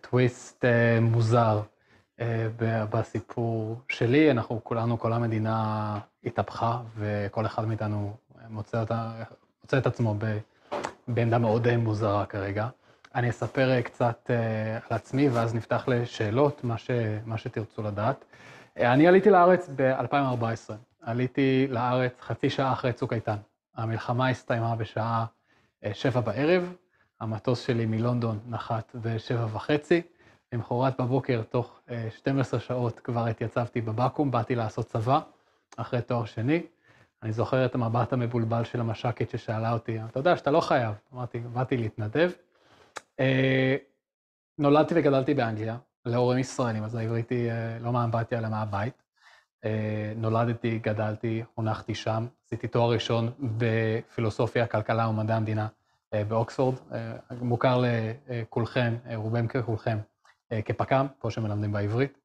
טוויסט מוזר בסיפור שלי, אנחנו כולנו, כל המדינה התהפכה, וכל אחד מאיתנו מוצא את עצמו בעמדה מאוד מוזרה כרגע. אני אספר קצת על עצמי, ואז נפתח לשאלות, מה שתרצו לדעת. אני עליתי לארץ ב-2014. עליתי לארץ חצי שעה אחרי צוק איתן. המלחמה הסתיימה בשעה 7 בערב, המטוס שלי מלונדון נחת ב7:30, למחרת בבוקר תוך 12 שעות כבר התייצבתי בבקו"ם, באתי לעשות צבא אחרי תואר שני. אני זוכר את המבט המבולבל של המש"קית ששאלה אותי, אתה יודע שאתה לא חייב, אמרתי, באתי להתנדב. נולדתי וגדלתי באנגליה, להורים ישראלים, אז העברית היא לא מהאמבטיה אלא מהבית. נולדתי, גדלתי, הונחתי שם, עשיתי תואר ראשון בפילוסופיה, כלכלה ומדעי המדינה באוקספורד, מוכר לכולכם, רובם ככולכם, כפק"ם, פה שמלמדים בעברית.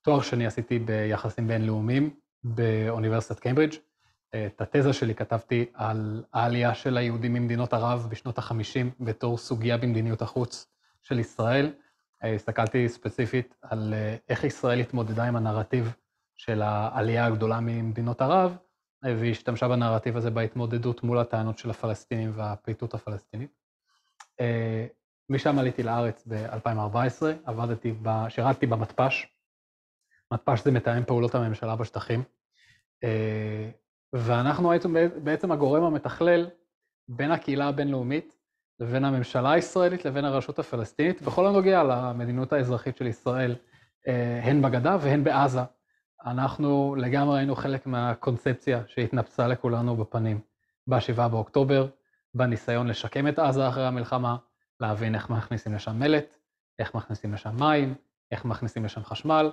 תואר שני עשיתי ביחסים בינלאומיים באוניברסיטת קיימברידג', את התזה שלי כתבתי על העלייה של היהודים ממדינות ערב בשנות ה-50 בתור סוגיה במדיניות החוץ של ישראל. הסתכלתי ספציפית על איך ישראל התמודדה עם הנרטיב של העלייה הגדולה ממדינות ערב, והשתמשה בנרטיב הזה בהתמודדות מול הטענות של הפלסטינים והפליטות הפלסטינית. משם עליתי לארץ ב-2014, שירתתי במתפ"ש. מתפ"ש זה מתאם פעולות הממשלה בשטחים, ואנחנו היינו בעצם הגורם המתכלל בין הקהילה הבינלאומית לבין הממשלה הישראלית לבין הרשות הפלסטינית, בכל הנוגע למדיניות האזרחית של ישראל, הן בגדה והן בעזה. אנחנו לגמרי היינו חלק מהקונספציה שהתנפצה לכולנו בפנים ב-7 באוקטובר, בניסיון לשקם את עזה אחרי המלחמה, להבין איך מכניסים לשם מלט, איך מכניסים לשם מים, איך מכניסים לשם חשמל.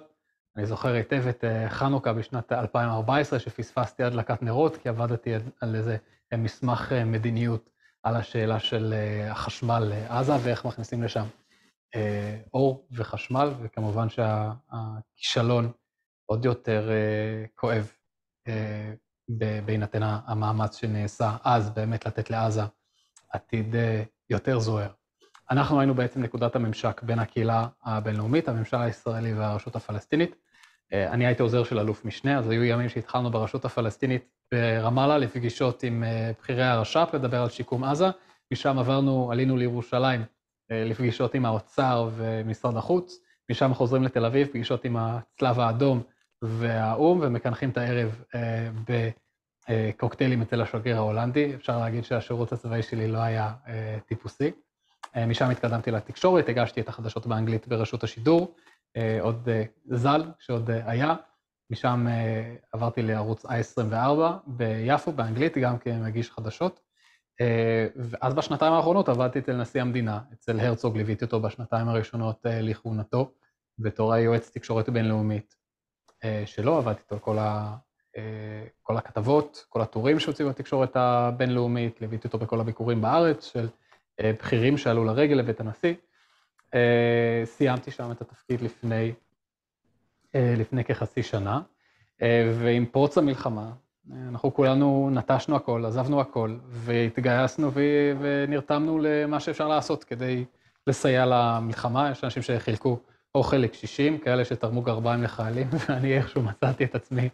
אני זוכר היטב את חנוכה בשנת 2014, שפספסתי הדלקת נרות, כי עבדתי על איזה מסמך מדיניות על השאלה של החשמל לעזה, ואיך מכניסים לשם אור וחשמל, וכמובן שהכישלון עוד יותר כואב בהינתן המאמץ שנעשה אז, באמת לתת לעזה עתיד יותר זוהר. אנחנו היינו בעצם נקודת הממשק בין הקהילה הבינלאומית, הממשל הישראלי והרשות הפלסטינית. אני הייתי עוזר של אלוף משנה, אז היו ימים שהתחלנו ברשות הפלסטינית ברמאללה לפגישות עם בכירי הרש"פ, לדבר על שיקום עזה. משם עלינו לירושלים לפגישות עם האוצר ומשרד החוץ. משם חוזרים לתל אביב, פגישות עם הצלב האדום והאום, ומקנחים את הערב בקוקטיילים אצל השגריר ההולנדי. אפשר להגיד שהשירות הצבאי שלי לא היה טיפוסי. משם התקדמתי לתקשורת, הגשתי את החדשות באנגלית ברשות השידור, עוד ז"ל, שעוד היה. משם עברתי לערוץ i24 ביפו, באנגלית, גם כמגיש חדשות. ואז בשנתיים האחרונות עבדתי אצל נשיא המדינה, אצל הרצוג, ליוויתי אותו בשנתיים הראשונות לכהונתו, בתור היועץ תקשורת בינלאומית שלו, עבדתי איתו כל הכתבות, כל הטורים שהוציאו בתקשורת הבינלאומית, ליוויתי אותו בכל הביקורים בארץ של בכירים שעלו לרגל לבית הנשיא. סיימתי שם את התפקיד לפני כחצי שנה, ועם פרוץ המלחמה, אנחנו כולנו נטשנו הכל, עזבנו הכל, והתגייסנו ונרתמנו למה שאפשר לעשות כדי לסייע למלחמה. יש אנשים שחילקו אוכל לקשישים, כאלה שתרמו גרביים לחיילים, ואני איכשהו מצאתי את עצמי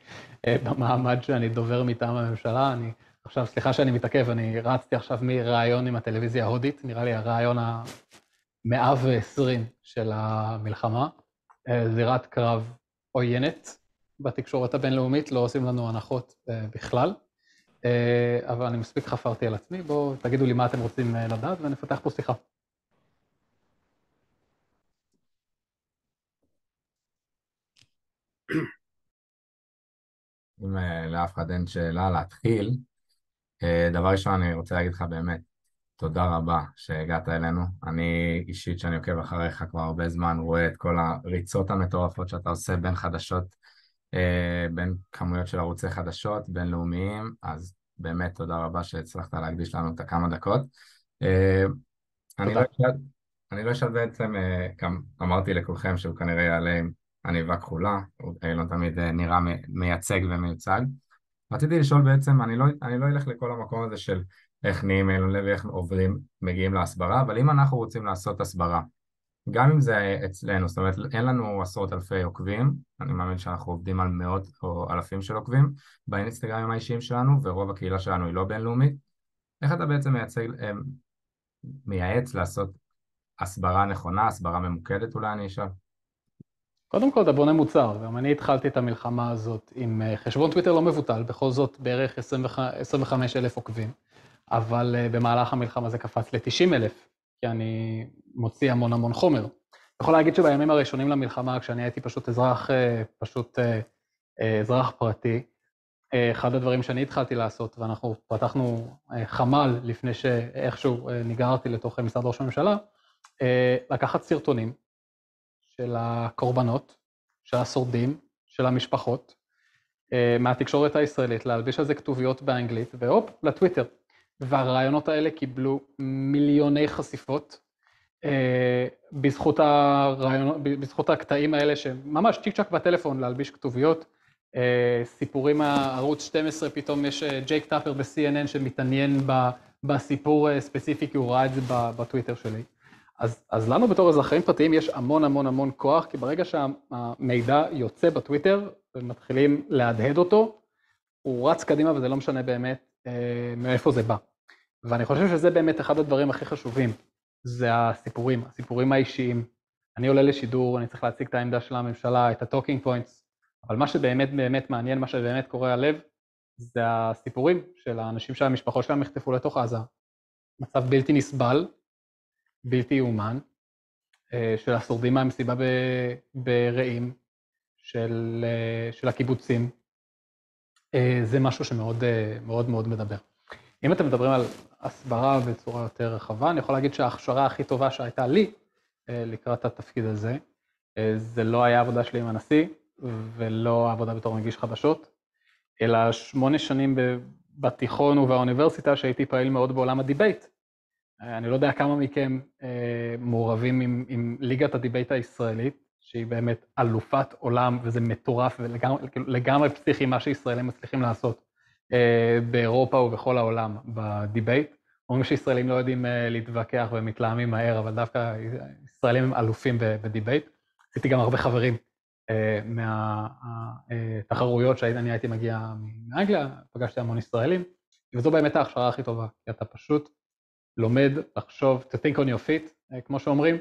במעמד שאני דובר מטעם הממשלה. עכשיו, סליחה שאני מתעכב, אני רצתי עכשיו מרעיון עם הטלוויזיה ההודית, נראה לי הרעיון ה-120 של המלחמה, זירת קרב עוינת בתקשורת הבינלאומית, לא עושים לנו הנחות בכלל, אבל אני מספיק חפרתי על עצמי, בואו תגידו לי מה אתם רוצים לדעת ונפתח פה שיחה. אם לאף אחד אין שאלה להתחיל, דבר ראשון אני רוצה להגיד לך באמת, תודה רבה שהגעת אלינו. אני אישית שאני עוקב אחריך כבר הרבה זמן, רואה את כל הריצות המטורפות שאתה עושה בין חדשות, בין כמויות של ערוצי חדשות בינלאומיים, אז באמת תודה רבה שהצלחת להקדיש לנו את הכמה דקות. אני לא אשאל בעצם, גם אמרתי לכולכם שהוא כנראה יעלה עם עניבה כחולה, הוא לא תמיד נראה מייצג ומיוצג. רציתי לשאול בעצם, אני לא אלך לכל המקום הזה של איך נהיים אלון לוי, איך מגיעים להסברה, אבל אם אנחנו רוצים לעשות הסברה, גם אם זה אצלנו, זאת אומרת, אין לנו עשרות אלפי עוקבים, אני מאמין שאנחנו עובדים על מאות או אלפים של עוקבים, באינסטגרמים האישיים שלנו, ורוב הקהילה שלנו היא לא בינלאומית, איך אתה בעצם מייעץ לעשות הסברה נכונה, הסברה ממוקדת אולי אני אשאל? קודם כל, אתה בונה מוצר, גם אני התחלתי את המלחמה הזאת עם חשבון טוויטר לא מבוטל, בכל זאת בערך 25,000 עוקבים, אבל במהלך המלחמה זה קפץ ל-90,000, כי אני מוציא המון חומר. יכול להגיד שבימים הראשונים למלחמה, כשאני הייתי פשוט אזרח פרטי, אחד הדברים שאני התחלתי לעשות, ואנחנו פתחנו חמ"ל לפני שאיכשהו ניגרתי לתוך משרד ראש הממשלה, לקחת סרטונים של הקורבנות, של השורדים, של המשפחות, מהתקשורת הישראלית, להלביש על זה כתוביות באנגלית, והופ, לטוויטר. והרעיונות האלה קיבלו מיליוני חשיפות, בזכות הקטעים האלה, שממש צ'יק צ'ק בטלפון להלביש כתוביות, סיפורים מערוץ 12, פתאום יש ג'ייק טאפר ב-CNN שמתעניין בסיפור ספציפי, כי הוא ראה את זה בטוויטר שלי. אז לנו בתור אזרחים פרטיים יש המון המון המון כוח, כי ברגע שהמידע יוצא בטוויטר ומתחילים להדהד אותו, הוא רץ קדימה וזה לא משנה באמת מאיפה זה בא. ואני חושב שזה באמת אחד הדברים הכי חשובים, זה הסיפורים האישיים. אני עולה לשידור, אני צריך להציג את העמדה של הממשלה, את ה-talking points, אבל מה שבאמת באמת מעניין, מה שבאמת קורה הלב, זה הסיפורים של האנשים שהמשפחות שלהם נחטפו לתוך עזה. מצב בלתי נסבל, בלתי יאומן, של השורדים מהמסיבה ברעים, של הקיבוצים. זה משהו שמאוד מאוד מאוד מדבר. אם אתם מדברים על הסברה בצורה יותר רחבה, אני יכול להגיד שההכשרה הכי טובה שהייתה לי לקראת התפקיד הזה, זה לא היה עבודה שלי עם הנשיא, ולא עבודה בתור מגיש חדשות, אלא 8 שנים בתיכון ובאוניברסיטה שהייתי פעיל מאוד בעולם הדיבייט. אני לא יודע כמה מכם מעורבים עם ליגת הדיבייט הישראלית, שהיא באמת אלופת עולם, וזה מטורף ולגמרי פסיכי מה שישראלים מצליחים לעשות באירופה ובכל העולם בדיבייט. אומרים שישראלים לא יודעים להתווכח ומתלהמים מהר, אבל דווקא ישראלים הם אלופים בדיבייט. עשיתי גם הרבה חברים מהתחרויות שאני הייתי מגיע מאנגליה, פגשתי המון ישראלים, וזו באמת ההכשרה הכי טובה, כי אתה פשוט לומד לחשוב, to think on your feet, כמו שאומרים,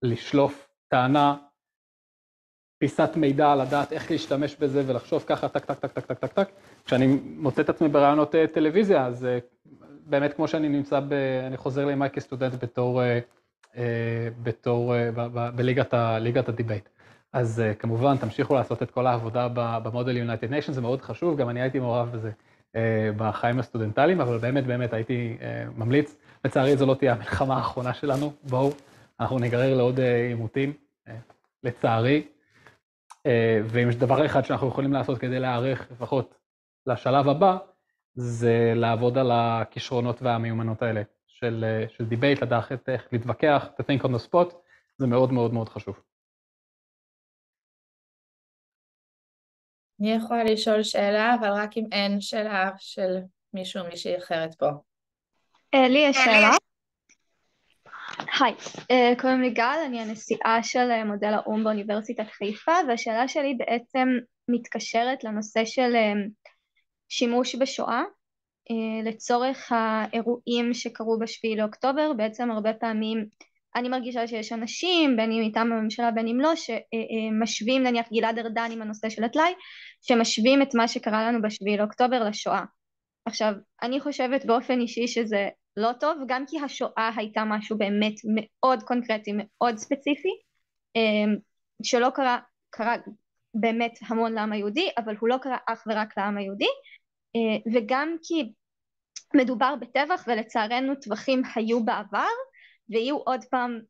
לשלוף טענה, פיסת מידע, לדעת איך להשתמש בזה ולחשוב ככה, טק, טק, טק, טק, טק, טק, טק. כשאני מוצא את עצמי ברעיונות טלוויזיה, אז באמת כמו שאני נמצא, אני חוזר לימי כסטודנט בליגת הדיבייט. אז כמובן, תמשיכו לעשות את כל העבודה במודל United Nations, זה מאוד חשוב, גם אני הייתי מעורב בזה בחיים הסטודנטליים, אבל באמת הייתי ממליץ. לצערי, זו לא תהיה המלחמה האחרונה שלנו, בואו, אנחנו נגרר לעוד עימותים, לצערי. ואם יש דבר אחד שאנחנו יכולים לעשות כדי להיערך לפחות לשלב הבא, זה לעבוד על הכישרונות והמיומנות האלה של דיבייט, לדעת איך להתווכח, to think on the spot, זה מאוד מאוד מאוד חשוב. אני יכולה לשאול שאלה, אבל רק אם אין שאלה של מישהו או מישהי אחרת פה. לי יש שאלה. היי, קוראים לי גל, אני הנשיאה של מודל האו"ם באוניברסיטת חיפה, והשאלה שלי בעצם מתקשרת לנושא של שימוש בשואה, לצורך האירועים שקרו ב7 לאוקטובר. בעצם הרבה פעמים אני מרגישה שיש אנשים, בין אם איתם הממשלה בין אם לא, שמשווים, נניח גלעד ארדן עם הנושא של הטלאי, שמשווים את מה שקרה לנו ב7 לאוקטובר לשואה. עכשיו, אני חושבת באופן אישי שזה לא טוב, גם כי השואה הייתה משהו באמת מאוד קונקרטי, מאוד ספציפי, שלא קרה באמת המון לעם היהודי, אבל הוא לא קרה אך ורק לעם היהודי, וגם כי מדובר בטבח, ולצערנו טבחים היו בעבר, ויהיו עוד פעם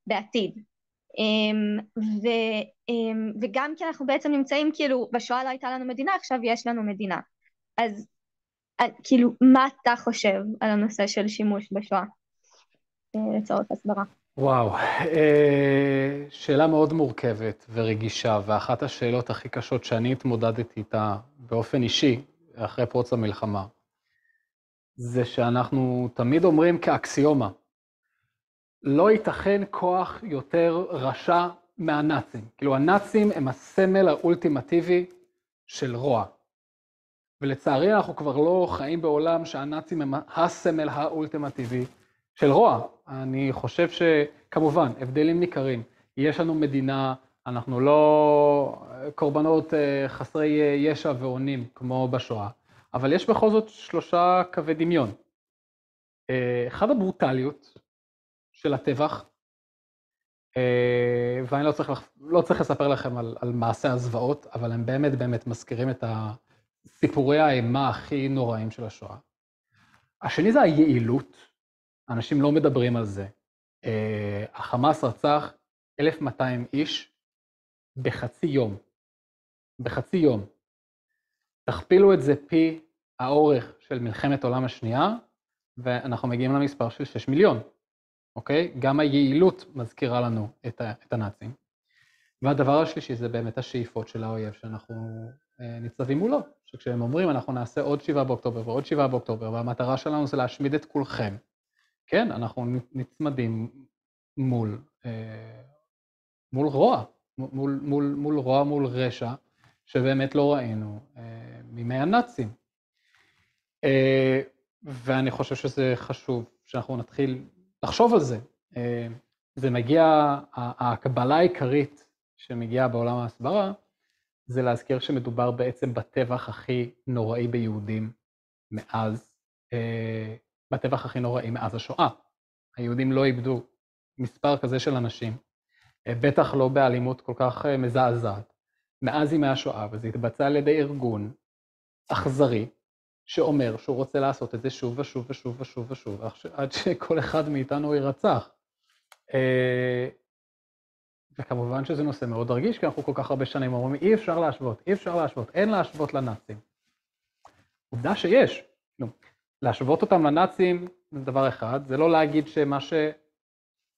בעתיד. וגם כי אנחנו בעצם נמצאים, כאילו, בשואה לא הייתה לנו מדינה, עכשיו יש לנו מדינה. אז כאילו, מה אתה חושב על הנושא של שימוש בשואה לצורך הסברה? וואו, שאלה מאוד מורכבת ורגישה, ואחת השאלות הכי קשות שאני התמודדתי איתה באופן אישי, אחרי פרוץ המלחמה, זה שאנחנו תמיד אומרים כאקסיומה, לא ייתכן כוח יותר רשע מהנאצים. כאילו, הנאצים הם הסמל האולטימטיבי של רוע. ולצערי אנחנו כבר לא חיים בעולם שהנאצים הם הסמל האולטימטיבי של רוע. אני חושב שכמובן, הבדלים ניכרים. יש לנו מדינה, אנחנו לא קורבנות חסרי ישע ועונים כמו בשואה, אבל יש בכל זאת 3 קווי דמיון. אחד הברוטליות של הטבח, ואני לא צריך לספר לכם על מעשה הזוועות, אבל הם באמת מזכירים את סיפורי האימה הכי נוראים של השואה. השני זה היעילות, אנשים לא מדברים על זה. החמאס רצח 1,200 איש בחצי יום. בחצי יום. תכפילו את זה פי האורך של מלחמת העולם השנייה, ואנחנו מגיעים למספר של 6 מיליון. אוקיי? גם היעילות מזכירה לנו את הנאצים. והדבר השלישי זה באמת השאיפות של האויב שאנחנו ניצבים מולו, שכשהם אומרים אנחנו נעשה עוד 7 באוקטובר ועוד 7 באוקטובר, והמטרה שלנו זה להשמיד את כולכם, כן, אנחנו נצמדים מול רוע, מול רוע, מול רשע, שבאמת לא ראינו מימי הנאצים. ואני חושב שזה חשוב שאנחנו נתחיל לחשוב על זה. זה מגיע, הקבלה העיקרית שמגיעה בעולם ההסברה, זה להזכיר שמדובר בעצם בטבח הכי נוראי ביהודים מאז, בטבח הכי נוראי מאז השואה. היהודים לא איבדו מספר כזה של אנשים, בטח לא באלימות כל כך מזעזעת, מאז ימי השואה, וזה התבצע על ידי ארגון אכזרי, שאומר שהוא רוצה לעשות את זה שוב ושוב ושוב ושוב ושוב, עד שכל אחד מאיתנו יירצח. וכמובן שזה נושא מאוד רגיש, כי אנחנו כל כך הרבה שנים אומרים, אי אפשר להשוות, אי אפשר להשוות, אין להשוות לנאצים. עובדה שיש, להשוות אותם לנאצים זה דבר אחד, זה לא להגיד שמה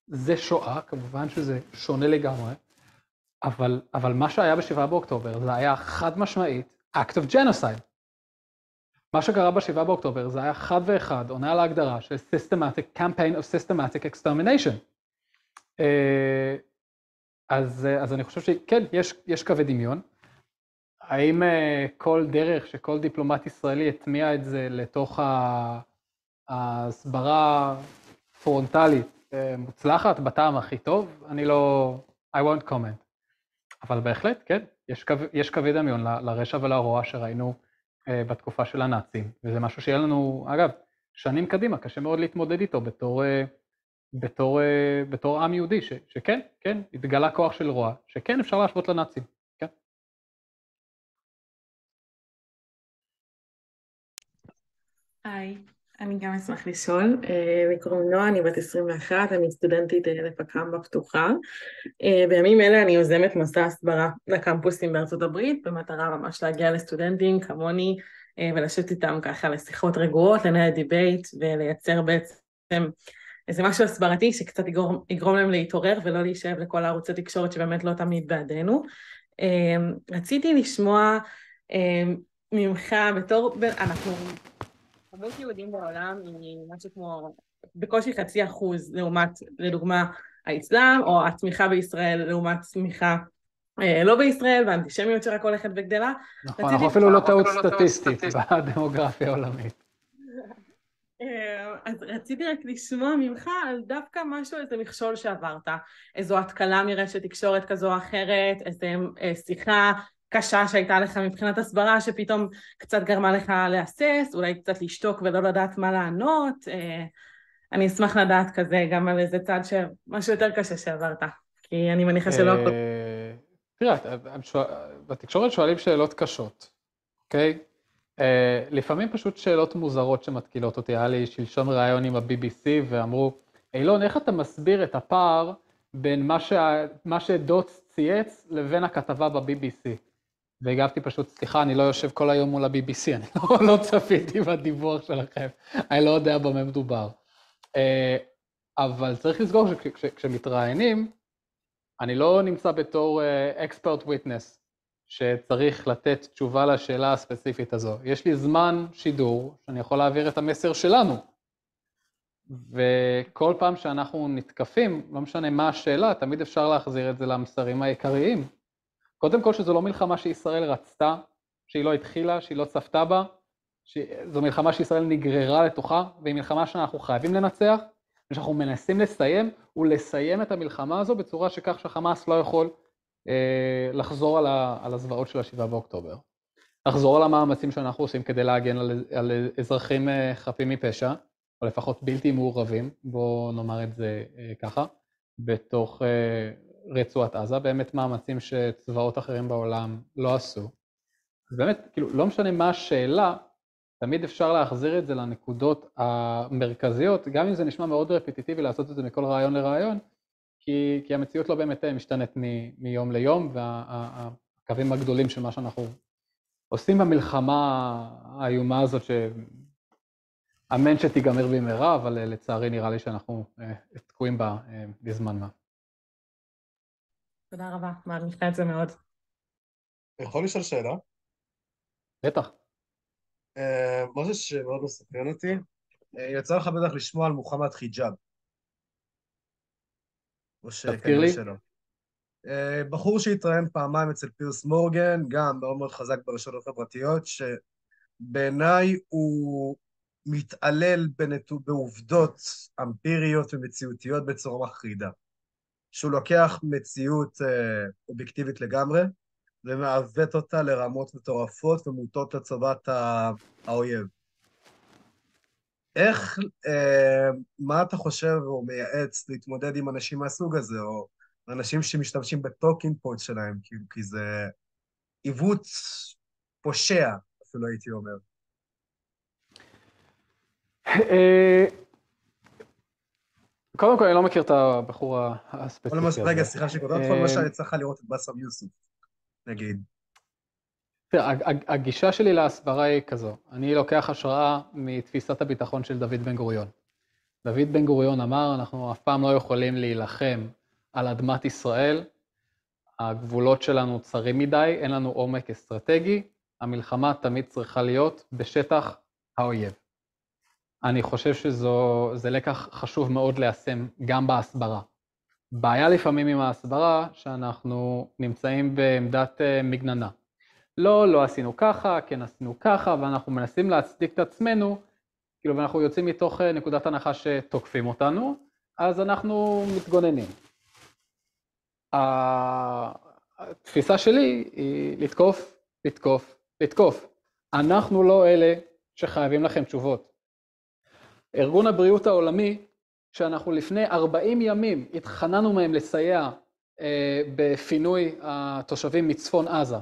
זה שואה, כמובן שזה שונה לגמרי, אבל מה שהיה ב7 באוקטובר זה היה חד משמעית act of genocide. מה שקרה ב7 באוקטובר זה היה חד ואחד, עונה על ההגדרה של systematic campaign of systematic extermination. אז אני חושב שכן, יש קווי דמיון. האם כל דרך שכל דיפלומט ישראלי הטמיע את זה לתוך ההסברה פרונטלית מוצלחת, בטעם הכי טוב, אני לא, I won't comment. אבל בהחלט, כן, יש קווי דמיון לרשע ולרוע שראינו בתקופה של הנאצים, וזה משהו שיהיה לנו, אגב, שנים קדימה, קשה מאוד להתמודד איתו בתור עם יהודי, שכן, כן, התגלה כוח של רוע, שכן אפשר להשוות לנאצים, כן. היי, אני גם אשמח לשאול, לי קוראים נועה, אני בת 21, אני סטודנטית לפק"מ בפתוחה. בימים אלה אני יוזמת מסע הסברה לקמפוסים בארצות הברית, במטרה ממש להגיע לסטודנטים כמוני, ולשבת איתם ככה לשיחות רגועות, לנהל דיבייט, ולייצר בעצם איזה משהו הסברתי שקצת יגרום להם להתעורר, ולא להישאב לכל הערוצי תקשורת שבאמת לא תמיד בעדינו. רציתי לשמוע ממך בתור, אנחנו כמות יהודים בעולם היא משהו כמו בקושי 0.5% לעומת, לדוגמה, האסלאם, או התמיכה בישראל לעומת תמיכה לא בישראל, והאנטישמיות שרק הולכת וגדלה. נכון, אנחנו אפילו לא טעות סטטיסטית בדמוגרפיה העולמית. אז רציתי רק לשמוע ממך על דווקא משהו, איזה מכשול שעברת, איזו התקלה מרשת תקשורת כזו או אחרת, איזו שיחה קשה שהייתה לך מבחינת הסברה, שפתאום קצת גרמה לך להסס, אולי קצת לשתוק ולא לדעת מה לענות. אני אשמח לדעת כזה גם על איזה צד משהו יותר קשה שעברת, כי אני מניחה שלא הכל. תראה, בתקשורת שואלים שאלות קשות, אוקיי? לפעמים פשוט שאלות מוזרות שמתקילות אותי. היה לי שלשום ראיון עם ה-BBC ואמרו, אילון, איך אתה מסביר את הפער בין מה שדוץ צייץ לבין הכתבה ב-BBC? והגבתי פשוט, סליחה, אני לא יושב כל היום מול ה-BBC, אני לא צפיתי בדיווח שלכם, אני לא יודע במה מדובר. אבל צריך לזכור שכשמתראיינים, אני לא נמצא בתור expert witness, שצריך לתת תשובה לשאלה הספציפית הזו. יש לי זמן שידור שאני יכול להעביר את המסר שלנו. וכל פעם שאנחנו נתקפים, לא משנה מה השאלה, תמיד אפשר להחזיר את זה למסרים העיקריים. קודם כל שזו לא מלחמה שישראל רצתה, שהיא לא התחילה, שהיא לא צפתה בה, זו מלחמה שישראל נגררה לתוכה, והיא מלחמה שאנחנו חייבים לנצח, ושאנחנו מנסים לסיים את המלחמה הזו בצורה שכך שחמאס לא יכול לחזור על הזוועות של ה7 באוקטובר. לחזור על המאמצים שאנחנו עושים כדי להגן על אזרחים חפים מפשע, או לפחות בלתי מעורבים, בואו נאמר את זה ככה, בתוך רצועת עזה, באמת מאמצים שצבאות אחרים בעולם לא עשו. אז באמת, כאילו, לא משנה מה השאלה, תמיד אפשר להחזיר את זה לנקודות המרכזיות, גם אם זה נשמע מאוד רפטיטיבי לעשות את זה מכל רעיון לרעיון, כי המציאות לא באמת משתנת מיום ליום, והקווים הגדולים של מה שאנחנו עושים במלחמה האיומה הזאת, שאמן שתיגמר במהרה, אבל לצערי נראה לי שאנחנו תקועים בה בזמן מה. תודה רבה, מעריכה את זה מאוד. יכול לשאול שאלה? בטח. משהו שמאוד מסקרן אותי. יצא לך בטח לשמוע על מוחמד חיג'אב. או תזכיר לי. שלא. בחור שהתראיין פעמיים אצל פירס מורגן, גם מאוד מאוד חזק ברשתות חברתיות, שבעיניי הוא מתעלל בעובדות אמפיריות ומציאותיות בצורה מחרידה. שהוא לוקח מציאות אובייקטיבית לגמרי, ומעוות אותה לרמות מטורפות ומוטות לצוות האויב. איך, מה אתה חושב או מייעץ להתמודד עם אנשים מהסוג הזה, או אנשים שמשתמשים בטוקינג פוינט שלהם, כי זה עיוות פושע, אפילו הייתי אומר. קודם כל, אני לא מכיר את הבחור הספציפי הזה. רגע, סליחה שקודם כל, מה שאני צריך לראות את בסם יוסוף, נגיד. תראה, הגישה שלי להסברה היא כזו. אני לוקח השראה מתפיסת הביטחון של דוד בן גוריון. דוד בן גוריון אמר, אנחנו אף פעם לא יכולים להילחם על אדמת ישראל, הגבולות שלנו צרים מדי, אין לנו עומק אסטרטגי, המלחמה תמיד צריכה להיות בשטח האויב. אני חושב שזה לקח חשוב מאוד ליישם גם בהסברה. בעיה לפעמים עם ההסברה, שאנחנו נמצאים בעמדת מגננה. לא עשינו ככה, כן עשינו ככה, ואנחנו מנסים להצדיק את עצמנו, כאילו, ואנחנו יוצאים מתוך נקודת הנחה שתוקפים אותנו, אז אנחנו מתגוננים. התפיסה שלי היא לתקוף, לתקוף, לתקוף. אנחנו לא אלה שחייבים לכם תשובות. ארגון הבריאות העולמי, שאנחנו לפני 40 ימים התחננו מהם לסייע בפינוי התושבים מצפון עזה,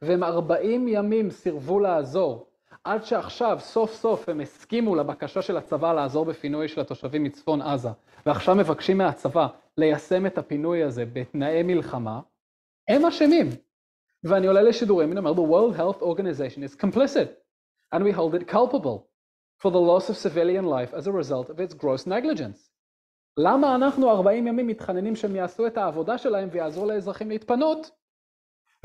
והם 40 ימים סירבו לעזור, עד שעכשיו סוף סוף הם הסכימו לבקשה של הצבא לעזור בפינוי של התושבים מצפון עזה, ועכשיו מבקשים מהצבא ליישם את הפינוי הזה בתנאי מלחמה, הם אשמים. ואני עולה לשידורים, אני אומר, the World Health Organization is complicit, and we hold it culpable for the loss of civilian life as a result of its gross negligence. למה אנחנו 40 ימים מתחננים שהם יעשו את העבודה שלהם ויעזרו לאזרחים להתפנות,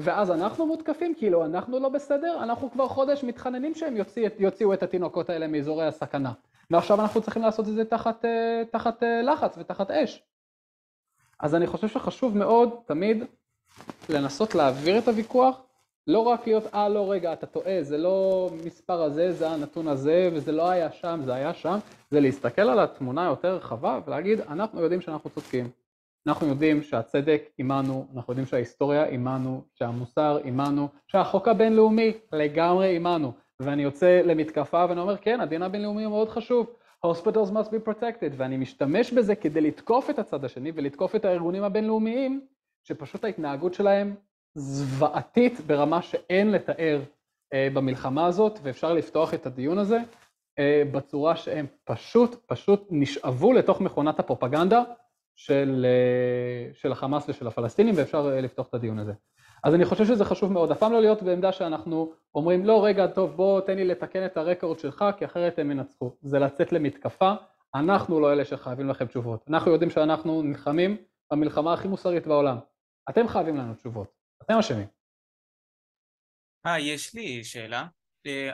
ואז אנחנו מותקפים, כאילו אנחנו לא בסדר, אנחנו כבר חודש מתחננים שהם יוציאו את התינוקות האלה מאזורי הסכנה. ועכשיו אנחנו צריכים לעשות את זה תחת לחץ ותחת אש. אז אני חושב שחשוב מאוד תמיד לנסות להעביר את הוויכוח, לא רק להיות, לא רגע, אתה טועה, זה לא מספר הזה, זה הנתון הזה, וזה לא היה שם, זה היה שם, זה להסתכל על התמונה יותר רחבה ולהגיד, אנחנו יודעים שאנחנו צודקים. אנחנו יודעים שהצדק עימנו, אנחנו יודעים שההיסטוריה עימנו, שהמוסר עימנו, שהחוק הבינלאומי לגמרי עימנו. ואני יוצא למתקפה ואני אומר, כן, הדין הבינלאומי הוא מאוד חשוב. Hospitals must be protected, ואני משתמש בזה כדי לתקוף את הצד השני ולתקוף את הארגונים הבינלאומיים, שפשוט ההתנהגות שלהם זוועתית ברמה שאין לתאר במלחמה הזאת, ואפשר לפתוח את הדיון הזה בצורה שהם פשוט נשאבו לתוך מכונת הפרופגנדה, של החמאס ושל הפלסטינים, ואפשר לפתוח את הדיון הזה. אז אני חושב שזה חשוב מאוד, אף פעם לא להיות בעמדה שאנחנו אומרים, לא רגע, טוב, בוא תן לי לתקן את הרקורד שלך, כי אחרת הם ינצחו. זה לצאת למתקפה, אנחנו לא אלה שחייבים לכם תשובות. אנחנו יודעים שאנחנו נלחמים במלחמה הכי מוסרית בעולם. אתם חייבים לנו תשובות, אתם אשמים. יש לי שאלה.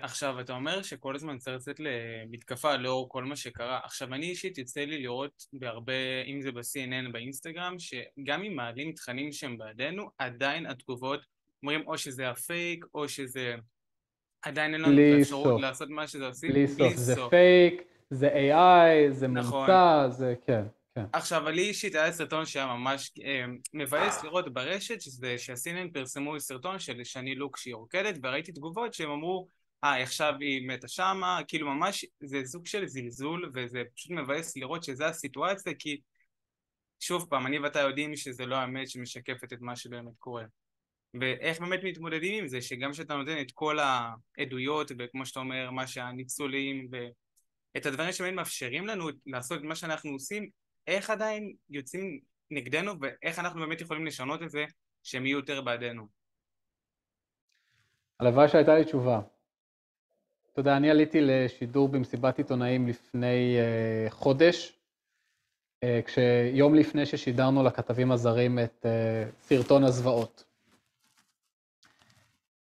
עכשיו, אתה אומר שכל הזמן צריך לצאת למתקפה לאור כל מה שקרה. עכשיו, אני אישית יוצא לי לראות בהרבה, אם זה ב-CNN, באינסטגרם, שגם אם מעלים תכנים שהם בעדינו, עדיין התגובות אומרים או שזה הפייק, או שזה עדיין אין לנו אפשרות לעשות מה שזה עושים. בלי סוף, זה פייק, זה AI, זה מומצא, זה כן. עכשיו, לי אישית היה סרטון שהיה ממש מבאס לראות ברשת, שה-CNN פרסמו סרטון של שני לוק שהיא רוקדת, וראיתי תגובות שהם אמרו, עכשיו היא מתה שמה, כאילו ממש זה סוג של זלזול, וזה פשוט מבאס לראות שזה הסיטואציה, כי שוב פעם, אני ואתה יודעים שזה לא האמת שמשקפת את מה שבאמת קורה. ואיך באמת מתמודדים עם זה, שגם שאתה נותן את כל העדויות, וכמו שאתה אומר, מה שהניצולים, ואת הדברים שבאמת מאפשרים לנו לעשות את מה שאנחנו עושים, איך עדיין יוצאים נגדנו, ואיך אנחנו באמת יכולים לשנות את זה, שהם יהיו יותר בעדינו. הלוואי שהייתה לי תשובה. אתה יודע, אני עליתי לשידור במסיבת עיתונאים לפני חודש, כשיום לפני ששידרנו לכתבים הזרים את סרטון הזוועות.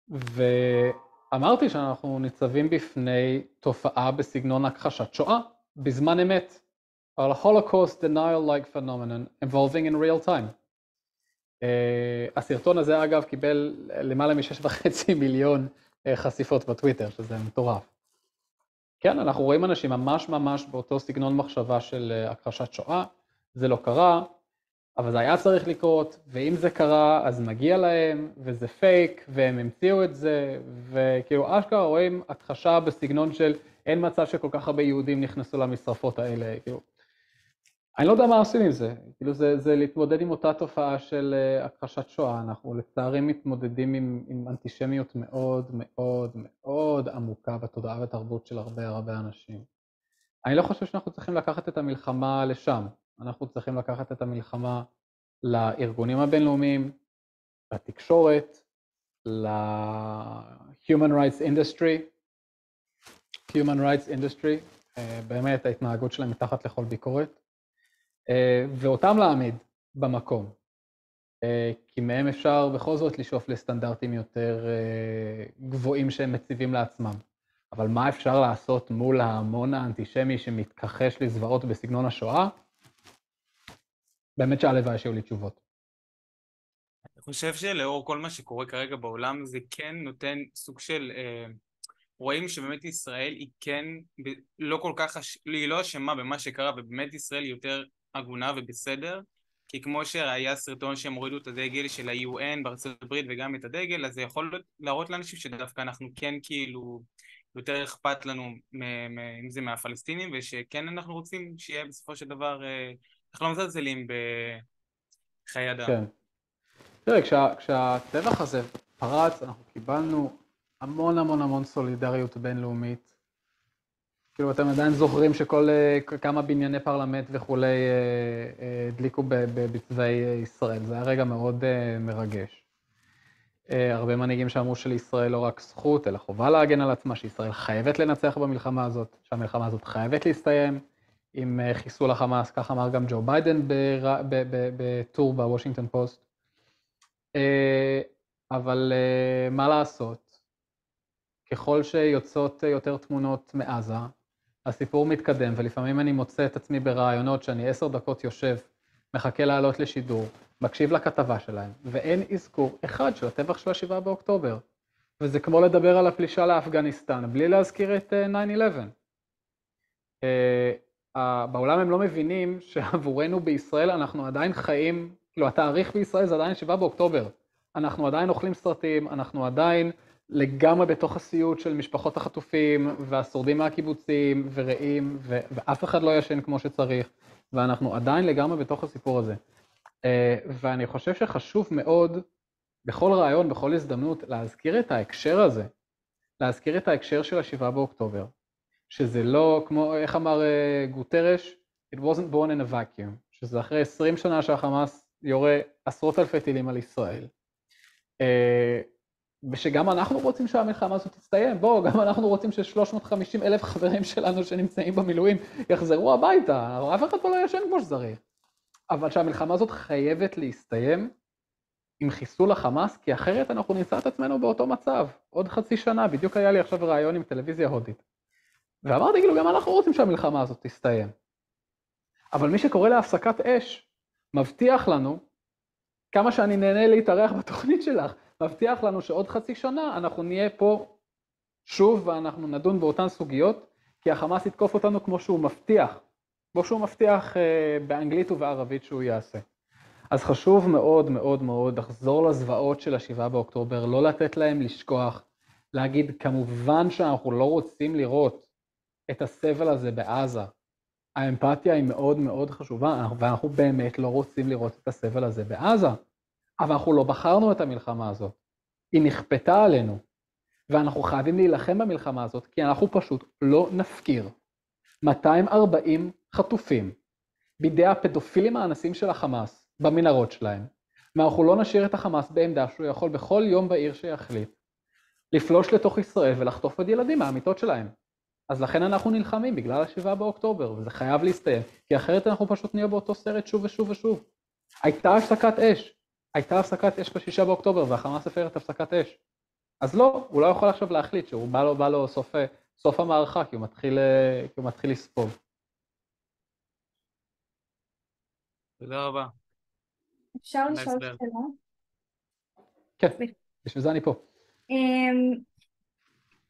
ואמרתי שאנחנו ניצבים בפני תופעה בסגנון הכחשת שואה, בזמן אמת. על Holocaust denial-like phenomenon involving in real time. הסרטון הזה אגב קיבל למעלה מ6.5 מיליון חשיפות בטוויטר, שזה מטורף. כן, אנחנו רואים אנשים ממש באותו סגנון מחשבה של הכחשת שואה, זה לא קרה, אבל זה היה צריך לקרות, ואם זה קרה אז מגיע להם, וזה פייק, והם המציאו את זה, וכאילו אשכרה רואים הכחשה בסגנון של אין מצב שכל כך הרבה יהודים נכנסו למשרפות האלה, כאילו. אני לא יודע מה עושים עם זה, כאילו זה להתמודד עם אותה תופעה של הכחשת שואה, אנחנו לצערי מתמודדים עם אנטישמיות מאוד עמוקה בתודעה ותרבות של הרבה אנשים. אני לא חושב שאנחנו צריכים לקחת את המלחמה לשם, אנחנו צריכים לקחת את המלחמה לארגונים הבינלאומיים, לתקשורת, ל-Human Rights Industry, באמת ההתנהגות שלהם מתחת לכל ביקורת, ואותם להעמיד במקום, כי מהם אפשר בכל זאת לשאוף לסטנדרטים יותר גבוהים שהם מציבים לעצמם. אבל מה אפשר לעשות מול ההמון האנטישמי שמתכחש לזוועות בסגנון השואה? באמת שהלוואי שיהיו לי תשובות. אני חושב שלאור כל מה שקורה כרגע בעולם, זה כן נותן סוג של... רואים שבאמת ישראל היא כן לא כל כך... היא לא אשמה במה שקרה, ובאמת ישראל היא יותר הגונה ובסדר, כי כמו שהיה סרטון שהם הורידו את הדגל של ה-UN בארצות הברית וגם את הדגל, אז זה יכול להראות לאנשים שדווקא אנחנו כן כאילו יותר אכפת לנו אם זה מהפלסטינים, ושכן אנחנו רוצים שיהיה בסופו של דבר, אנחנו לא מזלזלים בחיי אדם. כן. תראה, כשהטבח הזה פרץ, אנחנו קיבלנו המון סולידריות בינלאומית. כאילו אתם עדיין זוכרים כמה בנייני פרלמנט וכולי הדליקו בצבאי ישראל. זה היה רגע מאוד מרגש. הרבה מנהיגים שאמרו שלישראל לא רק זכות, אלא חובה להגן על עצמה, שישראל חייבת לנצח במלחמה הזאת, שהמלחמה הזאת חייבת להסתיים עם חיסול החמאס, כך אמר גם ג'ו ביידן בטור בוושינגטון פוסט. אבל מה לעשות? ככל שיוצאות יותר תמונות מעזה, הסיפור מתקדם, ולפעמים אני מוצא את עצמי ברעיונות שאני 10 דקות יושב, מחכה לעלות לשידור, מקשיב לכתבה שלהם, ואין אזכור אחד של הטבח של 7 באוקטובר. וזה כמו לדבר על הפלישה לאפגניסטן, בלי להזכיר את 9/11. בעולם הם לא מבינים שעבורנו בישראל אנחנו עדיין חיים, כאילו התאריך בישראל זה עדיין 7 באוקטובר. אנחנו עדיין אוכלים סרטים, אנחנו עדיין לגמרי בתוך הסיוט של משפחות החטופים והשורדים מהקיבוצים ורעים, ואף אחד לא ישן כמו שצריך, ואנחנו עדיין לגמרי בתוך הסיפור הזה. ואני חושב שחשוב מאוד בכל רעיון, בכל הזדמנות, להזכיר את ההקשר הזה, להזכיר את ההקשר של 7 באוקטובר, שזה לא, כמו איך אמר גוטרש, it wasn't born in a vacuum, שזה אחרי 20 שנה שהחמאס יורה עשרות אלפי טילים על ישראל. ושגם אנחנו רוצים שהמלחמה הזאת תסתיים, גם אנחנו רוצים ש350,000 חברים שלנו שנמצאים במילואים יחזרו הביתה, אף אחד פה לא ישן כמו שצריך. אבל שהמלחמה הזאת חייבת להסתיים עם חיסול החמאס, כי אחרת אנחנו נמצא את עצמנו באותו מצב. עוד חצי שנה, בדיוק היה לי עכשיו רעיון עם טלוויזיה הודית. ואמרתי, כאילו, גם אנחנו רוצים שהמלחמה הזאת תסתיים. אבל מי שקורא להפסקת אש, מבטיח לנו, כמה שאני נהנה להתארח בתוכנית שלך, מבטיח לנו שעוד חצי שנה אנחנו נהיה פה שוב, ואנחנו נדון באותן סוגיות, כי החמאס יתקוף אותנו כמו שהוא מבטיח, באנגלית ובערבית שהוא יעשה. אז חשוב מאוד לחזור לזוועות של 7 באוקטובר, לא לתת להם לשכוח, להגיד כמובן שאנחנו לא רוצים לראות את הסבל הזה בעזה. האמפתיה היא מאוד חשובה, ואנחנו באמת לא רוצים לראות את הסבל הזה בעזה. אבל אנחנו לא בחרנו את המלחמה הזאת. היא נכפתה עלינו, ואנחנו חייבים להילחם במלחמה הזאת, כי אנחנו פשוט לא נפקיר 240 חטופים בידי הפדופילים האנסים של החמאס במנהרות שלהם, ואנחנו לא נשאיר את החמאס בעמדה שהוא יכול בכל יום בעיר שיחליט לפלוש לתוך ישראל ולחטוף עוד ילדים מהמיטות שלהם. אז לכן אנחנו נלחמים בגלל ה7 באוקטובר, וזה חייב להסתיים, כי אחרת אנחנו פשוט נהיה באותו סרט שוב ושוב ושוב. הייתה הפסקת אש ב6 באוקטובר, והחמאס הפר את הפסקת אש. אז לא, הוא לא יכול עכשיו להחליט שהוא בא לו סוף המערכה, כי הוא מתחיל לספוג. תודה רבה. אפשר לשאול שאלה? כן, בשביל זה אני פה.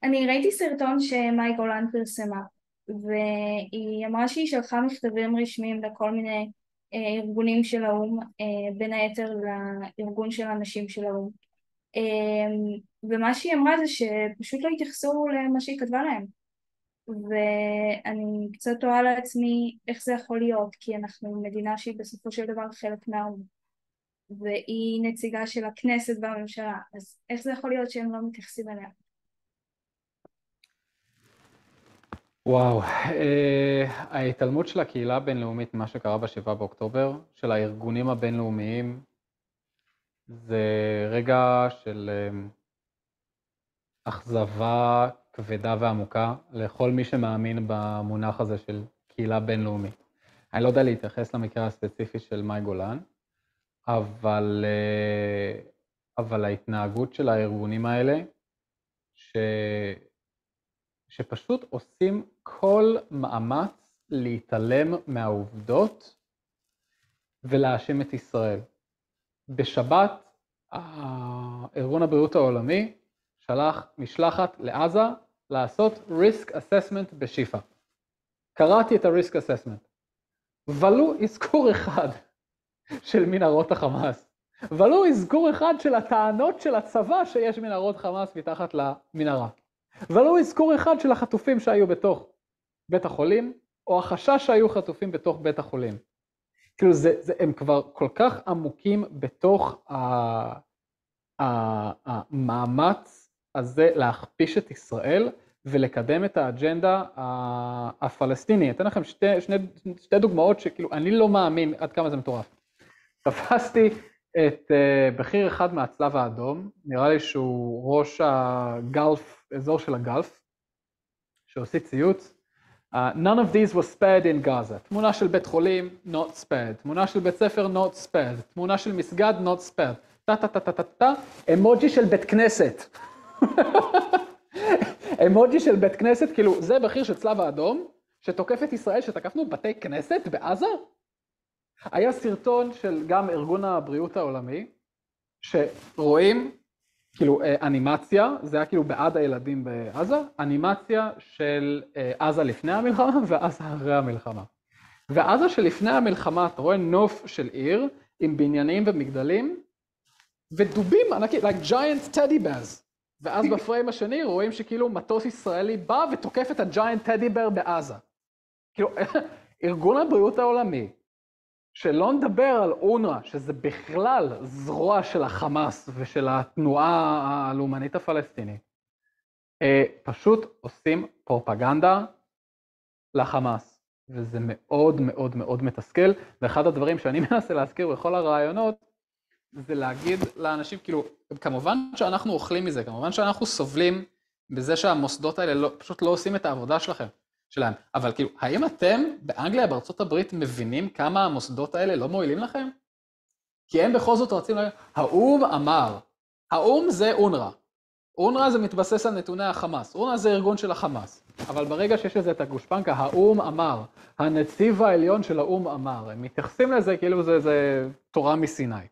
אני ראיתי סרטון שמאי גולן פרסמה, והיא אמרה שהיא שלחה מכתבים רשמיים לכל מיני ארגונים של האו"ם, בין היתר לארגון של הנשים של האו"ם. ומה שהיא אמרה זה שפשוט לא התייחסו למה שהיא כתבה להם. ואני קצת תוהה לעצמי איך זה יכול להיות, כי אנחנו מדינה שהיא בסופו של דבר חלק מהאו"ם, והיא נציגה של הכנסת והממשלה, אז איך זה יכול להיות שהם לא מתייחסים אליה? וואו, ההתעלמות של הקהילה הבינלאומית, מה שקרה ב7 באוקטובר, של הארגונים הבינלאומיים, זה רגע של אכזבה כבדה ועמוקה לכל מי שמאמין במונח הזה של קהילה בינלאומית. אני לא יודע להתייחס למקרה הספציפי של מאי גולן, אבל ההתנהגות של הארגונים האלה, שפשוט עושים כל מאמץ להתעלם מהעובדות ולהאשים את ישראל. בשבת, ארגון הבריאות העולמי שלח משלחת לעזה לעשות risk assessment בשיפא. קראתי את ה-risk assessment. ולו אזכור אחד של מנהרות החמאס. ולו אזכור אחד של הטענות של הצבא שיש מנהרות חמאס מתחת למנהרה. ולא אזכור אחד של החטופים שהיו בתוך בית החולים, או החשש שהיו חטופים בתוך בית החולים. כאילו הם כבר כל כך עמוקים בתוך המאמץ הזה להכפיש את ישראל, ולקדם את האג'נדה הפלסטינית. אתן לכם שתי דוגמאות שכאילו אני לא מאמין עד כמה זה מטורף. תפסתי את בכיר אחד מהצלב האדום, נראה לי שהוא ראש הגלף, אזור של הגלף, שעושה ציוץ. None of these was spared in Gaza. תמונה של בית חולים, not spared. תמונה של בית ספר, not spared. תמונה של מסגד, not spared. אמוג'י של בית כנסת. אמוג'י של בית כנסת, כאילו זה בכיר של צלב האדום, שתוקף את ישראל, שתקפנו בתי כנסת בעזה. היה סרטון של גם ארגון הבריאות העולמי, שרואים כאילו אנימציה, זה היה כאילו בעד הילדים בעזה, אנימציה של עזה לפני המלחמה ועזה אחרי המלחמה. ועזה שלפני המלחמה, אתה רואה נוף של עיר עם בניינים ומגדלים, ודובים ענקי, like giant teddy bears. ואז בפריים השני רואים שכאילו מטוס ישראלי בא ותוקף את הג'יינט טדי בר בעזה. כאילו, ארגון הבריאות העולמי, שלא נדבר על אונר"א, שזה בכלל זרוע של החמאס ושל התנועה הלאומנית הפלסטינית, פשוט עושים פרופגנדה לחמאס, וזה מאוד מאוד מאוד מתסכל, ואחד הדברים שאני מנסה להזכיר בכל הרעיונות, זה להגיד לאנשים, כאילו, כמובן שאנחנו אוכלים מזה, כמובן שאנחנו סובלים בזה שהמוסדות האלה פשוט לא עושים את העבודה שלהם, אבל כאילו, האם אתם באנגליה, בארצות הברית, מבינים כמה המוסדות האלה לא מועילים לכם? כי הם בכל זאת רצים להגיד, האו"ם אמר, האו"ם זה אונר"א, אונר"א זה מתבסס על נתוני החמאס, אונר"א זה ארגון של החמאס, אבל ברגע שיש לזה את הגושפנקה, האו"ם אמר, הנציב העליון של האו"ם אמר, הם מתייחסים לזה כאילו זה תורה מסיני.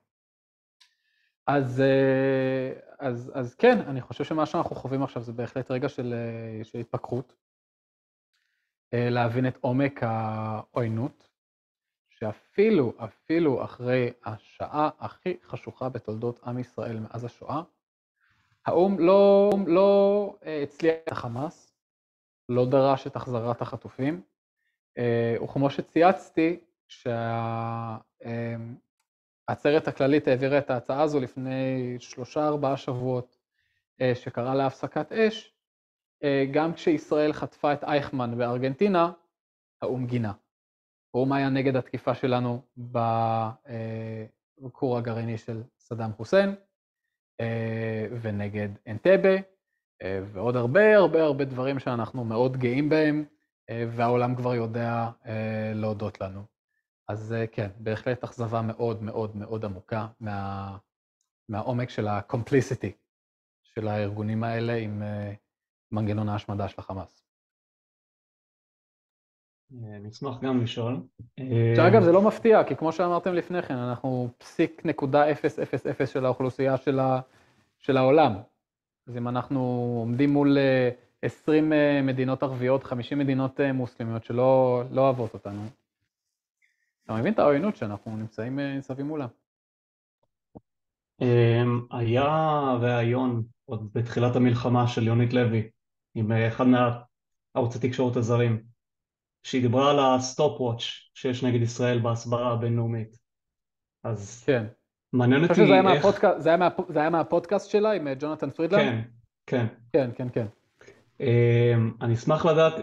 אז כן, אני חושב שמה שאנחנו חווים עכשיו זה בהחלט רגע של התפכחות, להבין את עומק העוינות, שאפילו אחרי השעה הכי חשוכה בתולדות עם ישראל מאז השואה, האו"ם לא הצליח את החמאס, לא דרש את החזרת החטופים, וכמו שצייצתי, העצרת הכללית העבירה את ההצעה הזו לפני 3-4 שבועות, שקרא להפסקת אש, גם כשישראל חטפה את אייכמן בארגנטינה, האו"ם גינה. האו"ם היה נגד התקיפה שלנו בכור הגרעיני של סדאם חוסיין, ונגד אנטבה, ועוד הרבה הרבה הרבה דברים שאנחנו מאוד גאים בהם, והעולם כבר יודע להודות לנו. אז כן, בהחלט אכזבה מאוד מאוד מאוד עמוקה מהעומק של ה-complicity של הארגונים האלה עם מנגנון ההשמדה של החמאס. נשמח גם לשאול. שאגב, זה לא מפתיע, כי כמו שאמרתם לפני כן, אנחנו 0.000 של האוכלוסייה של העולם. אז אם אנחנו עומדים מול 20 מדינות ערביות, 50 מדינות מוסלמיות שלא אוהבות אותנו, אתה מבין את העוינות שאנחנו נמצאים סביב מולה? היה ראיון עוד בתחילת המלחמה של יונית לוי, עם אחד מהערוץ התקשורת הזרים, שהיא דיברה על הסטופ-וואץ' שיש נגד ישראל בהסברה הבינלאומית. אז כן. מעניין אותי איך... זה היה מהפודקאסט שלה עם ג'ונתן פרידלנד? כן, כן. כן, כן, כן. אני אשמח לדעת,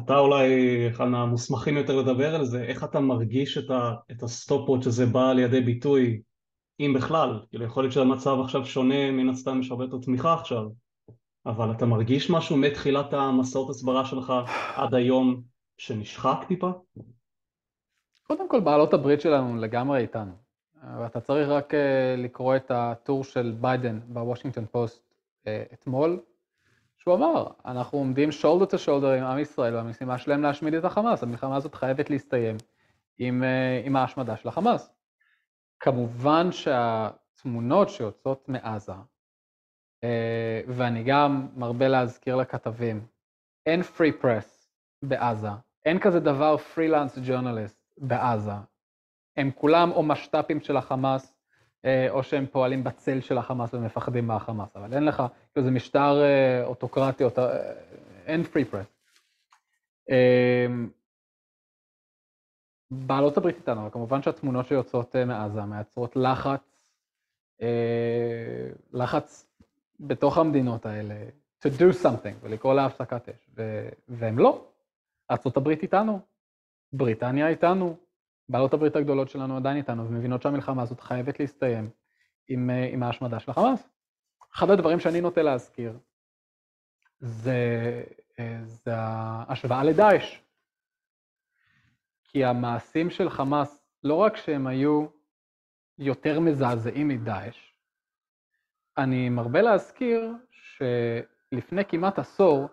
אתה אולי אחד מהמוסמכים יותר לדבר על זה, איך אתה מרגיש את הסטופ-וואץ' הזה בא על ידי ביטוי, אם בכלל, כאילו יכול להיות שהמצב עכשיו שונה, מן הסתם יש הרבה יותר תמיכה עכשיו, אבל אתה מרגיש משהו מתחילת המסעות הסברה שלך עד היום שנשחק טיפה? קודם כל, בעלות הברית שלנו לגמרי איתנו. ואתה צריך רק לקרוא את הטור של ביידן בוושינגטון פוסט אתמול, שהוא אמר, אנחנו עומדים shoulder to shoulder עם עם ישראל, והמשימה שלהם להשמיד את החמאס. המלחמה הזאת חייבת להסתיים עם ההשמדה של החמאס. כמובן שהתמונות שיוצאות מעזה, ואני גם מרבה להזכיר לכתבים, אין free press בעזה, אין כזה דבר freelance journalist בעזה. הם כולם או משת"פים של החמאס, או שהם פועלים בצל של החמאס ומפחדים מהחמאס, אבל אין לך, זה משטר אוטוקרטי, אין free press. בעלות הברית איתנו, כמובן שהתמונות שיוצאות מעזה מייצרות לחץ בתוך המדינות האלה, to do something, ולקרוא להפסקת אש, והם לא. ארצות הברית איתנו, בריטניה איתנו, בעלות הברית הגדולות שלנו עדיין איתנו, ומבינות שהמלחמה הזאת חייבת להסתיים עם ההשמדה של החמאס. אחד הדברים שאני נוטה להזכיר, זה ההשוואה לדאעש. כי המעשים של חמאס, לא רק שהם היו יותר מזעזעים מדאעש, אני מרבה להזכיר שלפני כמעט עשור,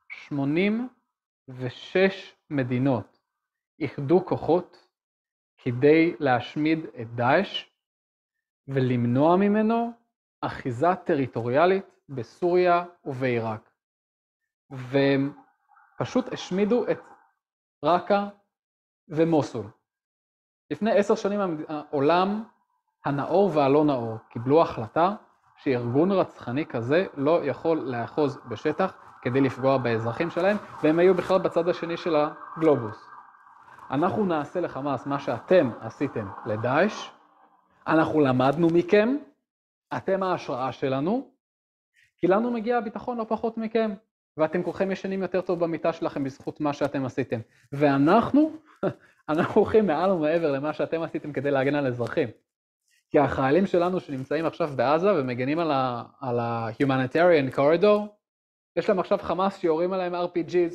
86 מדינות איחדו כוחות כדי להשמיד את דאעש ולמנוע ממנו אחיזה טריטוריאלית בסוריה ובעיראק. והם פשוט השמידו את רקה ומוסול. לפני 10 שנים העולם הנאור והלא נאור קיבלו החלטה שארגון רצחני כזה לא יכול לאחוז בשטח כדי לפגוע באזרחים שלהם, והם היו בכלל בצד השני של הגלובוס. אנחנו נעשה לחמאס מה שאתם עשיתם לדאעש, אנחנו למדנו מכם, אתם ההשראה שלנו, כי לנו מגיע הביטחון לא פחות מכם, ואתם כולכם ישנים יותר טוב במיטה שלכם בזכות מה שאתם עשיתם. ואנחנו הולכים מעל ומעבר למה שאתם עשיתם כדי להגן על אזרחים. כי החיילים שלנו שנמצאים עכשיו בעזה ומגנים על ה-humanitarian corridor, יש להם עכשיו חמאס שיורים עליהם RPGs,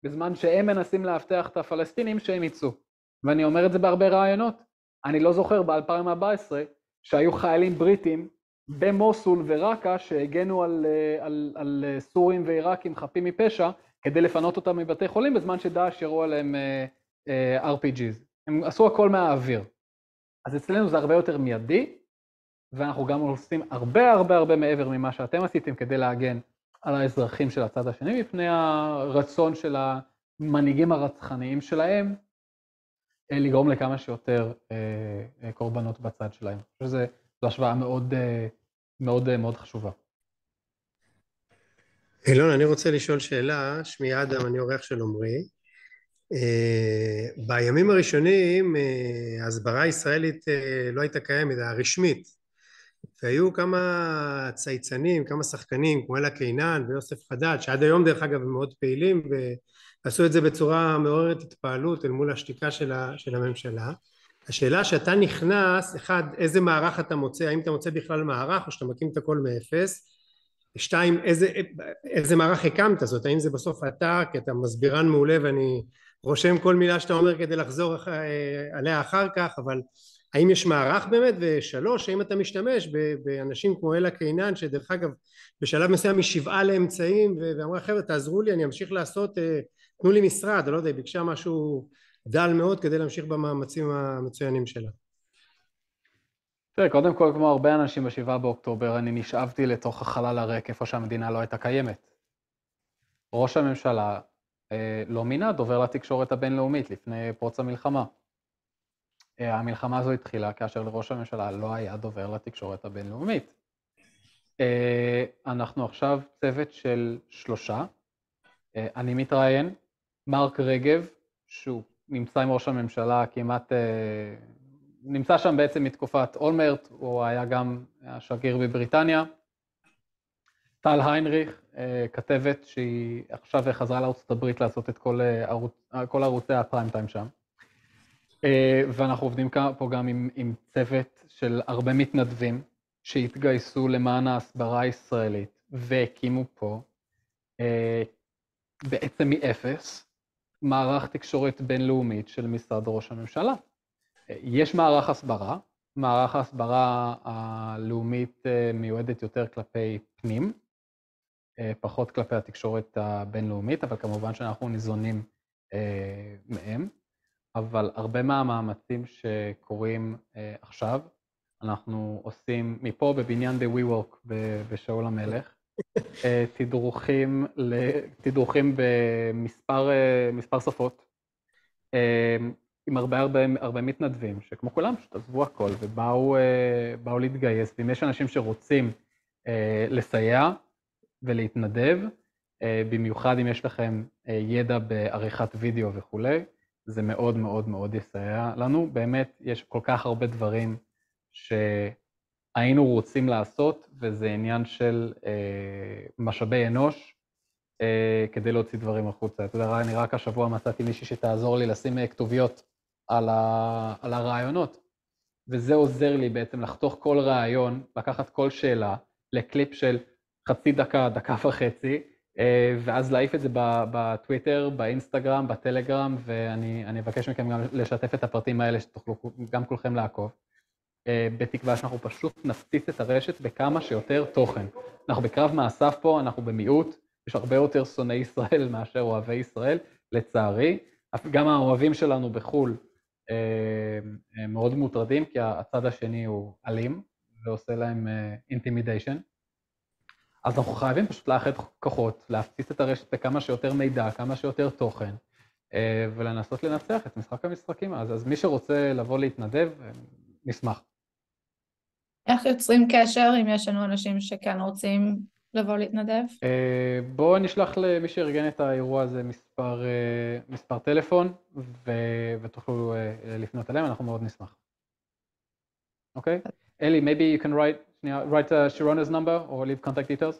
בזמן שהם מנסים להבטיח את הפלסטינים שהם יצאו. ואני אומר את זה בהרבה רעיונות. אני לא זוכר ב-2014 שהיו חיילים בריטים במוסול ורקה שהגנו על סורים ועיראקים חפים מפשע כדי לפנות אותם מבתי חולים בזמן שדאעש ירו עליהם RPGs. הם עשו הכל מהאוויר. אז אצלנו זה הרבה יותר מיידי, ואנחנו גם עושים הרבה הרבה הרבה מעבר ממה שאתם עשיתם כדי להגן על האזרחים של הצד השני, מפני הרצון של המנהיגים הרצחניים שלהם, לגרום לכמה שיותר קורבנות בצד שלהם. אני חושב שזו השוואה מאוד מאוד מאוד חשובה. אילון, אני רוצה לשאול שאלה, שמי אדם, אני עורך של עומרי. בימים הראשונים ההסברה הישראלית לא הייתה קיימת, הרשמית, והיו כמה צייצנים, כמה שחקנים, כמו אלה קינן ויוסף חדד, שעד היום דרך אגב הם מאוד פעילים, ועשו את זה בצורה מעוררת התפעלות אל מול השתיקה של הממשלה. השאלה שאתה נכנס, אחד, איזה מערך אתה מוצא, האם אתה מוצא בכלל מערך או שאתה מקים את הכל מאפס, שתיים, איזה מערך הקמת? זאת האם זה בסוף אתה, כי אתה מסבירן מעולה ואני רושם כל מילה שאתה אומר כדי לחזור עליה אחר כך, אבל האם יש מערך באמת? ושלוש, האם אתה משתמש באנשים כמו אלה קינן, שדרך אגב בשלב מסוים משבעה לאמצעים ואמרה חבר'ה תעזרו לי, אני אמשיך לעשות, תנו לי משרד, אני לא יודע, היא ביקשה משהו דל מאוד כדי להמשיך במאמצים המצוינים שלה. תראה, קודם כל, כמו הרבה אנשים ב7 באוקטובר, אני נשאבתי לתוך החלל הריק, איפה שהמדינה לא הייתה קיימת. ראש הממשלה לא מינה דובר לתקשורת הבינלאומית לפני פרוץ המלחמה. המלחמה הזו התחילה כאשר לראש הממשלה לא היה דובר לתקשורת הבינלאומית. אנחנו עכשיו צוות של 3. אני מתראיין, מרק רגב, שהוא נמצא עם ראש הממשלה כמעט, נמצא שם בעצם מתקופת אולמרט, הוא היה גם השגריר בבריטניה. טל היינריך, כתבת שהיא עכשיו חזרה לארצות הברית לעשות את כל ערוצי הפריים טיים שם. ואנחנו עובדים פה גם עם צוות של הרבה מתנדבים שהתגייסו למען ההסברה הישראלית והקימו פה בעצם מאפס מערך תקשורת בינלאומית של משרד ראש הממשלה. יש מערך ההסברה הלאומית מיועדת יותר כלפי פנים, פחות כלפי התקשורת הבינלאומית, אבל כמובן שאנחנו ניזונים מהם. אבל הרבה מהמאמצים שקורים עכשיו, אנחנו עושים מפה בבניין ב-WeWork בשאול המלך, תדרוכים במספר שפות, עם הרבה מתנדבים, שכמו כולם פשוט עזבו הכל ובאו להתגייס, ואם יש אנשים שרוצים לסייע ולהתנדב, במיוחד אם יש לכם ידע בעריכת וידאו וכו', זה מאוד מאוד מאוד יסייע לנו. באמת, יש כל כך הרבה דברים שהיינו רוצים לעשות, וזה עניין של משאבי אנוש, כדי להוציא דברים החוצה. אתה יודע, אני רק השבוע מצאתי מישהי שתעזור לי לשים כתוביות על הרעיונות, וזה עוזר לי בעצם לחתוך כל רעיון, לקחת כל שאלה, לקליפ של חצי דקה, דקה וחצי, ואז להעיף את זה בטוויטר, באינסטגרם, בטלגרם, ואני אבקש מכם גם לשתף את הפרטים האלה שתוכלו גם כולכם לעקוב, בתקווה שאנחנו פשוט נפציץ את הרשת בכמה שיותר תוכן. אנחנו בקרב מאסף פה, אנחנו במיעוט, יש הרבה יותר שונאי ישראל מאשר אוהבי ישראל, לצערי. גם האוהבים שלנו בחול מאוד מוטרדים, כי הצד השני הוא אלים, ועושה להם intimidation. אז אנחנו חייבים פשוט לאחד כוחות, להפציץ את הרשת בכמה שיותר מידע, כמה שיותר תוכן, ולנסות לנצח את משחק המשחקים. אז מי שרוצה לבוא להתנדב, נשמח. איך יוצרים קשר אם יש לנו אנשים שכן רוצים לבוא להתנדב? בואו נשלח למי שארגן את האירוע הזה מספר טלפון, ותוכלו לפנות אליהם, אנחנו מאוד נשמח. אוקיי? אלי, maybe you can write Sharona's number or leave contact details?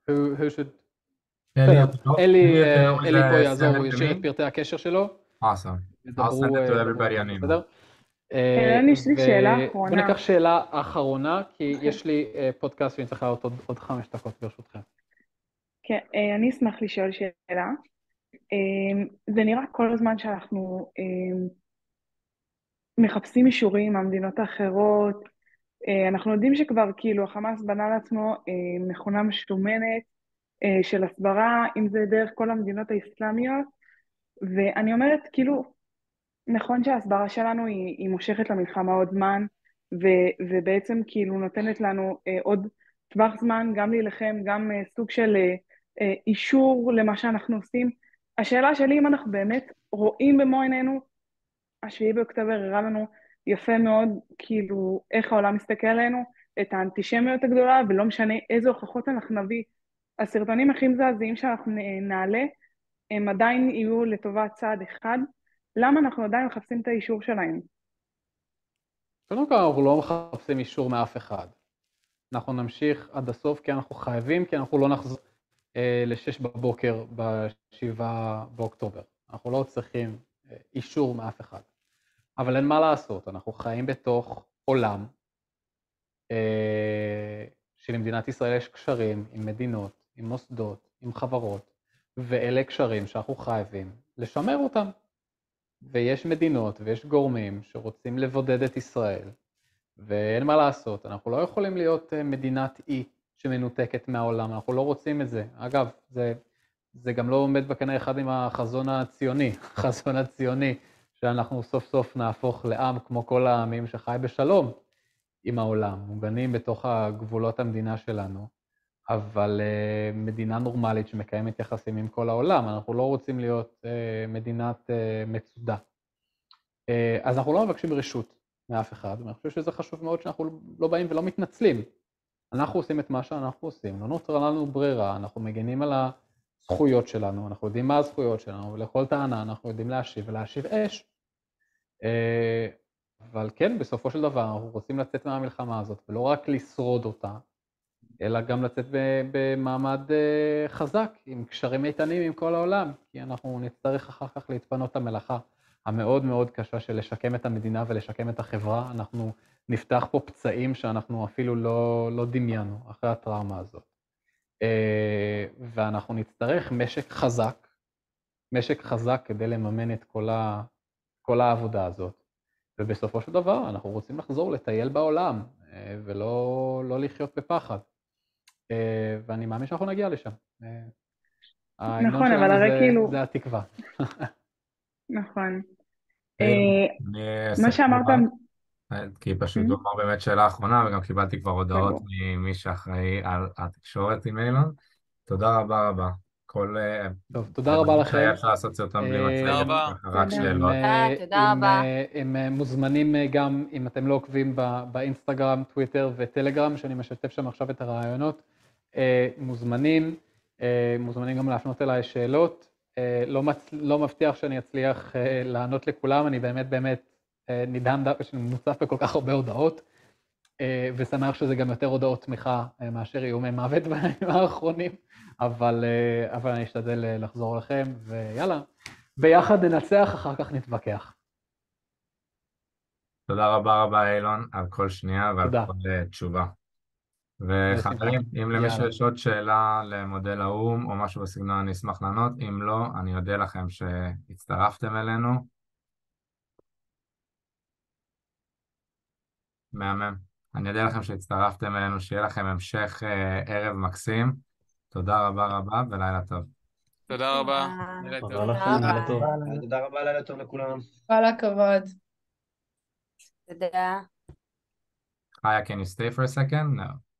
Who should? אלי פה יעזור, הוא ישאיר את פרטי הקשר שלו. Awesome. I'll send it to everybody on email. יש לי שאלה אחרונה. בוא ניקח שאלה אחרונה, כי יש לי פודקאסט שאני צריך לעלות עוד 5 דקות ברשותכם. כן, אני אשמח לשאול שאלה. זה נראה כל הזמן שאנחנו מחפשים אישורים מהמדינות האחרות, אנחנו יודעים שכבר כאילו החמאס בנה לעצמו מכונה משומנת של הסברה, אם זה דרך כל המדינות האסלאמיות, ואני אומרת כאילו, נכון שההסברה שלנו היא מושכת למלחמה עוד זמן, ובעצם כאילו נותנת לנו עוד טווח זמן, גם להילחם, גם סוג של אישור למה שאנחנו עושים. השאלה שלי אם אנחנו באמת רואים במו עינינו, 7 באוקטובר הראה לנו יפה מאוד כאילו איך העולם מסתכל עלינו, את האנטישמיות הגדולה, ולא משנה איזה הוכחות אנחנו נביא. הסרטונים הכי מזעזעים שאנחנו נעלה, הם עדיין יהיו לטובת צעד אחד. למה אנחנו עדיין מחפשים את האישור שלהם? קודם כל, אנחנו לא מחפשים אישור מאף אחד. אנחנו נמשיך עד הסוף כי אנחנו חייבים, כי אנחנו לא נחזור ל-6 בבוקר ב7 באוקטובר. אנחנו לא צריכים אישור מאף אחד. אבל אין מה לעשות, אנחנו חיים בתוך עולם שלמדינת ישראל יש קשרים עם מדינות, עם מוסדות, עם חברות, ואלה קשרים שאנחנו חייבים לשמר אותם. ויש מדינות ויש גורמים שרוצים לבודד את ישראל, ואין מה לעשות, אנחנו לא יכולים להיות מדינת אי שמנותקת מהעולם, אנחנו לא רוצים את זה. אגב, זה גם לא עומד בקנה אחד עם החזון הציוני, החזון הציוני, שאנחנו סוף סוף נהפוך לעם כמו כל העמים שחי בשלום עם העולם, מוגנים בתוך הגבולות המדינה שלנו, אבל מדינה נורמלית שמקיימת יחסים עם כל העולם, אנחנו לא רוצים להיות מדינת מצודה. אז אנחנו לא מבקשים רשות מאף אחד, ואני חושב שזה חשוב מאוד שאנחנו לא באים ולא מתנצלים. אנחנו עושים את מה שאנחנו עושים, לא נותרה לנו ברירה, אנחנו מגנים על הזכויות שלנו, אנחנו יודעים מה הזכויות שלנו, ולכל טענה אנחנו יודעים להשיב ולהשיב אש. אבל כן, בסופו של דבר אנחנו רוצים לצאת מהמלחמה הזאת, ולא רק לשרוד אותה, אלא גם לצאת במעמד חזק, עם קשרים איתנים עם כל העולם, כי אנחנו נצטרך אחר כך להתפנות את המלאכה המאוד מאוד קשה של לשקם את המדינה ולשקם את החברה. אנחנו נפתח פה פצעים שאנחנו אפילו לא דמיינו אחרי הטראומה הזאת. ואנחנו נצטרך משק חזק כדי לממן את כל העבודה הזאת. ובסופו של דבר אנחנו רוצים לחזור לטייל בעולם, ולא לחיות בפחד. ואני מאמין שאנחנו נגיע לשם. נכון, אבל הרי כאילו... זה התקווה. נכון. מה שאמרת... כי פשוט הוא אמר באמת שאלה אחרונה, וגם קיבלתי כבר הודעות ממי שאחראי על התקשורת עם אילון. תודה רבה רבה. טוב, תודה רבה לכם. היה אפשר לעשות סרטון בלי מצגת, רק שאלות. תודה רבה. הם מוזמנים גם, אם אתם לא עוקבים באינסטגרם, טוויטר וטלגרם, שאני משתף שם עכשיו את הרעיונות, מוזמנים גם להפנות אליי שאלות. לא מבטיח שאני אצליח לענות לכולם, אני באמת נדהם שמוצף בכל כך הרבה הודעות, ושמח שזה גם יותר הודעות תמיכה מאשר איומי מוות בימים האחרונים, אבל אני אשתדל לחזור לכם, ויאללה, ביחד ננצח, אחר כך נתווכח. תודה רבה אילון על כל שנייה ועל כל תשובה. וחברים, אם למישהו יש עוד שאלה למודל האום או משהו בסגנון, אני אשמח לענות. אם לא, אני אודה לכם שהצטרפתם אלינו. מהמם. אני אודה לכם שהצטרפתם אלינו, שיהיה לכם המשך ערב מקסים. תודה רבה ולילה טוב. תודה רבה. תודה לכם, לילה טוב. תודה רבה, לילה טוב לכולם. כל הכבוד. תודה. Kaya, can you stay for a second? No.